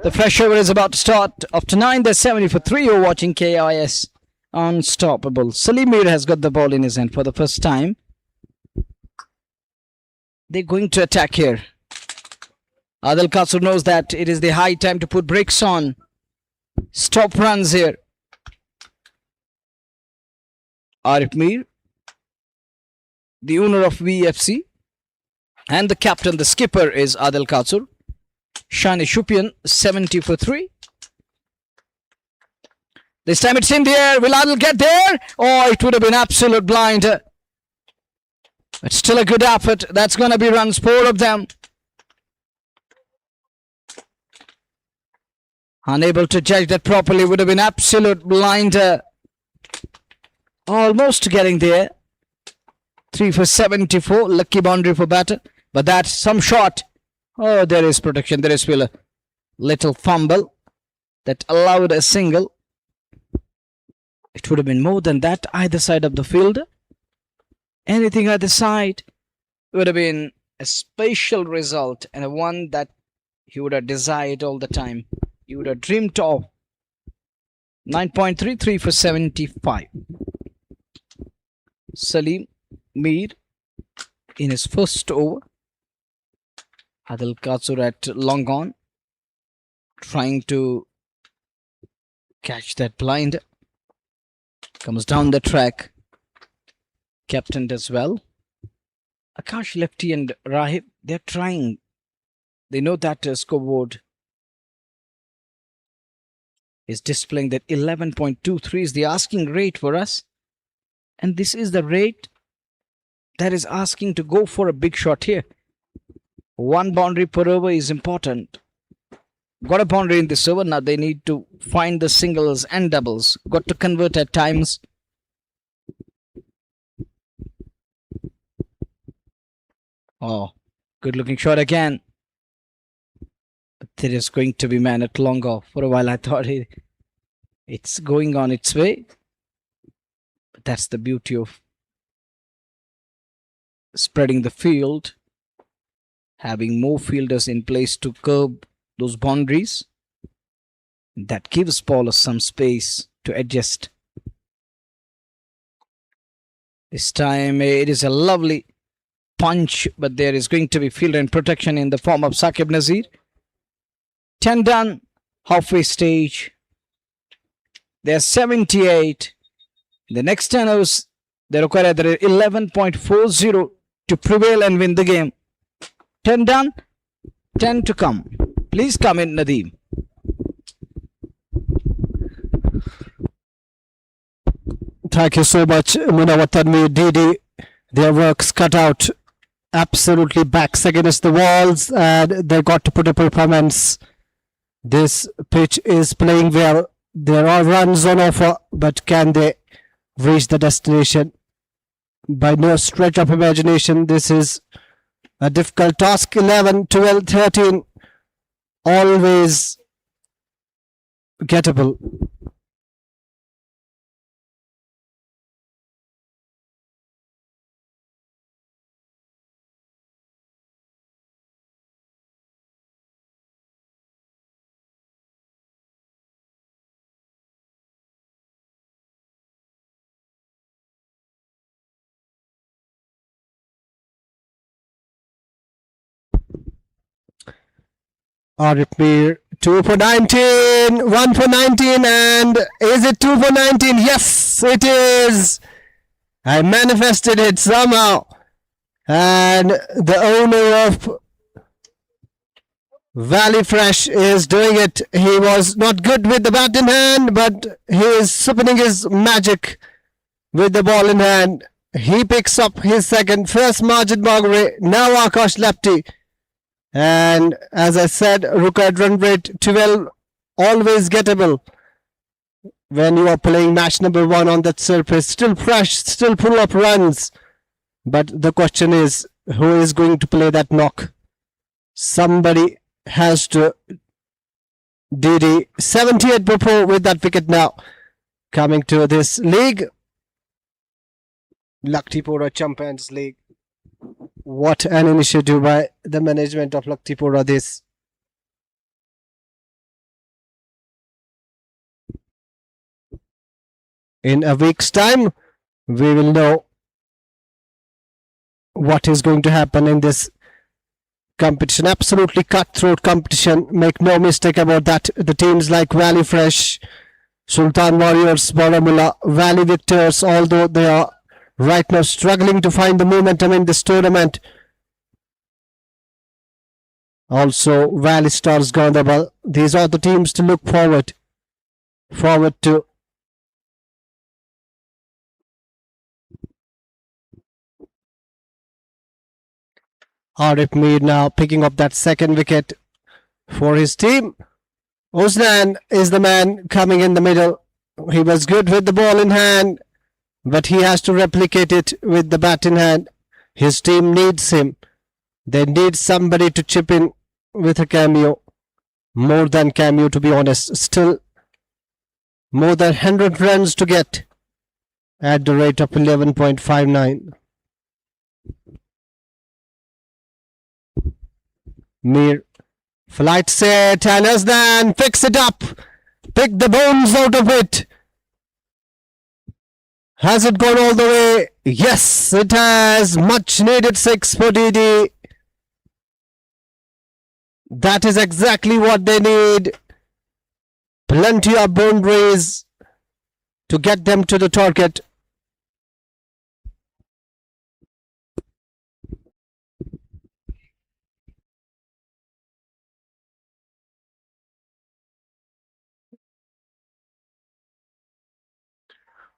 The fresh over is about to start. After 9, there's 70 for 3. You're watching KIS Unstoppable. Salim Mir has got the ball in his hand for the first time. They're going to attack here. Adil Kasur knows that it is the high time to put brakes on. Stop runs here. Arif Mir, the owner of VFC, and the captain, the skipper, is Adil Kasur. Shani Shupian, 70 for 3. This time it's in the air. Will Adil get there? Oh, it would have been absolute blind. But still a good effort. That's going to be runs, 4 of them. Unable to judge that properly. Would have been absolute blind. Almost getting there. 3 for 74. Lucky boundary for batter. But that's some shot. Oh, there is protection. There is still a little fumble that allowed a single. It would have been more than that either side of the field. Anything either side would have been a special result and a one that he would have desired all the time. He would have dreamed of. 9.33 for 75. Salim Mir in his first over. Adil Kasur at long on, trying to catch that blind. Comes down the track. Captain does well. Akash, Lefty and Rahib, they're trying. They know that scoreboard is displaying that 11.23 is the asking rate for us. And this is the rate that is asking to go for a big shot here. 1 boundary per over is important. Got a boundary in this over. Now they need to find the singles and doubles. Got to convert at times. Oh, good looking shot again. But there is going to be man at long off. For a while I thought it's going on its way. But that's the beauty of spreading the field. Having more fielders in place to curb those boundaries. That gives bowlers some space to adjust. This time it is a lovely punch, but there is going to be fielder and protection in the form of Saqib Nazir. 10 done, halfway stage. There's 78. The next 10 overs, they require either 11.40 to prevail and win the game. 10 done, 10 to come. Please come in, Nadeem. Thank you so much, Munawar Tanveer, Didi. Their work's cut out. Absolutely backs against the walls, and they got to put a performance. This pitch is playing well. There are runs on offer, but can they reach the destination? By no stretch of imagination, this is a difficult task. 11, 12, 13, always gettable. Arif 2 for 19, 1 for 19, and is it 2 for 19? Yes, it is. I manifested it somehow. And the owner of Valley Fresh is doing it. He was not good with the bat in hand, but he is supporting his magic with the ball in hand. He picks up his second. First Majid Bagre, now Akash Lepti. And as I said, required run rate 12, always gettable when you are playing match number 1 on that surface. Still fresh, still full of runs. But the question is, who is going to play that knock? Somebody has to. Didi 78 before with that wicket now. Coming to this league, Locktipora Champions League. What an initiative by the management of Locktipora this. In a week's time, we will know what is going to happen in this competition. Absolutely cutthroat competition. Make no mistake about that. The teams like Valley Fresh, Sultan Warriors, Baramulla, Valley Victors, although they are right now struggling to find the momentum in this tournament. Also, Valley Stars Gandabal. These are the teams to look forward to. Arif Mir now picking up that second wicket for his team. Usman is the man coming in the middle. He was good with the ball in hand, but he has to replicate it with the bat in hand. His team needs him. They need somebody to chip in with a cameo. More than cameo, to be honest. Still more than 100 runs to get at the rate of 11.59. Mir flight set, and Asnan picks it up. Pick the bones out of it. Has it gone all the way? Yes, it has. Much needed 6 for Didi. That is exactly what they need. Plenty of boundaries to get them to the target.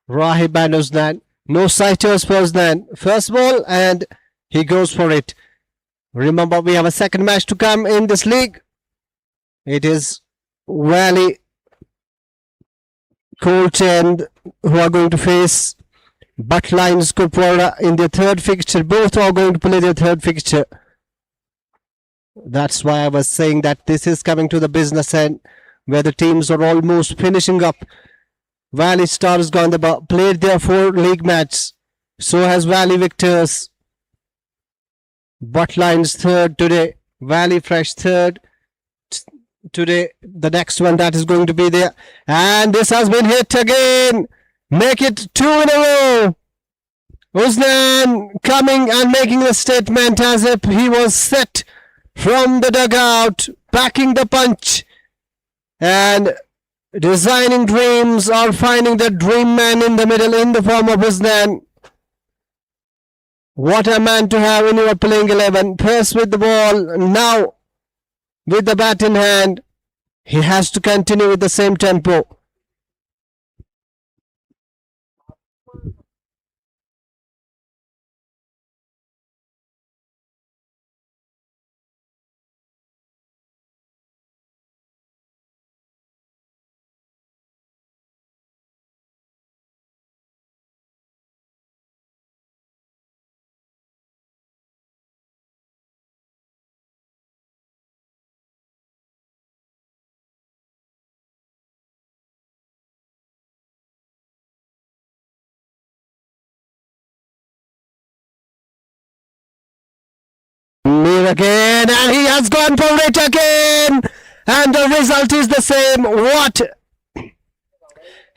Rahib and Usman. No sighters for Usman. First ball, and he goes for it. Remember, we have a second match to come in this league. It is Valley Coach and who are going to face Butlines Kupwara in their third fixture. Both are going to play their third fixture. That's why I was saying that this is coming to the business end, where the teams are almost finishing up. Valley Stars Gandhaba played their 4 league matches. So has Valley Victors. Butlines third today. Valley Fresh third today. The next one that is going to be there. And this has been hit again. Make it 2 in a row. Usman coming and making a statement as if he was set from the dugout, packing the punch. And designing dreams or finding the dream man in the middle in the form of Usman. What a man to have when you are playing 11. First with the ball, now with the bat in hand. He has to continue with the same tempo. Mir again, and he has gone for it again, and the result is the same. What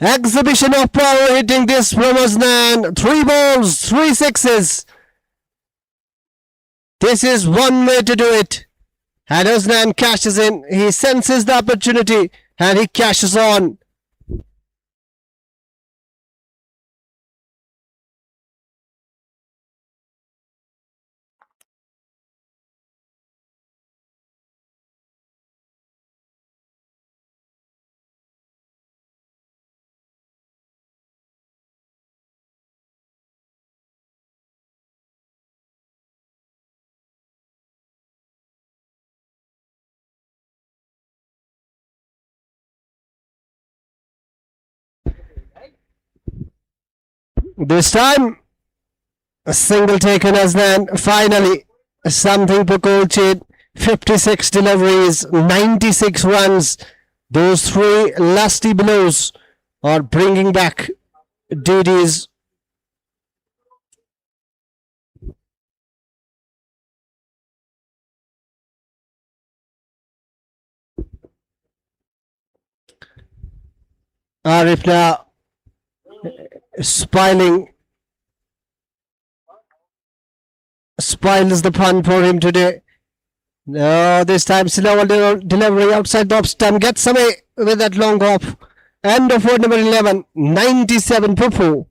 exhibition of power hitting this from Osnan. 3 balls, 3 sixes. This is one way to do it. And Osnan cashes in. He senses the opportunity and he cashes on. This time, a single taken as then finally something to coach it. 56 deliveries, 96 runs. Those 3 lusty blows are bringing back DD's. Arif now spoils the fun for him today. No, this time slow delivery outside the off stump, gets away with that long off. End of over number 11, 97 for 4.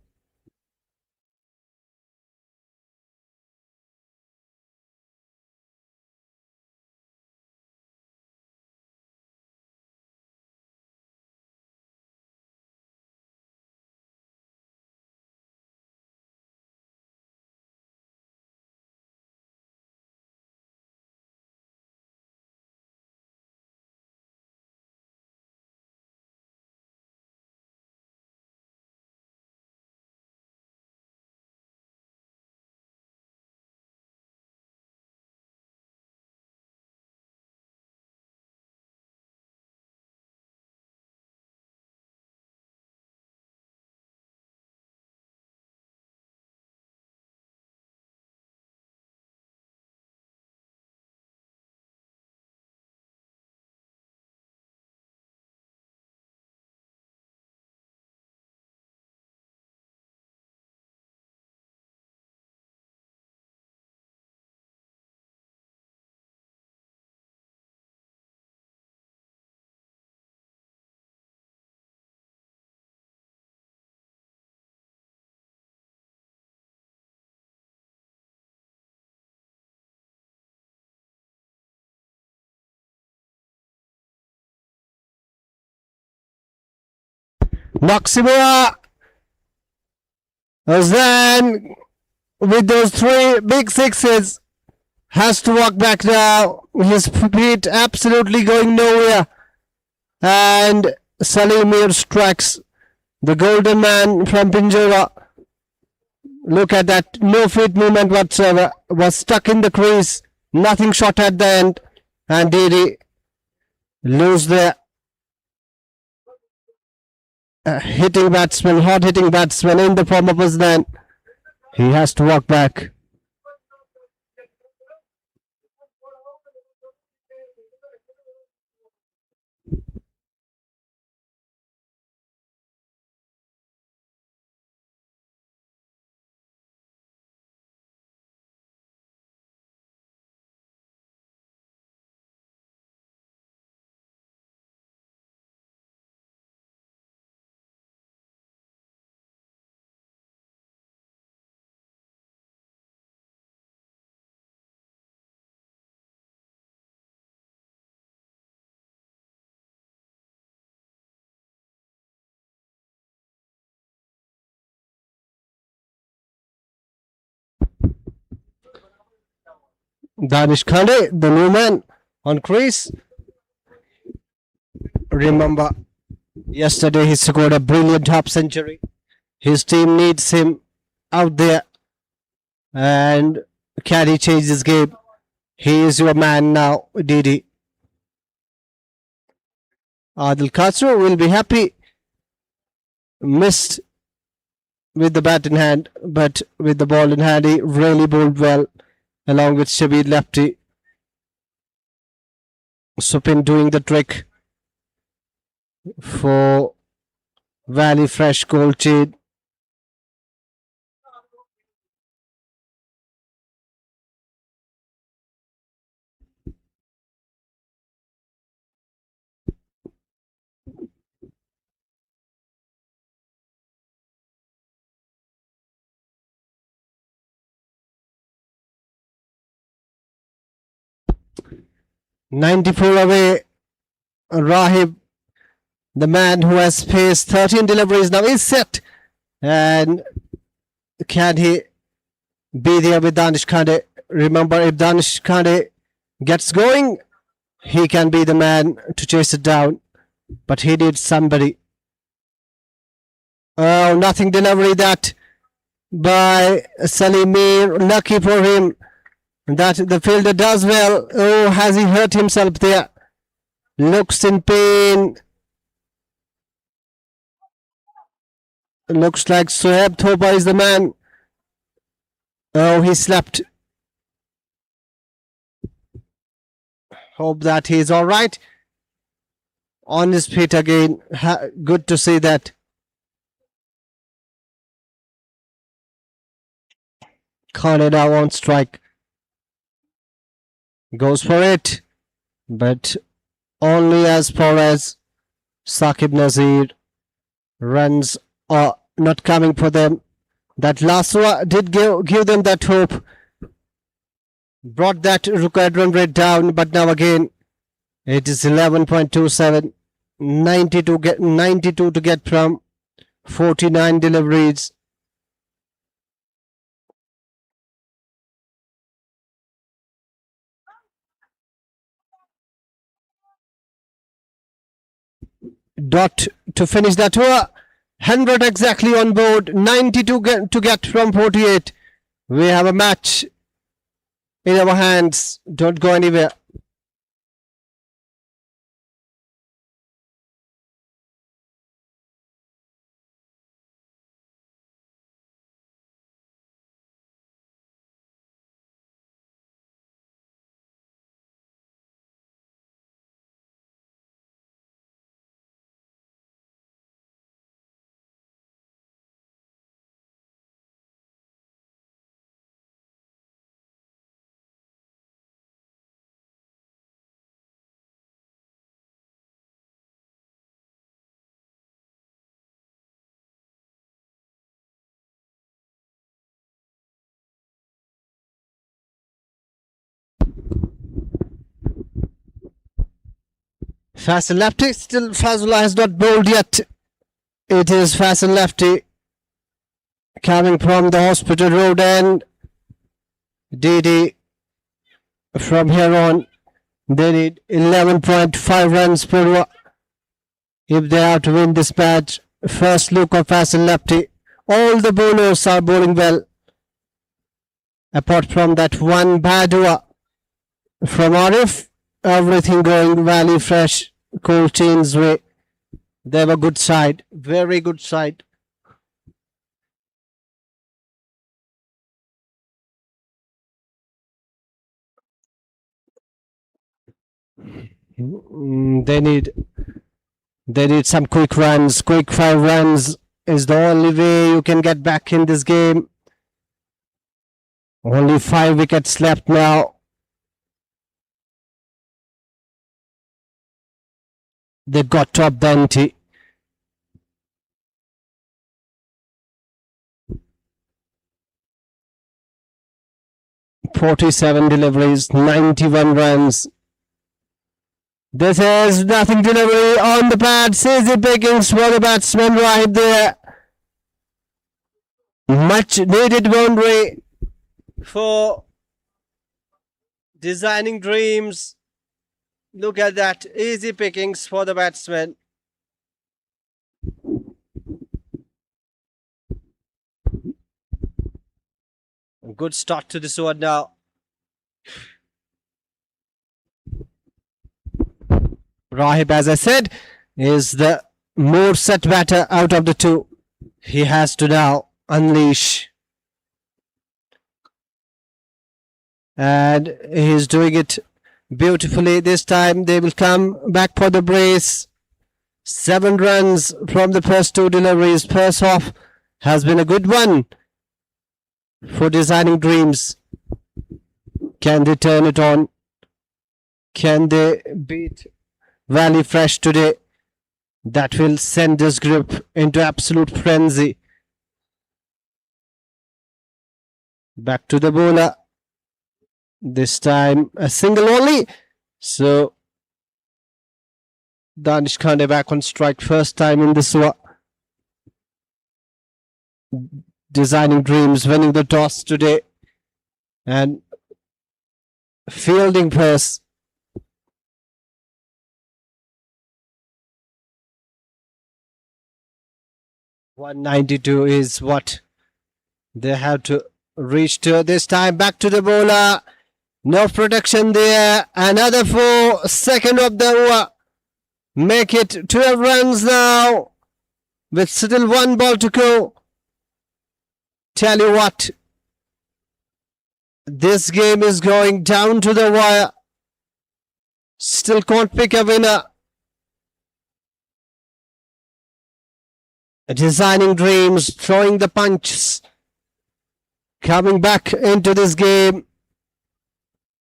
Locktipora then with those 3 big sixes has to walk back now. His feet absolutely going nowhere. And Salimir strikes the golden man from Pinjara. Look at that, no feet movement whatsoever. Was stuck in the crease, nothing shot at the end. And Didi lose the hard hitting batsman in the form of Usman. He has to walk back. Danish Khande, the new man on crease. Remember, yesterday he scored a brilliant half century. His team needs him out there. And can he change this game? He is your man now, Didi. Adil Khasro will be happy. Missed with the bat in hand, but with the ball in hand, he really bowled well, along with Shabir Lefty. Supin doing the trick for Valley Fresh Gold Chain. "94 away, Rahib, the man who has faced 13 deliveries now is set. And can he be there with Danish Khande? Remember, if Danish Khande gets going, he can be the man to chase it down. But he needs somebody. Oh, nothing delivery that by Salimir. Lucky for him that the fielder does well. Oh, has he hurt himself there? Looks in pain. Looks like Sohaib Thoba is the man. Oh, he slept. Hope that he's all right. On his feet again. Good to see that. Khane now on strike. Goes for it. But only as far as Saqib Nazir. Runs are not coming for them. That last one did give them that hope. Brought that required run rate down, but now again it is 11.27. 92 to get from 49 deliveries. Dot to finish that tour. 100 exactly on board. 92 to get from 48. We have a match in our hands. Don't go anywhere. Fast and lefty. Still Fazullah has not bowled yet. It is fast and lefty coming from the hospital road, and Didi from here on they need 11.5 runs per over if they have to win this match. First look of fast and lefty. All the bowlers are bowling well apart from that one bad over from Arif. Everything going Valley Fresh Cold Chain's way. They have a good side, very good side. They need some quick runs. Quick 5 runs is the only way you can get back in this game. Only 5 wickets left now. They got top the ante. "47 deliveries, 91 runs. This is nothing delivery on the pads. Easy pickings for the batsman right there. Much needed boundary for Designing dreams. Look at that. Easy pickings for the batsman. A good start to this one now. Rahib, as I said, is the more set batter out of the two. He has to now unleash. And he's doing it beautifully. This time they will come back for the brace. 7 runs from the first 2 deliveries. First half has been a good one for Designing Dreams. Can they turn it on? Can they beat Valley Fresh today? That will send this group into absolute frenzy. Back to the bowler. This time a single only. So Danish Khande back on strike first time in this over. Designing Dreams winning the toss today and fielding first. .192 is what they have to reach to this time. Back to the bowler. No protection there. Another 4. Second of the over. Make it 12 runs now. With still 1 ball to go. Tell you what. This game is going down to the wire. Still can't pick a winner. Designing Dreams throwing the punches. Coming back into this game.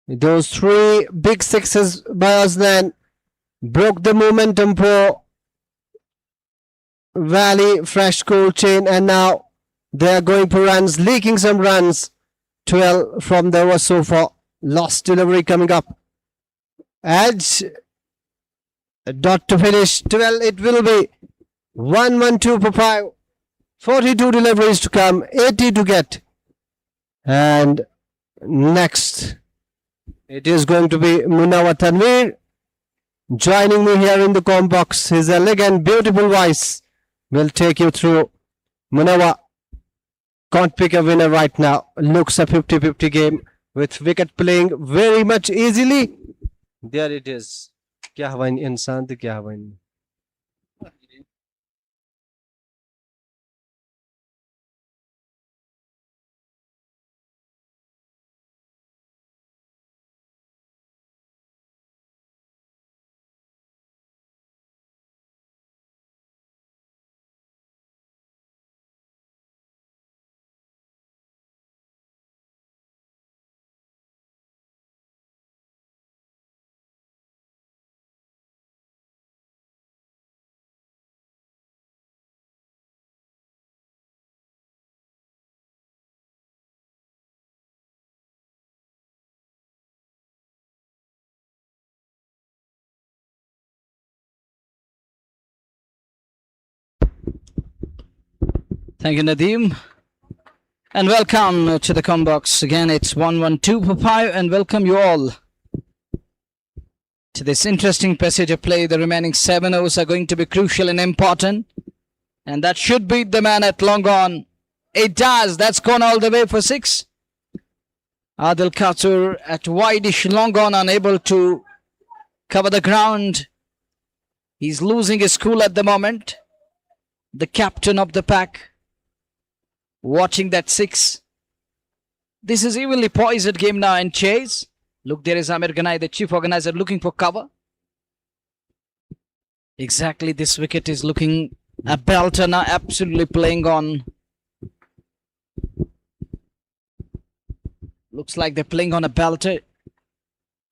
Those 3 big sixes by Azlan broke the momentum for Valley Fresh Cold Chain, and now they are going for runs, leaking some runs. 12 from the over so far. Lost delivery coming up. Edge. Dot to finish. 12 it will be. 112 for 5. 42 deliveries to come. 80 to get. And next, it is going to be Munawar Tanveer joining me here in the com box. His elegant, beautiful voice will take you through. Munawar can't pick a winner right now. Looks a 50-50 game with wicket playing very much easily. There it is. क्या हुआ इन इंसान तो क्या हुआ इन Thank you, Nadeem. And welcome to the combox. Again, it's 112 for 5, and welcome you all to this interesting passage of play. The remaining 7 overs are going to be crucial and important. And that should beat the man at long on. It does. That's gone all the way for 6. Adil Khatur at wide-ish long on, unable to cover the ground. He's losing his cool at the moment. The captain of the pack. Watching that 6. This is evenly poised game now and chase. Look, there is Amir Ganai, the chief organizer, looking for cover. Exactly, this wicket is looking a belter now, absolutely playing on. Looks like they're playing on a belter.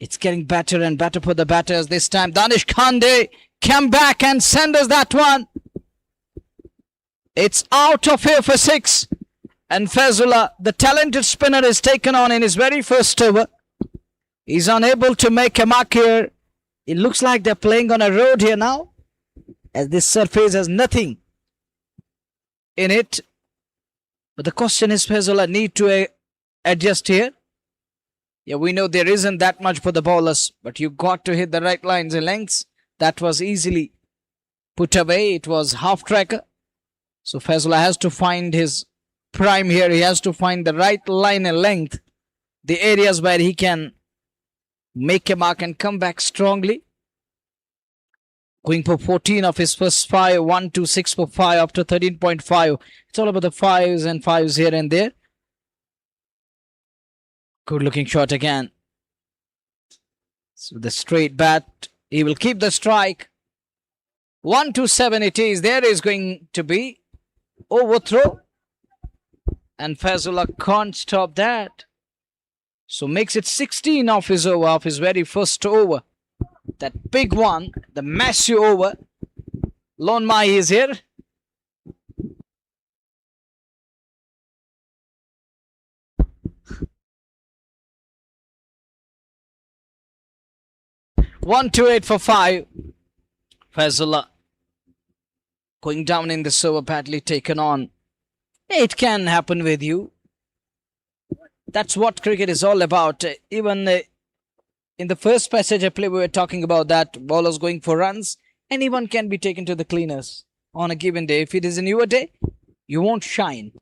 It's getting better and better for the batters this time. Danish Khande came back and send us that one. It's out of here for 6. And Fazullah, the talented spinner, is taken on in his very first over. He's unable to make a mark here. It looks like they're playing on a road here now, as this surface has nothing in it. But the question is, Fazullah need to adjust here. Yeah, we know there isn't that much for the bowlers, but you got to hit the right lines and lengths. That was easily put away. It was half tracker. So Faizullah has to find his prime here. He has to find the right line and length, the areas where he can make a mark and come back strongly. Going for 14 of his first 5, 1, 2, 6 for 5 after 13.5. It's all about the 5s and 5s here and there. Good looking shot again. So the straight bat, he will keep the strike. 1-7 it is. There is going to be overthrow. And Faizullah can't stop that. So makes it 16 off his over, off his very first over. That big one, the massive over. Lon Mai is here. One, 2, 8 for 5. Faizullah going down in the over, badly taken on. It can happen with you. That's what cricket is all about. Even in the first passage of play, we were talking about that. Bowlers going for runs. Anyone can be taken to the cleaners on a given day. If it is in your day, you won't shine.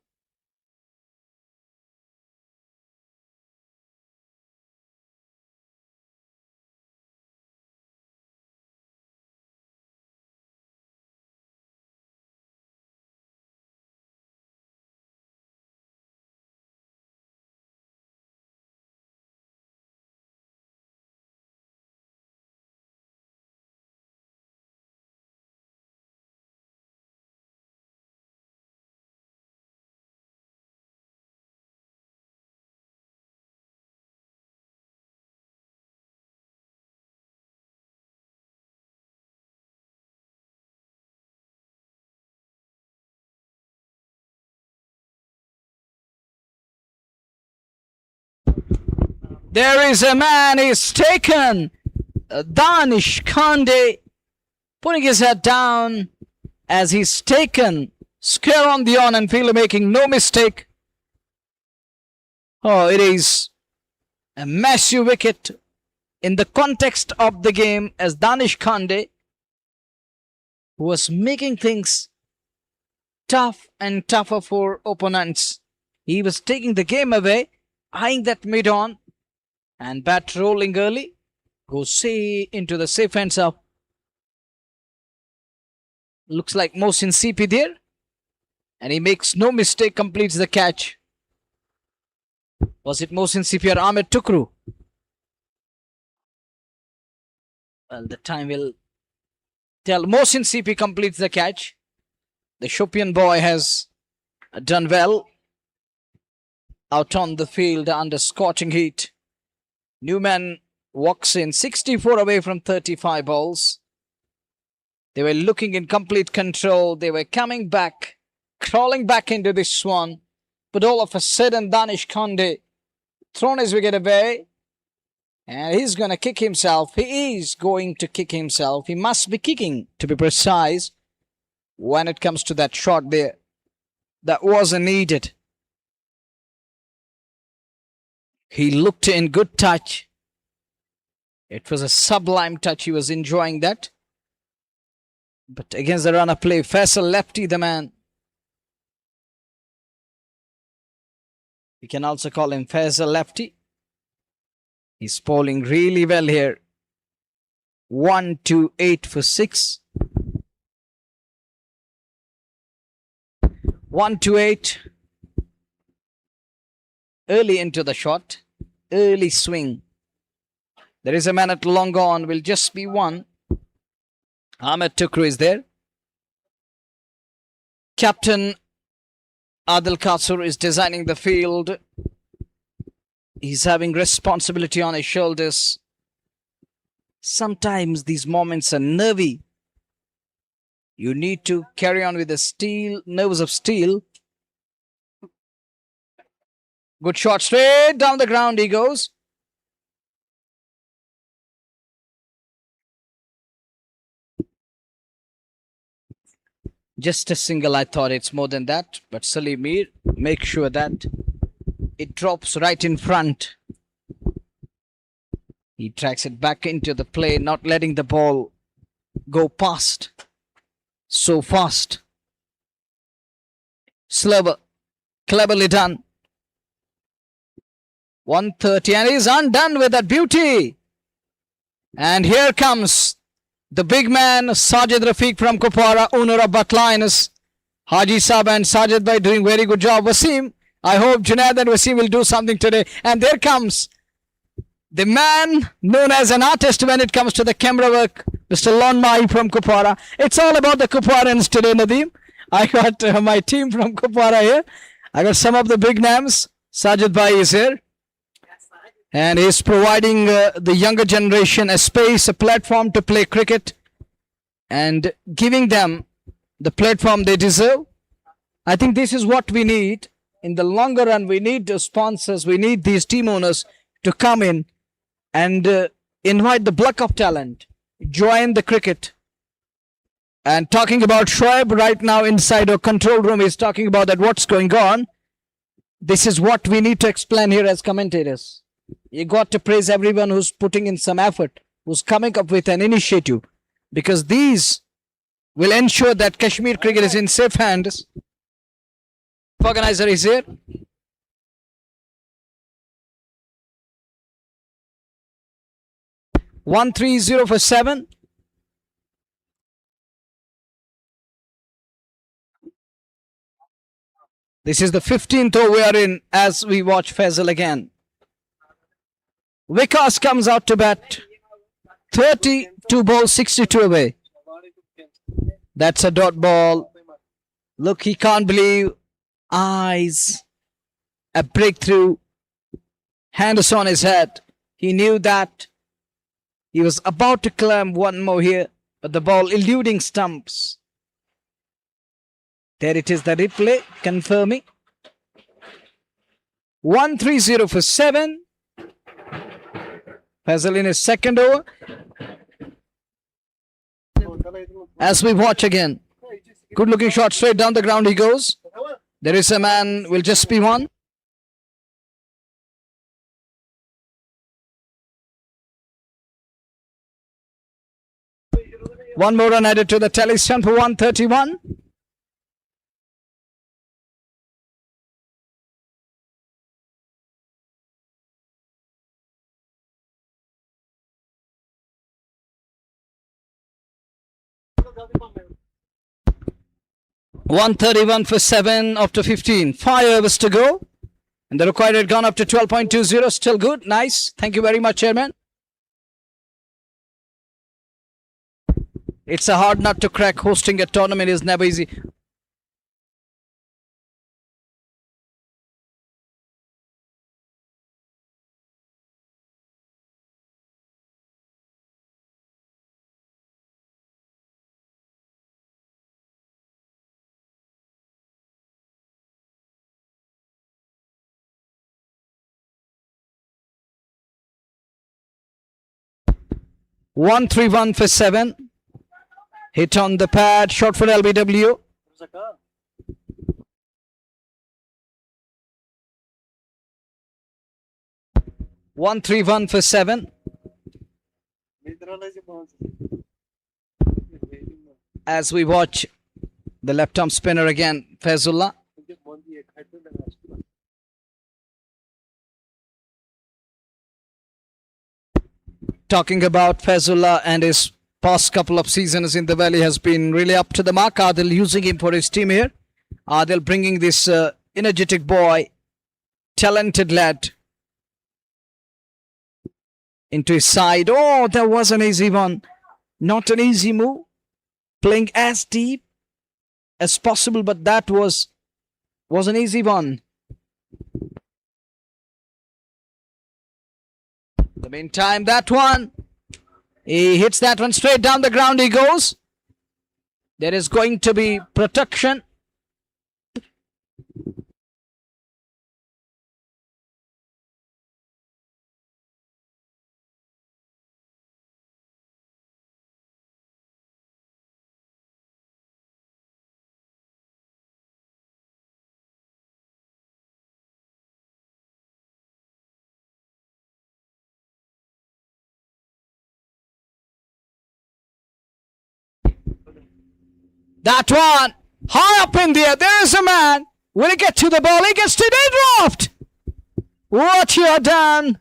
There is a man, he's taken. Danish Kande putting his head down as he's taken. Square on the on and fielder making no mistake. Oh, it is a massive wicket in the context of the game as Danish Kande was making things tough and tougher for opponents. He was taking the game away, eyeing that mid-on. And bat rolling early. Goes into the safe hands of. Looks like Mohsin CP there. And he makes no mistake, completes the catch. Was it Mohsin CP or Ahmed Tukru? Well, the time will tell. Mohsin CP completes the catch. The Shopian boy has done well. Out on the field under scorching heat. Newman walks in 64 away from 35 balls. They were looking in complete control. They were coming back, crawling back into this one. But all of a sudden, Danish Kande thrown his wicket away. And he's going to kick himself. He is going to kick himself. He must be kicking, to be precise, when it comes to that shot there. That wasn't needed. He looked in good touch. It was a sublime touch. He was enjoying that. But against the run of play, Faisal lefty the man. We can also call him Faisal lefty. He's bowling really well here. 1, 2, 8 for 6. 1, 2, 8. Early into the shot. Early swing. There is a man at long on. Will just be one. Ahmed Tukru is there. Captain Adil Kasur is designing the field. He's having responsibility on his shoulders. Sometimes these moments are nervy. You need to carry on with the nerves of steel. Good shot, straight down the ground he goes. Just a single, I thought it's more than that. But Salim Mir, make sure that it drops right in front. He tracks it back into the play, not letting the ball go past so fast. Slower, cleverly done. 130, and he's undone with that beauty. And here comes the big man, Sajid Rafiq from Kupwara, owner of Batlines. Haji Saab and Sajid Bhai doing very good job. Wasim, I hope Junaid and Wasim will do something today. And there comes the man known as an artist when it comes to the camera work, Mr. Lon Mai from Kupwara. It's all about the Kupwarans today, Nadeem. I got my team from Kupwara here. I got some of the big names. Sajid Bhai is here. And he's providing the younger generation a space, a platform to play cricket and giving them the platform they deserve. I think this is what we need in the longer run. We need the sponsors, we need these team owners to come in and invite the block of talent, join the cricket. And talking about Shoaib right now inside our control room, he's talking about that what's going on. This is what we need to explain here as commentators. You got to praise everyone who's putting in some effort, who's coming up with an initiative, because these will ensure that Kashmir cricket is in safe hands. Organizer is here. One 3-0 for 7. This is the 15th over we are in as we watch Faisal again. Vikas comes out to bat. 32 balls, 62 away. That's a dot ball. Look, he can't believe. Eyes. A breakthrough. Hand is on his head. He knew that. He was about to climb one more here, but the ball eluding stumps. There it is, the replay confirming. 1-3-0 for 7. Faisal in his second over. As we watch again. Good looking shot, straight down the ground he goes. There is a man, will just be one. One more run added to the tally, stand for 131. $131 for 7 after 15. 5 overs to go. And the required had gone up to 12.20. Still good. Nice. Thank you very much, Chairman. It's a hard nut to crack. Hosting a tournament is never easy. $131 for 7. Hit on the pad. Shot for LBW. $131 for 7. As we watch the left arm spinner again, Faizullah. Talking about Faizullah and his past couple of seasons in the Valley has been really up to the mark. Adil using him for his team here. Adil bringing this energetic boy, talented lad into his side. Oh, that was an easy one. Not an easy move. Playing as deep as possible, but that was an easy one. In the meantime, that one, he hits that one straight down the ground he goes. There is going to be protection. That one. High up in the air. There is a man. Will he get to the ball? He gets to the draft. What you have done?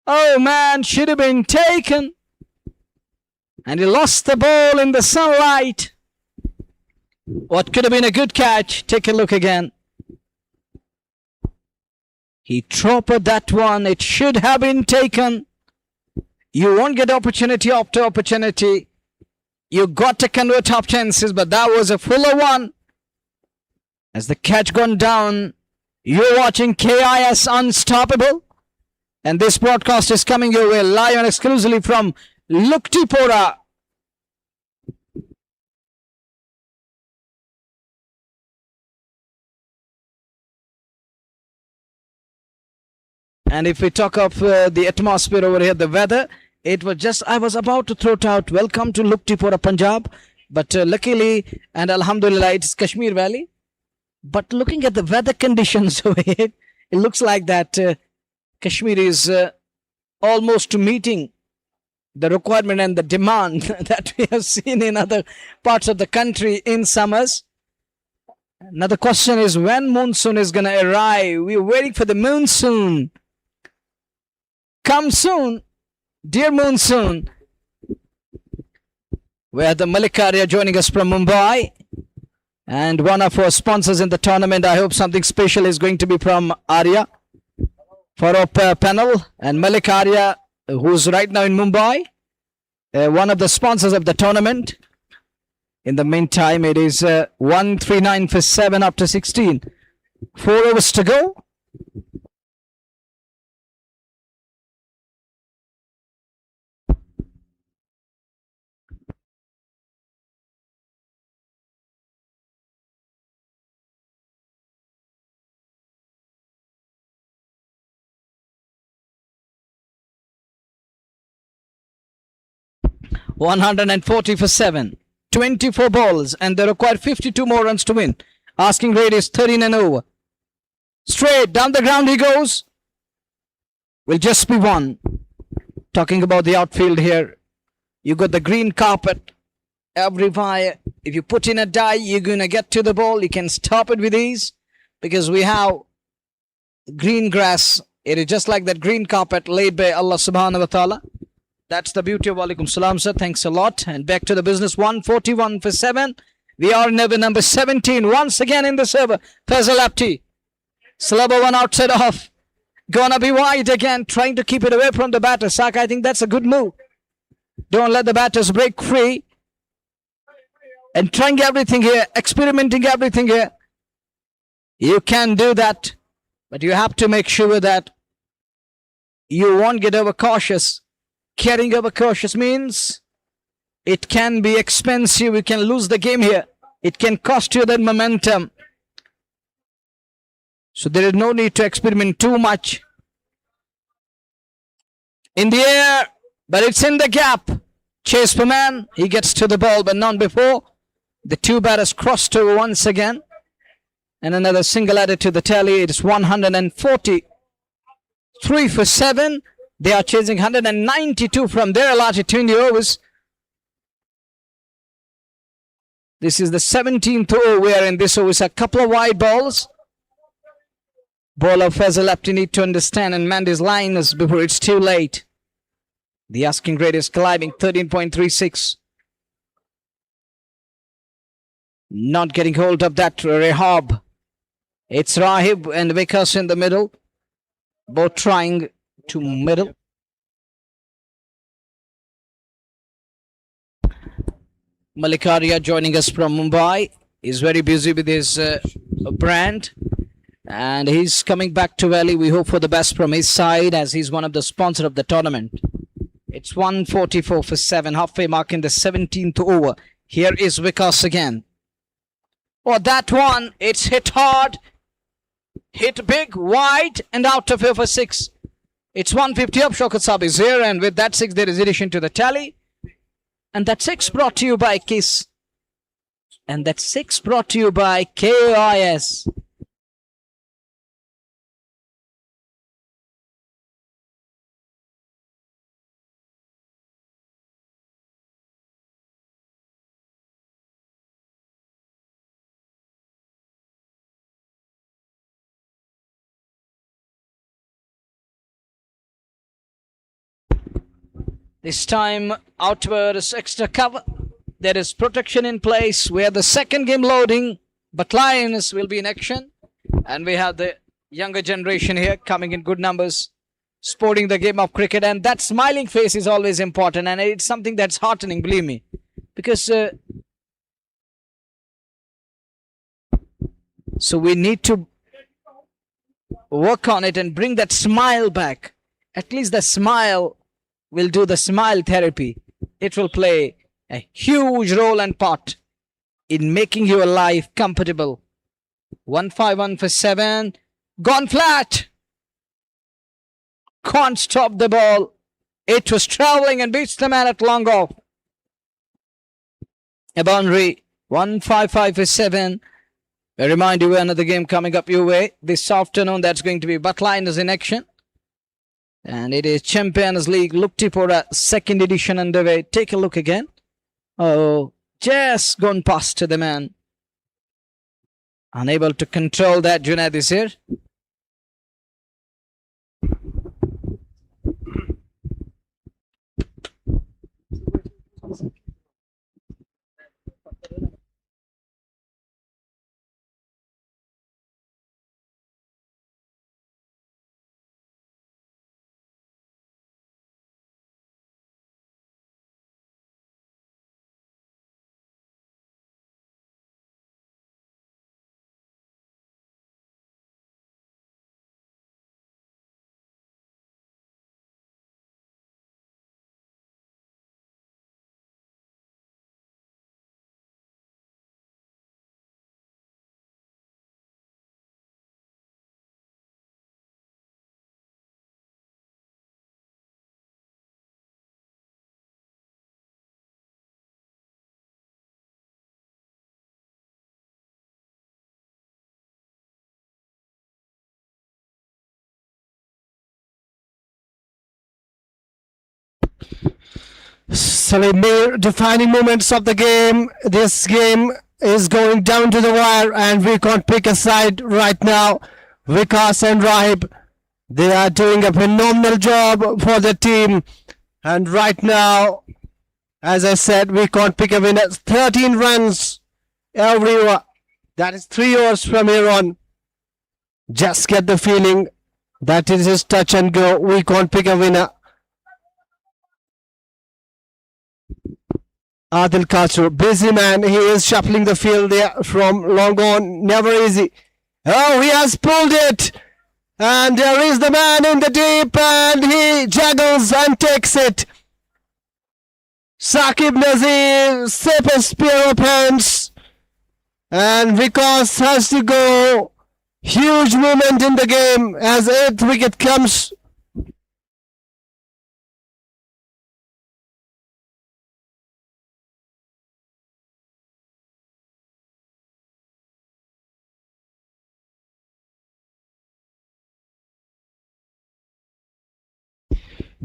Oh man, should have been taken. And he lost the ball in the sunlight. What could have been a good catch? Take a look again. He dropped that one. It should have been taken. You won't get opportunity after opportunity. You got to convert top chances, but that was a fuller one. As the catch gone down, you're watching KIS Unstoppable. And this broadcast is coming your way live and exclusively from Locktipora. And if we talk of the atmosphere over here, the weather, it was just, I was about to throw it out, welcome to Locktipora, Punjab. But luckily, and Alhamdulillah, it's Kashmir Valley. But looking at the weather conditions over here, it looks like that Kashmir is almost meeting the requirement and the demand that we have seen in other parts of the country in summers. Now the question is when monsoon is going to arrive. We're waiting for the monsoon. Come soon, dear monsoon. We have the Malikaria joining us from Mumbai. And one of our sponsors in the tournament, I hope something special is going to be from Arya for our panel. And Malik Arya, who's right now in Mumbai, one of the sponsors of the tournament. In the meantime, it is 139 for 7 after 16. 4 overs to go. $140 for 7. 24 balls and they require 52 more runs to win. Asking rate is 13 and over. Straight down the ground he goes. Will just be one. Talking about the outfield here. You got the green carpet. Everywhere. If you put in a die, you're going to get to the ball. You can stop it with ease. Because we have green grass. It is just like that green carpet laid by Allah subhanahu wa ta'ala. That's the beauty of Walaikum Salam, sir. Thanks a lot. And back to the business. 141 for 7. We are in over number 17. Once again in the server. Faisal Apti. Slubber one outside off. Gonna be wide again. Trying to keep it away from the batter. Saka, I think that's a good move. Don't let the batters break free. And trying everything here. Experimenting everything here. You can do that. But you have to make sure that you won't get overcautious. Getting overcautious means it can be expensive. You can lose the game here. It can cost you that momentum. So there is no need to experiment too much. In the air, but it's in the gap. Chase per man. He gets to the ball, but not before. The two batters crossed over once again. And another single added to the tally. It's 143 for 7. They are chasing 192 from their large 20 overs. This is the 17th over where in this over is a couple of wide balls. Bowler Faisal Apti need to understand and mend his lines before it's too late. The asking rate is climbing 13.36. Not getting hold of that Rehab. It's Rahib and Vikas in the middle. Both trying to middle. Malikaria joining us from Mumbai. He's very busy with his brand. And he's coming back to Valley. We hope for the best from his side as he's one of the sponsors of the tournament. It's 144 for 7. Halfway mark in the 17th over. Here is Vikas again. Oh, that one. It's hit hard. Hit big, wide, and out of here for 6. It's 150 up. Shaukat Saab is here. And with that 6, there is addition to the tally. And that 6 brought to you by KISS. And that 6 brought to you by KIS. This time outwards extra cover. There is protection in place. We have the second game loading, but Lions will be in action. And we have the younger generation here coming in good numbers, sporting the game of cricket. And that smiling face is always important. And it's something that's heartening, believe me. Because so we need to work on it and bring that smile back. At least the smile will do the smile therapy. It will play a huge role and part in making your life comfortable. 151 for 7. Gone flat. Can't stop the ball. It was traveling and beats the man at long off. A boundary. 155 for 7. I remind you another game coming up your way this afternoon. That's going to be Buttliners in action. And it is Champions League Locktipora second edition underway. Take a look again. Oh, just gone past the man. Unable to control that, Junaid is here. Salim Mir defining moments of the game. This game is going down to the wire and we can't pick a side right now. Vikas and Rahib, they are doing a phenomenal job for the team. And right now, as I said, we can't pick a winner. 13 runs every over. That is 3 overs from here on. Just get the feeling that it is touch and go. We can't pick a winner. Adil Kachur, busy man. He is shuffling the field there from long on. Never easy. Oh, he has pulled it. And there is the man in the deep and he juggles and takes it. Saqib Nazir, safest pair of hands. And Vikas has to go. Huge movement in the game as 8th wicket comes.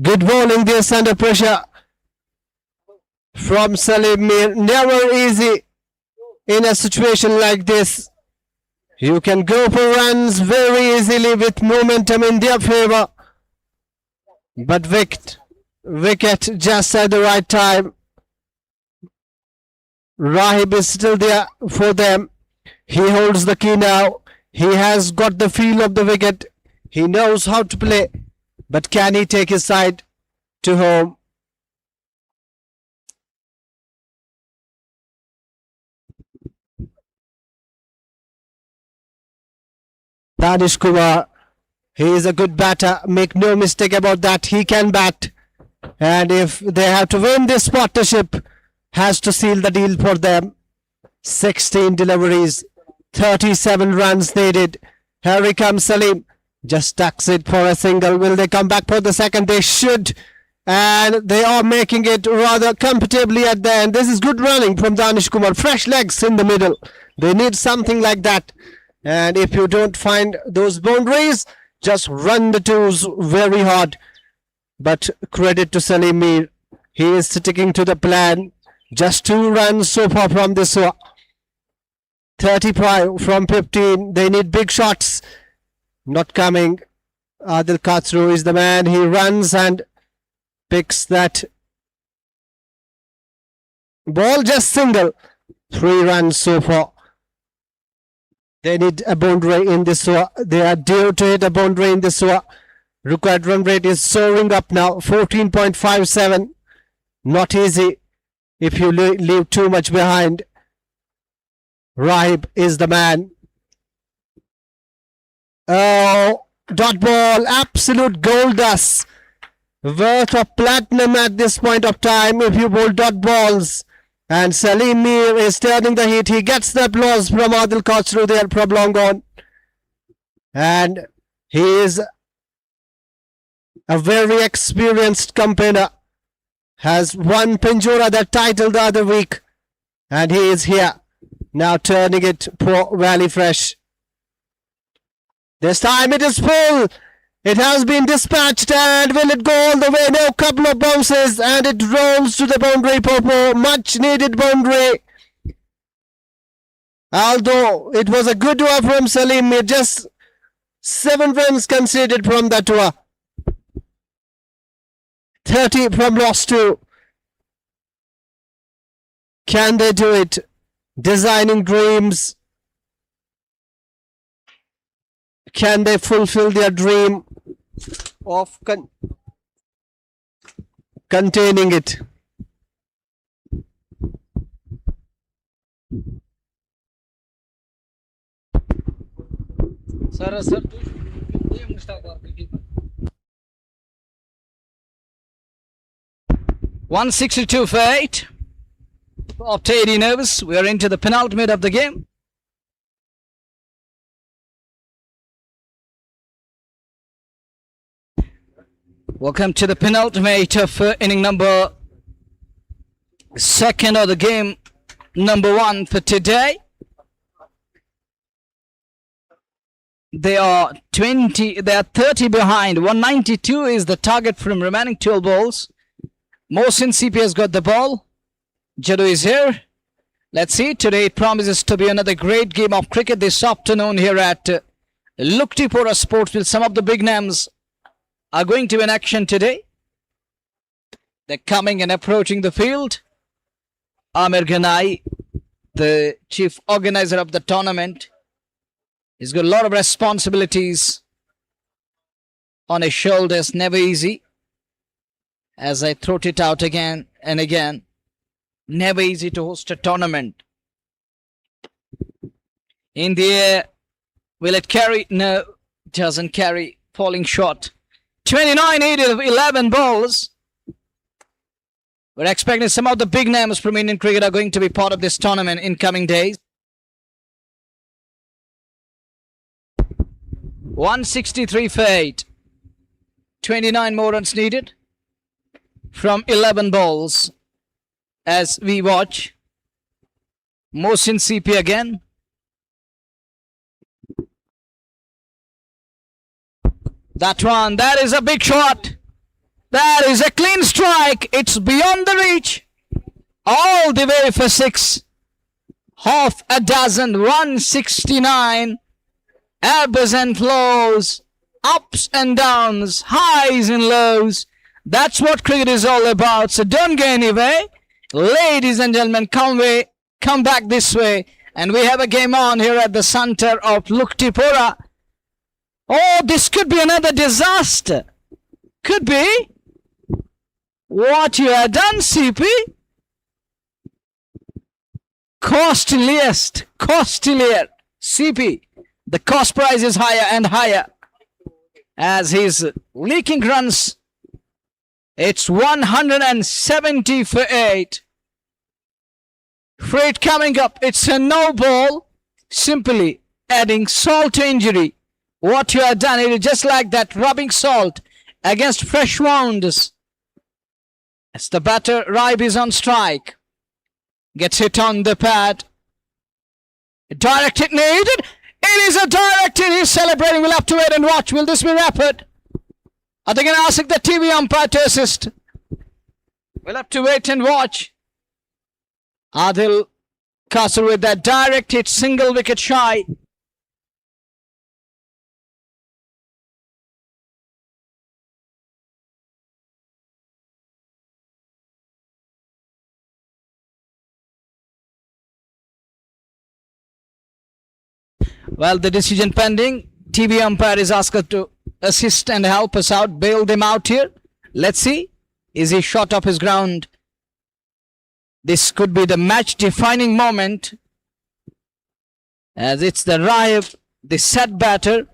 Good bowling this under pressure from Salim Mir. Never easy in a situation like this. You can go for runs very easily with momentum in their favor. But wicket just at the right time. Rahib is still there for them. He holds the key now. He has got the feel of the wicket. He knows how to play. But can he take his side to home? Danish Kumar, he is a good batter. Make no mistake about that. He can bat. And if they have to win this partnership, has to seal the deal for them. 16 deliveries, 37 runs needed. Here comes Salim. Just tucks it for a single. Will they come back for the second? They should. And they are making it rather comfortably at the end. This is good running from Danish Kumar. Fresh legs in the middle. They need something like that. And if you don't find those boundaries, just run the twos very hard. But credit to Salim Mir. He is sticking to the plan. Just 2 runs so far from this one. 35 from 15. They need big shots. Not coming. Adil Kachur is the man. He runs and picks that Ball just single. 3 runs so far. They need a boundary in this over. They are due to hit a boundary in this over. Required run rate is soaring up now. 14.57. Not easy if you leave too much behind. Rahib is the man. Oh, dot ball. Absolute gold dust. Worth of platinum at this point of time if you bowl dot balls. And Salim Mir is turning the heat. He gets the applause from Adil Khosrow there from long on. And he is a very experienced campaigner. Has won Pinjora that title the other week. And he is here. Now turning it for Valley Fresh. This time it is full. It has been dispatched, and will it go all the way? No, couple of bounces, and it rolls to the boundary, Popo. Much needed boundary. Although it was a good over from Salim, just 7 runs conceded from that over. 30 from loss 2. Can they do it? Designing dreams. Can they fulfill their dream of containing it? Sir. 162 for 8. After 80 overs, we are into the penultimate of the game. Welcome to the penultimate of inning number 2 of the game, number 1 for today. They are 30 behind. 192 is the target from remaining 12 balls. Mohsin CP has got the ball. Jadu is here. Let's see. Today it promises to be another great game of cricket this afternoon here at Locktipora Sportsfield. Some of the big names are going to be in action today. They're coming and approaching the field. Amir Ganai, the chief organizer of the tournament, he's got a lot of responsibilities on his shoulders. Never easy. As I throw it out again and again, never easy to host a tournament. In the air, will it carry? No, doesn't carry. Falling short. 29 8 of 11 balls. We're expecting some of the big names from Indian cricket are going to be part of this tournament in coming days. 163 for 8. 29 more runs needed from 11 balls as we watch. Mohsin CP again. That one, that is a big shot. That is a clean strike. It's beyond the reach. All the way for 6. Half a dozen. 169. Ebbs and flows. Ups and downs. Highs and lows. That's what cricket is all about. So don't go anywhere. Ladies and gentlemen, come back this way. And we have a game on here at the center of Locktipora. Oh, this could be another disaster. Could be. What you have done, CP? Costlier. CP. The cost price is higher and higher. As he's leaking runs. It's 170 for 8. Freight coming up. It's a no ball. Simply adding salt to injury. What you have done, it is just like that, rubbing salt against fresh wounds. As the batter, Raib is on strike. Gets hit on the pad. Direct hit needed. It is a direct hit. He's celebrating. We'll have to wait and watch. Will this be rapid? Are they going to ask the TV umpire to assist? We'll have to wait and watch. Adil Khosrow with that direct hit, single wicket shy. Well, the decision pending. TV umpire is asked to assist and help us out, bail them out here. Let's see. Is he shot off his ground? This could be the match defining moment, as it's the Raif, the set batter.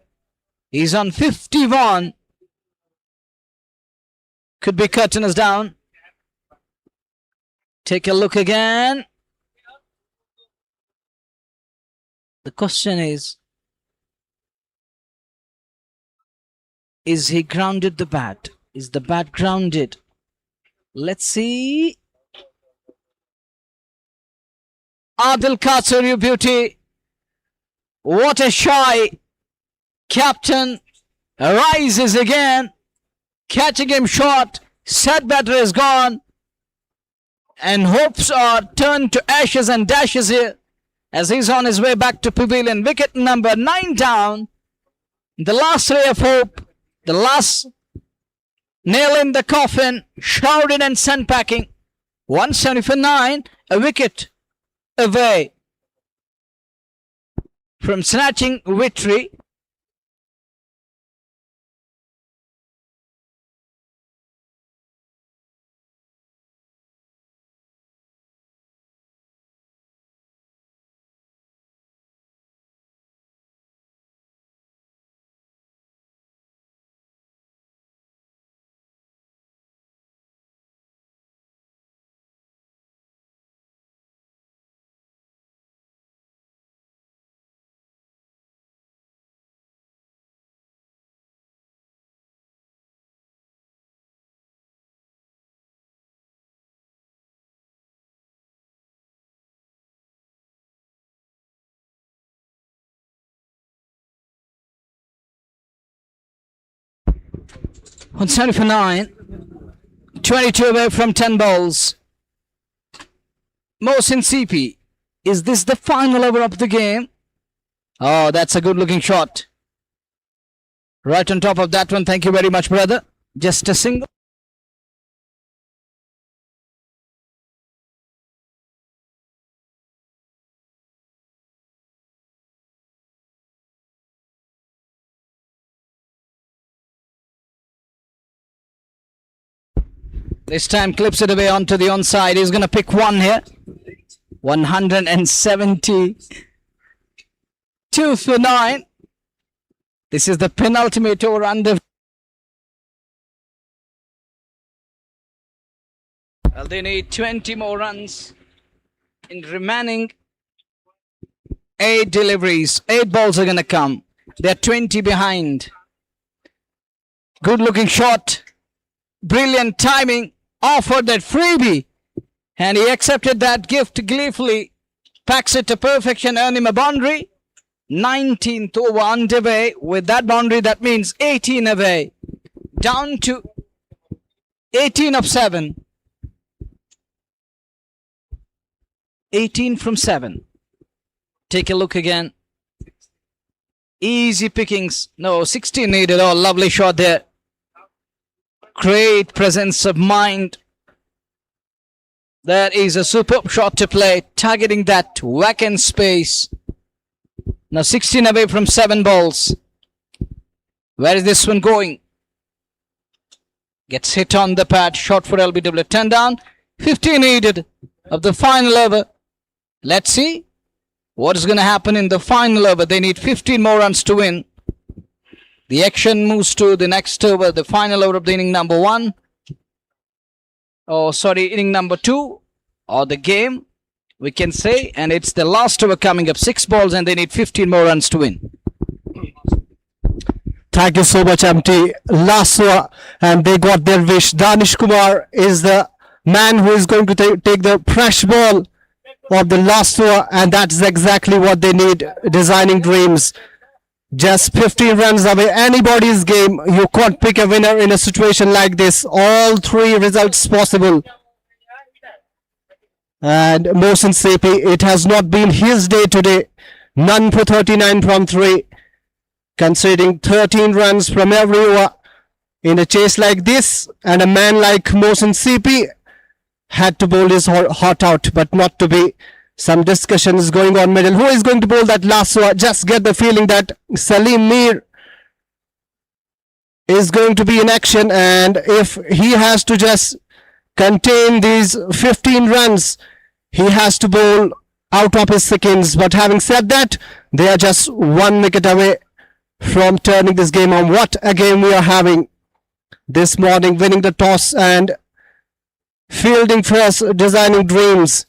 He's on 51. Could be cutting us down. Take a look again. The question is he grounded the bat? Is the bat grounded? Let's see. Adil Katsur, you beauty. What a shy captain. Rises again. Catching him short. Set batter is gone. And hopes are turned to ashes and dashes here, as he's on his way back to pavilion. Wicket number 9 down. The last ray of hope. The last nail in the coffin. Shrouded and sent packing. 170 for 9. A wicket away from snatching victory. On 79, 22 away from 10 balls. Mohsin CP, is this the final over of the game? Oh, that's a good looking shot. Right on top of that one. Thank you very much, brother. Just a single. This time clips it away onto the onside. He's going to pick one here. 172 for 9. This is the penultimate over under. Well, they need 20 more runs in remaining 8 deliveries. 8 balls are going to come. They're 20 behind. Good looking shot. Brilliant timing. Offered that freebie, and he accepted that gift gleefully. Packs it to perfection, earn him a boundary. 19th over underway. With that boundary, that means 18 away. Down to 18 of 7. 18 from 7. Take a look again. Easy pickings. No, 16 needed. Oh, lovely shot there. Great presence of mind. That is a superb shot to play, targeting that vacant space. Now 16 away from 7 balls. Where is this one going? Gets hit on the pad. Shot for LBW. 10 down. 15 needed of the final over. Let's see what is going to happen in the final over. They need 15 more runs to win. The action moves to the next over, the final over of the inning number 1. Oh, sorry, inning number 2, or the game, we can say. And it's the last over coming up. 6 balls and they need 15 more runs to win. Thank you so much, MT. Last over, and they got their wish. Danish Kumar is the man who is going to take the fresh ball of the last over, and that's exactly what they need. Designing dreams. Just 15 runs away. Anybody's game. You can't pick a winner in a situation like this. All 3 results possible. And Mohsin Sepi, it has not been his day today. None for 39 from 3. Conceding 13 runs from every over. In a chase like this, and a man like Mohsin Sepi had to bowl his heart out, but not to be. Some discussion is going on middle. Who is going to bowl that last one? Just get the feeling that Salim Mir is going to be in action, and if he has to just contain these 15 runs, he has to bowl out of his seconds. But having said that, they are just 1 wicket away from turning this game on. What a game we are having this morning, winning the toss and fielding first, designing dreams.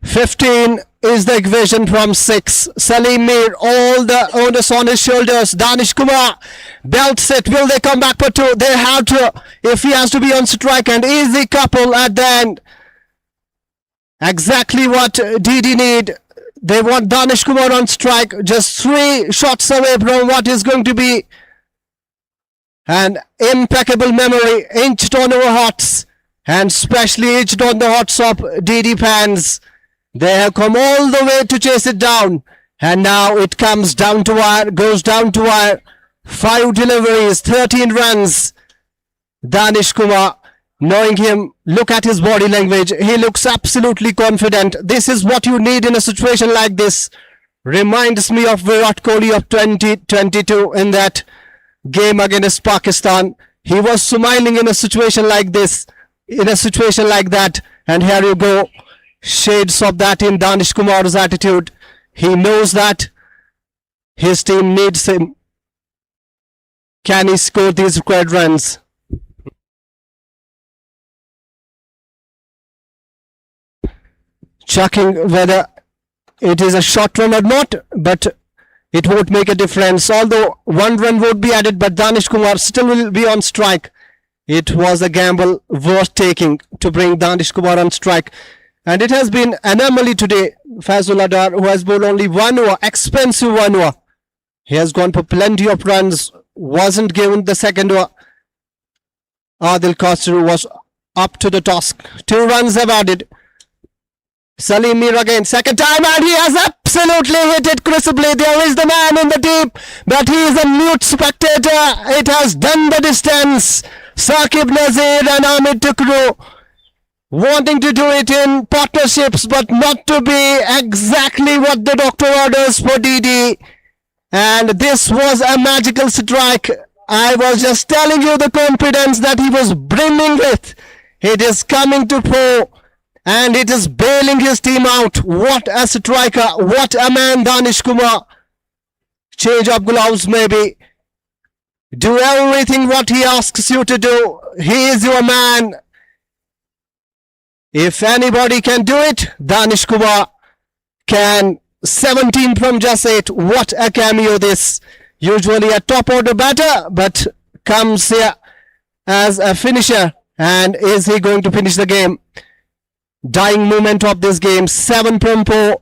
"15 is the equation from 6. Salim Mir, all the onus on his shoulders. Danish Kumar belts it. Will they come back for 2? They have to, if he has to be on strike, and easy couple at the end. Exactly what DD need. They want Danish Kumar on strike, just 3 shots away from what is going to be an impeccable memory, inched on our hearts, and specially inched on the hearts of DD fans. They have come all the way to chase it down, and now it comes down to wire, goes down to wire. 5 deliveries, 13 runs. Danish Kumar, knowing him, look at his body language. He looks absolutely confident. This is what you need in a situation like this. Reminds me of Virat Kohli of 2022 in that game against Pakistan. He was smiling in a situation like this, in a situation like that, and here you go. Shades of that in Danish Kumar's attitude. He knows that his team needs him. Can he score these required runs? Checking whether it is a short run or not, but it won't make a difference. Although 1 run would be added, but Danish Kumar still will be on strike. It was a gamble worth taking to bring Danish Kumar on strike. And it has been anomaly today. Fazul Adar, who has bowled only 1 over, expensive 1 over. He has gone for plenty of runs, wasn't given the second over. Adil Khosrow was up to the task. 2 runs have added. Salim Mir again, second time, and he has absolutely hit it crisply. There is the man in the deep, but he is a mute spectator. It has done the distance. Saqib Nazir and Ahmed Tukru wanting to do it in partnerships, but not to be exactly what the doctor orders for DD. And this was a magical strike. I was just telling you the confidence that he was brimming with. It is coming to pour, and it is bailing his team out. What a striker, what a man, Danish Kumar. Change of gloves maybe. Do everything what he asks you to do. He is your man. If anybody can do it, Danish Kumar can. 17 from just 8. What a cameo this. Usually a top order batter, but comes here as a finisher. And is he going to finish the game? Dying moment of this game. 7 from 4.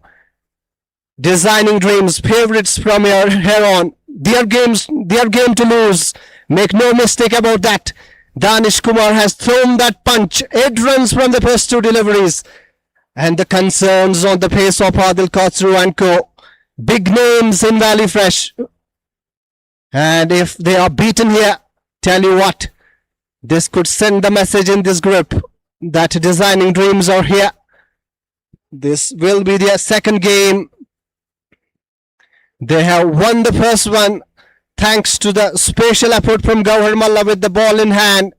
Designing dreams. Favorites from here on. Their game to lose. Make no mistake about that. Danish Kumar has thrown that punch. 8 runs from the first 2 deliveries. And the concerns on the pace of Adil Khosrow and co. Big names in Valley Fresh. And if they are beaten here, tell you what, this could send the message in this group that designing dreams are here. This will be their second game. They have won the first one thanks to the special effort from Gauhar Malla with the ball in hand.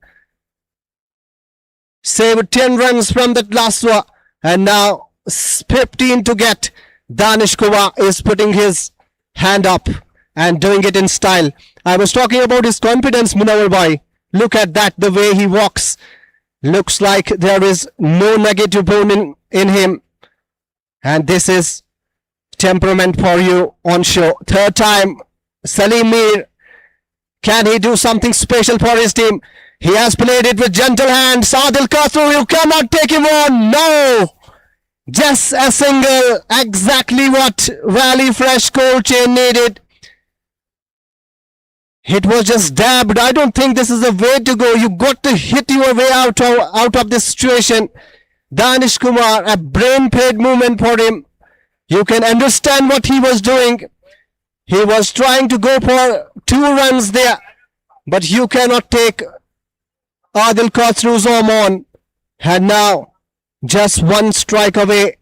Saved 10 runs from that last one. And now 15 to get. Danish Kumar is putting his hand up and doing it in style. I was talking about his confidence, Munawar Bhai. Look at that, the way he walks. Looks like there is no negative bone in him. And this is temperament for you on show. Third time, Salim Mir. Can he do something special for his team? He has played it with gentle hands. Adil Khosrow, you cannot take him on. No. Just a single. Exactly what Valley Fresh cold chain needed. It was just dabbed. I don't think this is the way to go. You got to hit your way out of this situation. Danish Kumar, a brain-paid movement for him. You can understand what he was doing. He was trying to go for 2 runs there. But you cannot take Adil Khosrow's arm on. And now, just 1 strike away.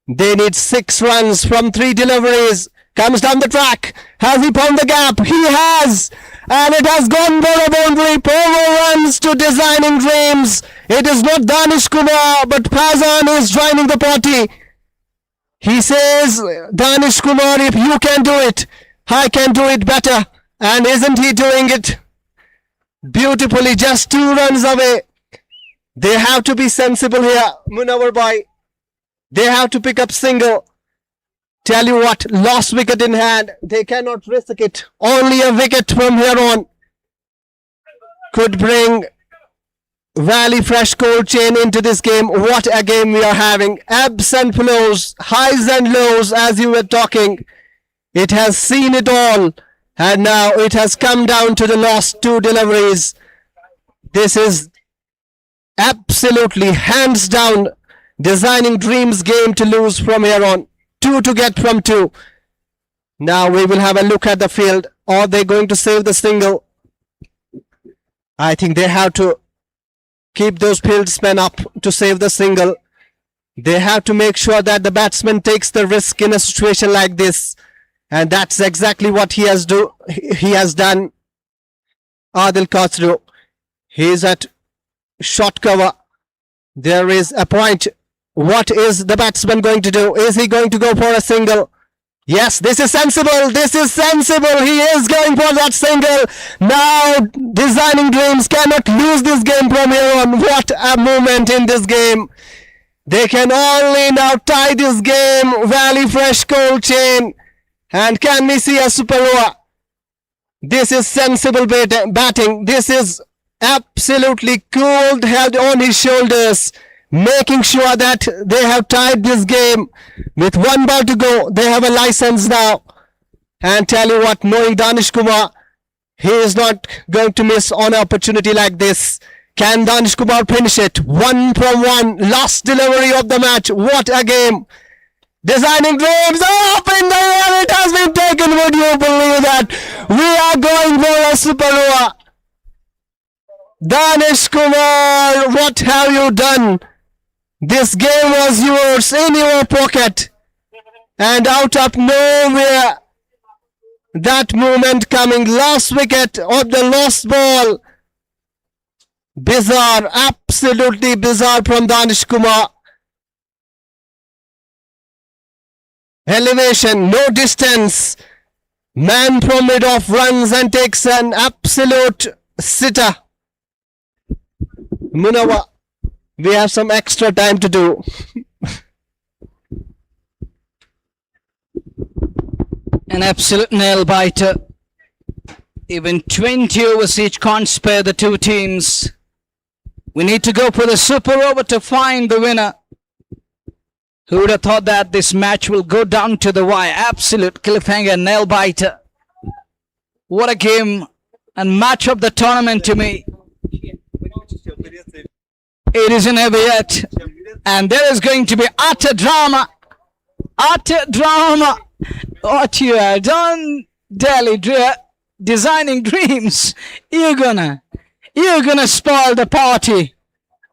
They need 6 runs from 3 deliveries. Comes down the track. Has he found the gap? He has. And it has gone for a boundary. 4 runs to Designing Dreams. It is not Danish Kumar, but Pazan is joining the party. He says, Danish Kumar, if you can do it, I can do it better. And isn't he doing it beautifully? Just 2 runs away. They have to be sensible here, Munawar Bhai. They have to pick up single. Tell you what, lost wicket in hand. They cannot risk it. Only a wicket from here on could bring Valley Fresh Cold Chain into this game. What a game we are having. Ebbs and flows, highs and lows, as you were talking. It has seen it all. And now it has come down to the last 2 deliveries. This is absolutely hands down Designing Dreams game to lose from here on. 2 to get from 2. Now we will have a look at the field. Are they going to save the single? I think they have to keep those fieldsmen up to save the single. They have to make sure that the batsman takes the risk in a situation like this. And that's exactly what he has done. Adil Khosrow. He is at short cover. There is a point. What is the batsman going to do? Is he going to go for a single? Yes, this is sensible. This is sensible. He is going for that single. Now, Designing Dreams cannot lose this game from here on. What a moment in this game. They can only now tie this game. Valley Fresh Cold Chain. And can we see a super over? This is sensible batting. This is absolutely cool, held on his shoulders, making sure that they have tied this game with 1 ball to go. They have a license now. And tell you what, knowing Danish Kumar, he is not going to miss on an opportunity like this. Can Danish Kumar finish it? 1 from 1. Last delivery of the match. What a game. Designing Dreams up in the air. It has been taken. Would you believe that? We are going for a super over. Danish Kumar, what have you done? This game was yours, in your pocket. And out of nowhere, that moment coming. Last wicket of the lost ball. Bizarre, absolutely bizarre from Danish Kumar. Elevation, no distance. Man from mid-off runs and takes an absolute sitter. Munawa, we have some extra time to do. An absolute nail biter. Even 20 overs each can't spare the 2 teams. We need to go for the super over to find the winner. Who would have thought that this match will go down to the wire? Absolute cliffhanger, nail biter. What a game and match of the tournament to me. It isn't over yet. And there is going to be utter drama. Utter drama. What you have done, Designing Dreams. You're gonna spoil the party.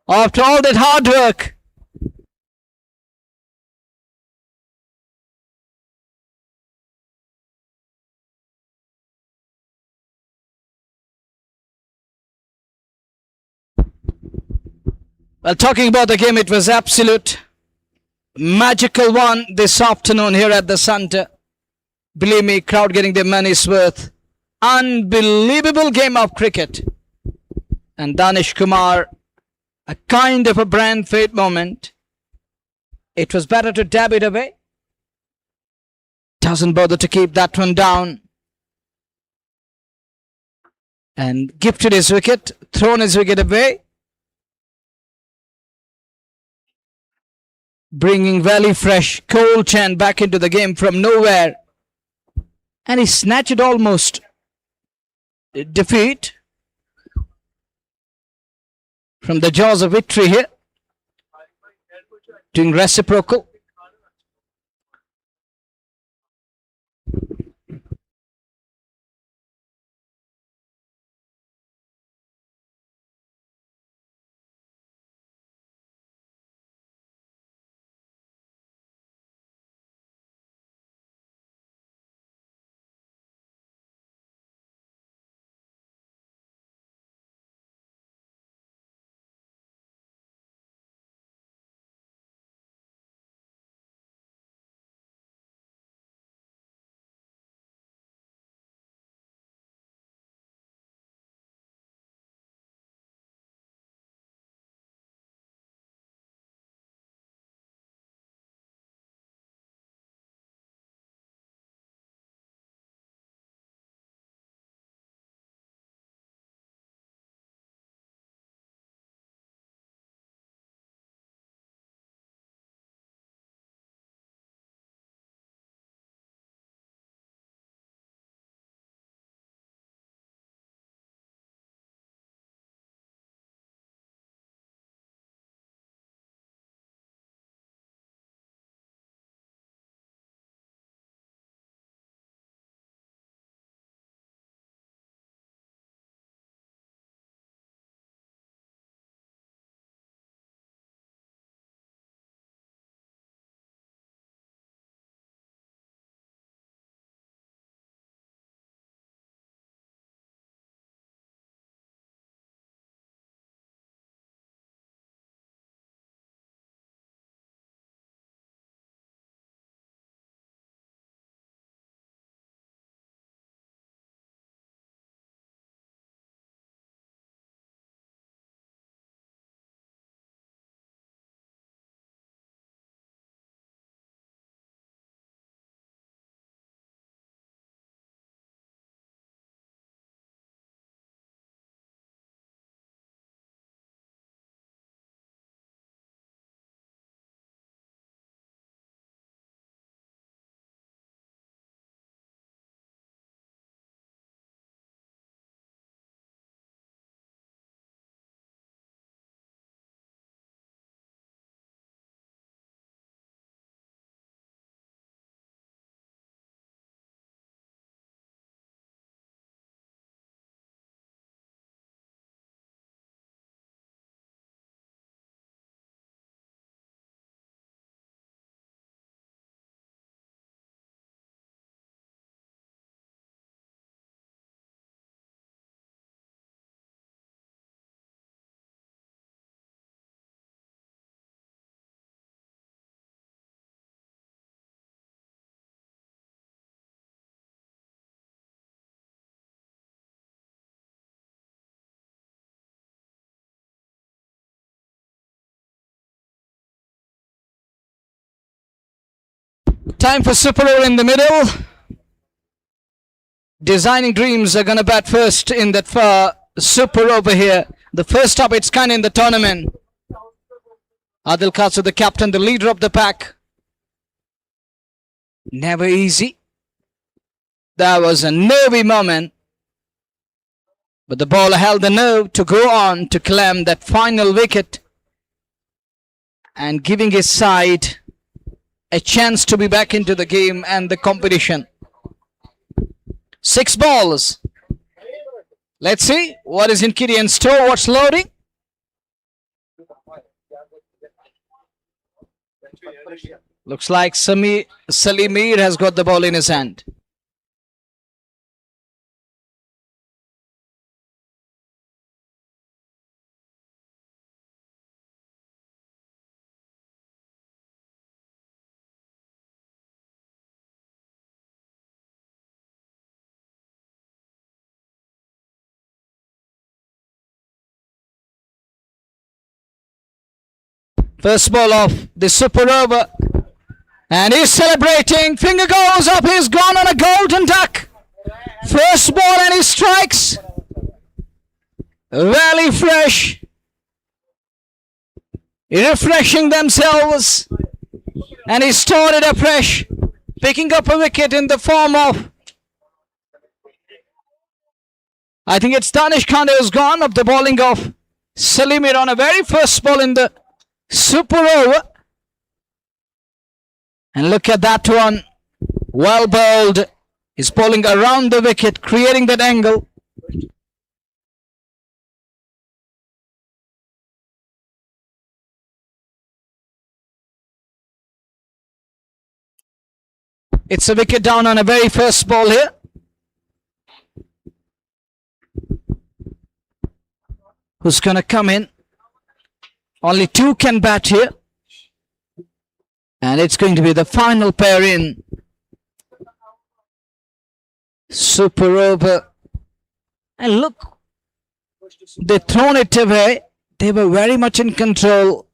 After all that hard work. Well, talking about the game, it was absolute magical one this afternoon here at the Centre. Believe me, crowd getting their money's worth. Unbelievable game of cricket. And Danish Kumar, a kind of a brand fate moment. It was better to dab it away. Doesn't bother to keep that one down. And gifted his wicket, thrown his wicket away. Bringing Valley Fresh Cold Chain back into the game from nowhere. And he snatched it almost defeat from the jaws of victory here, doing reciprocal. Time for super over in the middle. Designing Dreams are gonna bat first in that super over here. The first of its kind in the tournament. Adil Kasu, the captain, the leader of the pack. Never easy. That was a nervy moment. But the bowler held the nerve to go on to claim that final wicket and giving his side a chance to be back into the game and the competition. 6 balls. Let's see what is in kitty and store, what's loading. Looks like Salimir has got the ball in his hand. First ball of the super over. And he's celebrating. Finger goes up. He's gone on a golden duck. First ball and he strikes. Very fresh. Refreshing themselves. And he started afresh. Picking up a wicket in the form of I think it's Danish Khande who's gone of the bowling of Salimir on a very first ball in the super over. And look at that one. Well bowled. He's bowling around the wicket, creating that angle. It's a wicket down on a very first ball here. Who's going to come in? Only two can bat here. And it's going to be the final pair in. Super over. And look, they've thrown it away. They were very much in control.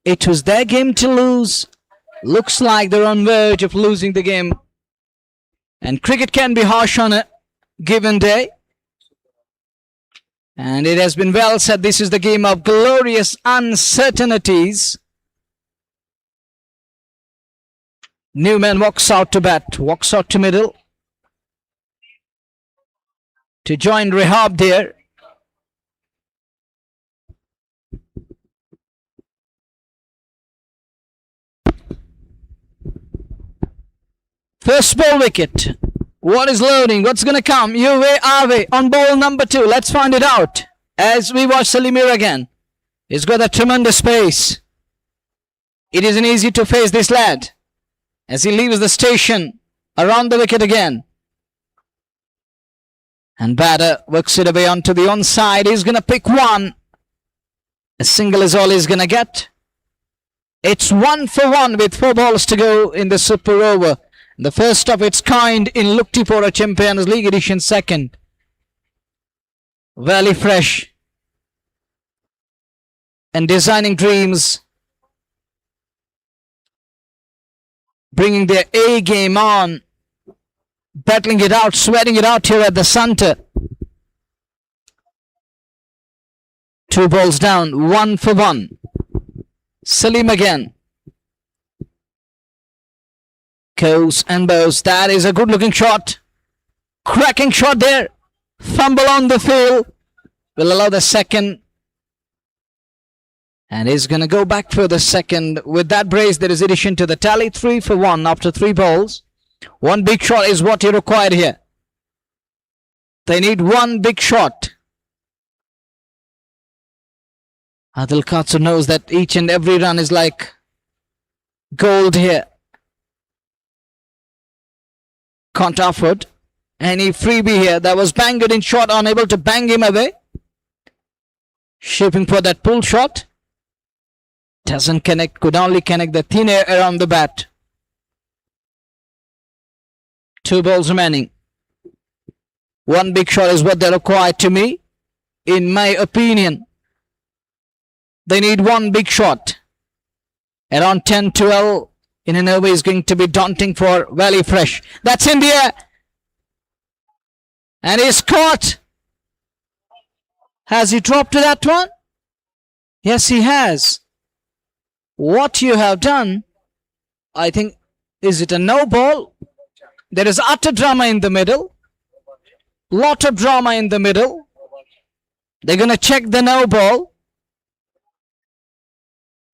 It was their game to lose. Looks like they're on verge of losing the game. And cricket can be harsh on a given day. And it has been well said, this is the game of glorious uncertainties. Newman walks out to bat, walks out to middle. To join Rehab there. First ball wicket. What is loading? What's going to come? You way, our way. On ball number 2. Let's find it out. As we watch Salimir again. He's got a tremendous pace. It isn't easy to face this lad. As he leaves the station. Around the wicket again. And batter works it away onto the onside. He's going to pick one. A single is all he's going to get. It's 1 for 1 with 4 balls to go in the super over. The first of its kind in Locktipora Champions League edition 2nd. Valley Fresh. And Designing Dreams. Bringing their A game on. Battling it out, sweating it out here at the center. 2 balls down, 1 for 1. Salim again. Goes and bows. That is a good looking shot. Cracking shot there. Fumble on the field. Will allow the second. And he's going to go back for the second. With that brace, there is addition to the tally. 3 for 1 after 3 balls. 1 big shot is what you require here. They need 1 big shot. Adil Katsu knows that each and every run is like gold here. Can't afford any freebie here. That was banged in shot, unable to bang him away. Shaping for that pull shot. Doesn't connect, could only connect the thin air around the bat. 2 balls remaining. 1 big shot is what they require to me. In my opinion, they need 1 big shot. Around 10-12 in an over is going to be daunting for Valley Fresh. That's in the air. And he's caught. Has he dropped to that one? Yes, he has. What you have done, I think, is it a no ball? There is utter drama in the middle. Lot of drama in the middle. They're going to check the no ball.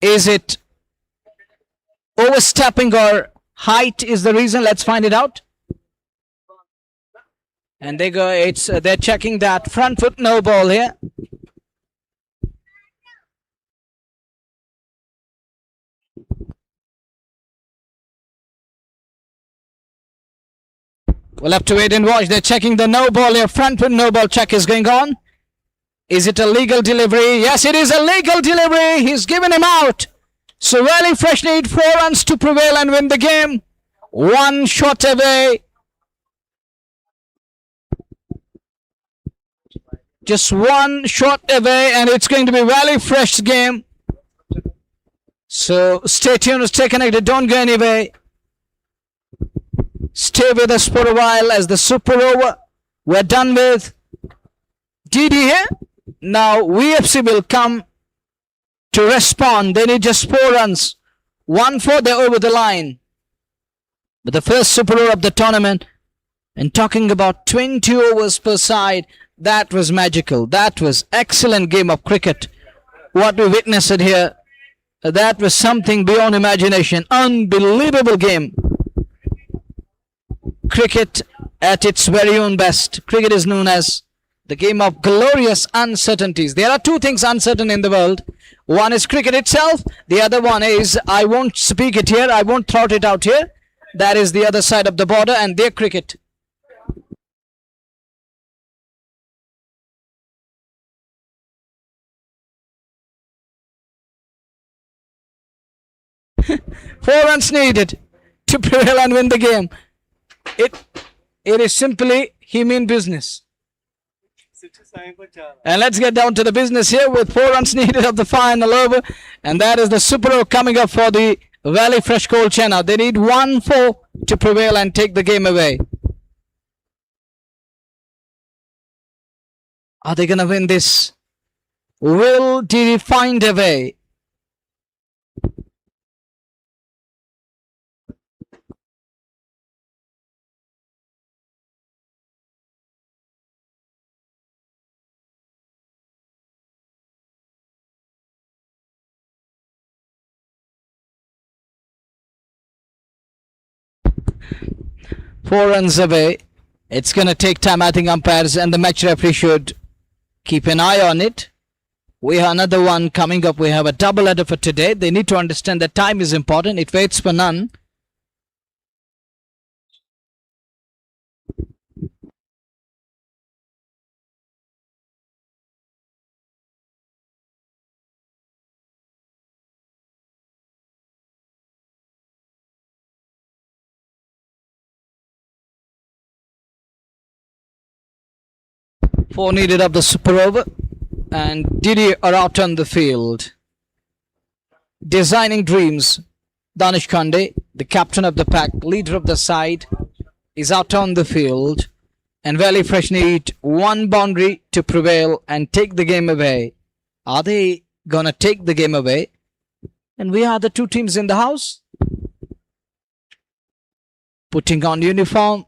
Is it overstepping or height is the reason? Let's find it out. And they go, they're checking that front foot no ball here. We'll have to wait and watch. They're checking the no ball here. Front foot no ball check is going on. Is it a legal delivery? Yes, it is a legal delivery. He's given him out. So Valley Fresh need 4 runs to prevail and win the game. 1 shot away. Just 1 shot away and it's going to be Valley Fresh's game. So stay tuned, stay connected, don't go anywhere. Stay with us for a while as the super over. We're done with DD here. Now VFC will come to respond. They need just 4 runs. 1 for, they're over the line. But the first super over of the tournament, and talking about 20 overs per side, That was magical. That was excellent game of cricket. What we witnessed here, that was something beyond imagination. Unbelievable game. Cricket at its very own best. Cricket is known as the game of glorious uncertainties. There are two things uncertain in the world. One is cricket itself. The other one is, I won't speak it here. I won't throw it out here. That is the other side of the border and their cricket. Four runs needed to prevail and win the game. It is simply he mean business. And let's get down to the business here with 4 runs needed of the final over. And that is the super over coming up for the Valley Fresh Cold Chennai. They need 1-4 to prevail and take the game away. Are they going to win this? Will Didi find a way? Four runs away. It's going to take time. I think umpires and the match referee should keep an eye on it. We have another one coming up. We have a double header for today. They need to understand that time is important. It waits for none. Four needed of the super over. And Didi are out on the field. Designing dreams. Danish Kande, the captain of the pack, leader of the side, is out on the field. And Valley Fresh need one boundary to prevail and take the game away. Are they gonna take the game away? And we are the two teams in the house. Putting on uniform.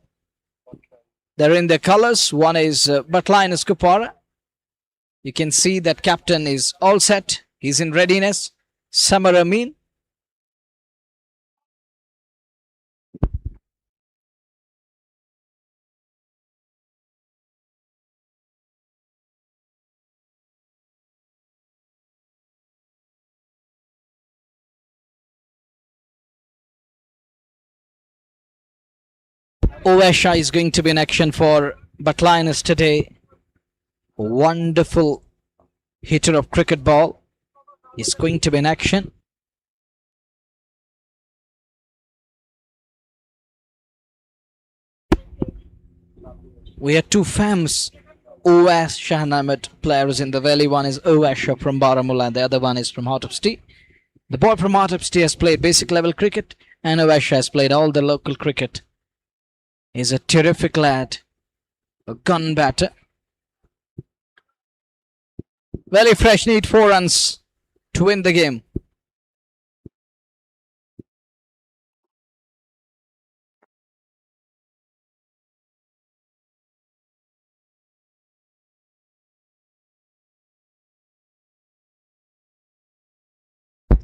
They're in their colors. One is Batlinus Kupara. You can see that captain is all set. He's in readiness. Samar Amin. Ovesha is going to be in action for Batlinus today. Wonderful hitter of cricket ball is going to be in action. We have two famous OS Shahnamet players in the valley. One is Ovesha from Baramulla and the other one is from Htxtps. The boy from Htxtps has played basic level cricket and Ovesha has played all the local cricket. He's a terrific lad, a gun batter. Valley Fresh need 4 runs to win the game.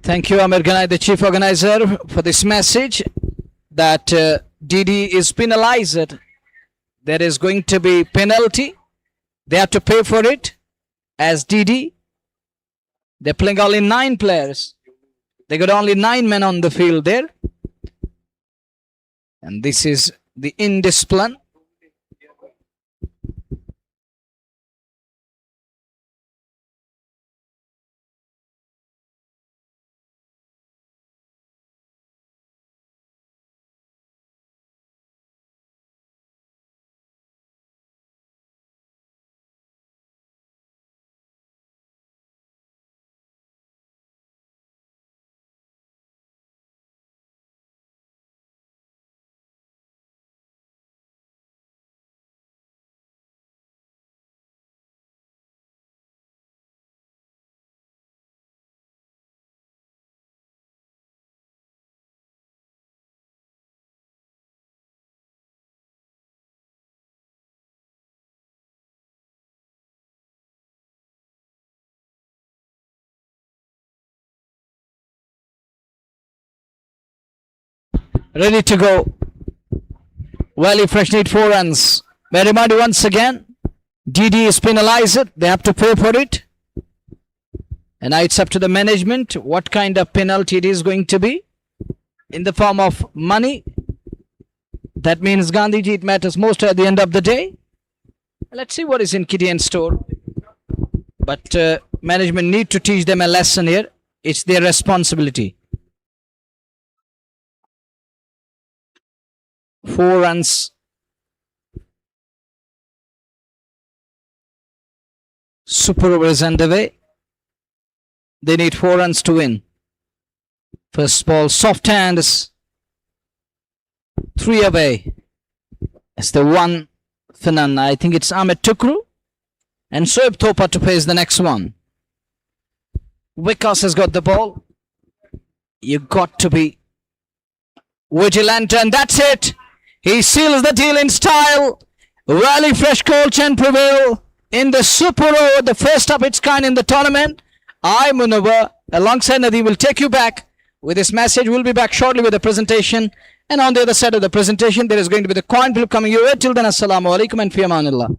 Thank you, Amir Ganai, the chief organizer, for this message that DD is penalized. There is going to be penalty. They have to pay for it. As DD, they're playing only 9 players. They got only 9 men on the field there. And this is the indiscipline. ready to go. Valley Fresh need 4 runs. May I remind you once again, DD is penalized. They have to pay for it. And now it's up to the management what kind of penalty it is going to be in the form of money. That means Gandhiji, it matters most at the end of the day. Let's see what is in kitty and store. But management need to teach them a lesson here. It's their responsibility. 4 runs. Super over is underway. They need 4 runs to win. First ball, soft hands. 3 away. It's the one for none. I think it's Ahmed Tukru and Shoaib Thopa to face the next one. Vikas has got the ball. You got to be vigilant, and that's it. He seals the deal in style. Valley Fresh coach and prevail in the Super Over, the first of its kind in the tournament. I, Munawar, alongside Nadeem, will take you back with this message. We'll be back shortly with the presentation. And on the other side of the presentation, there is going to be the coin flip coming your way. Till then, assalamu alaikum and fi amanillah.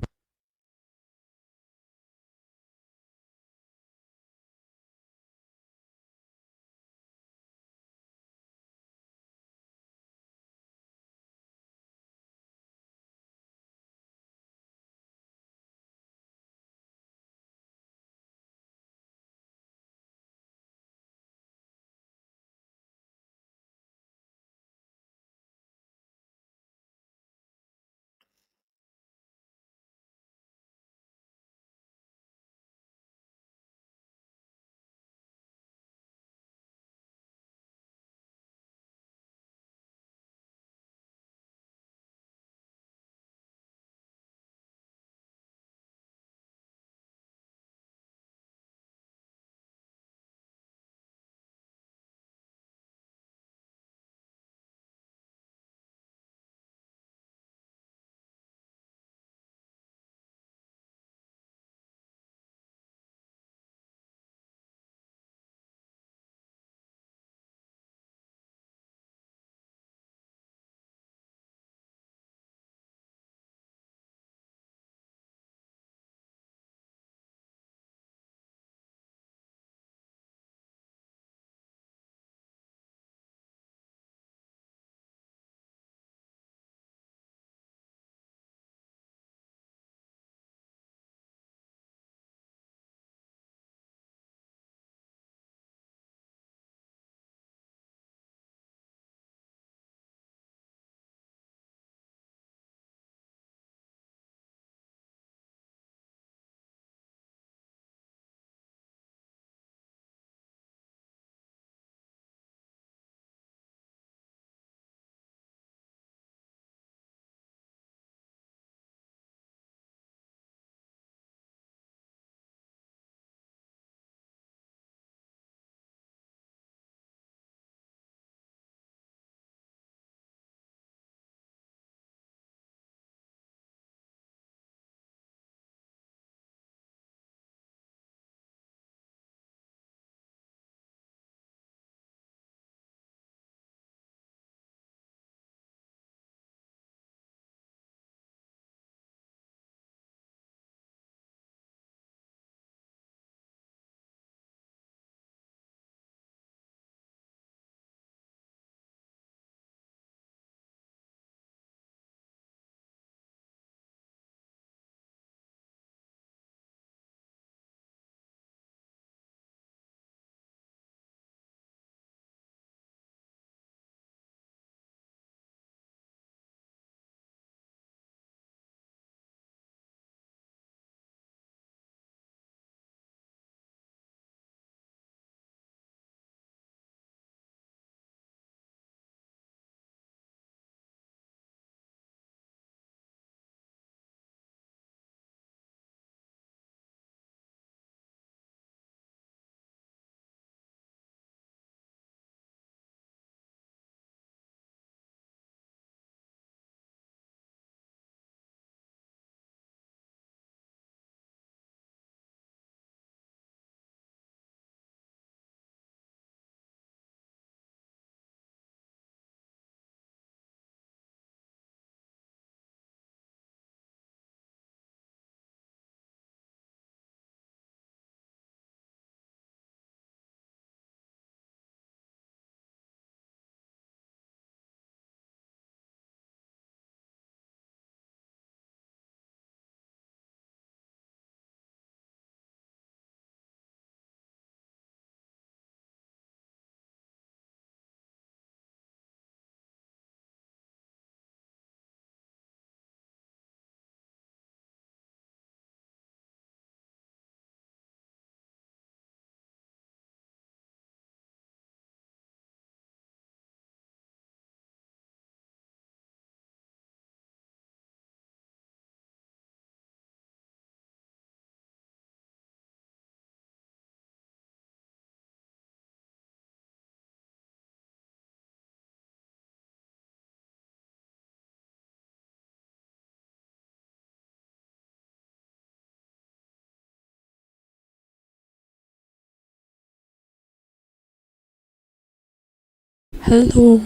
Hello.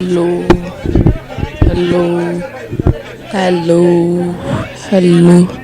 Hello. Hello. Hello. Hello.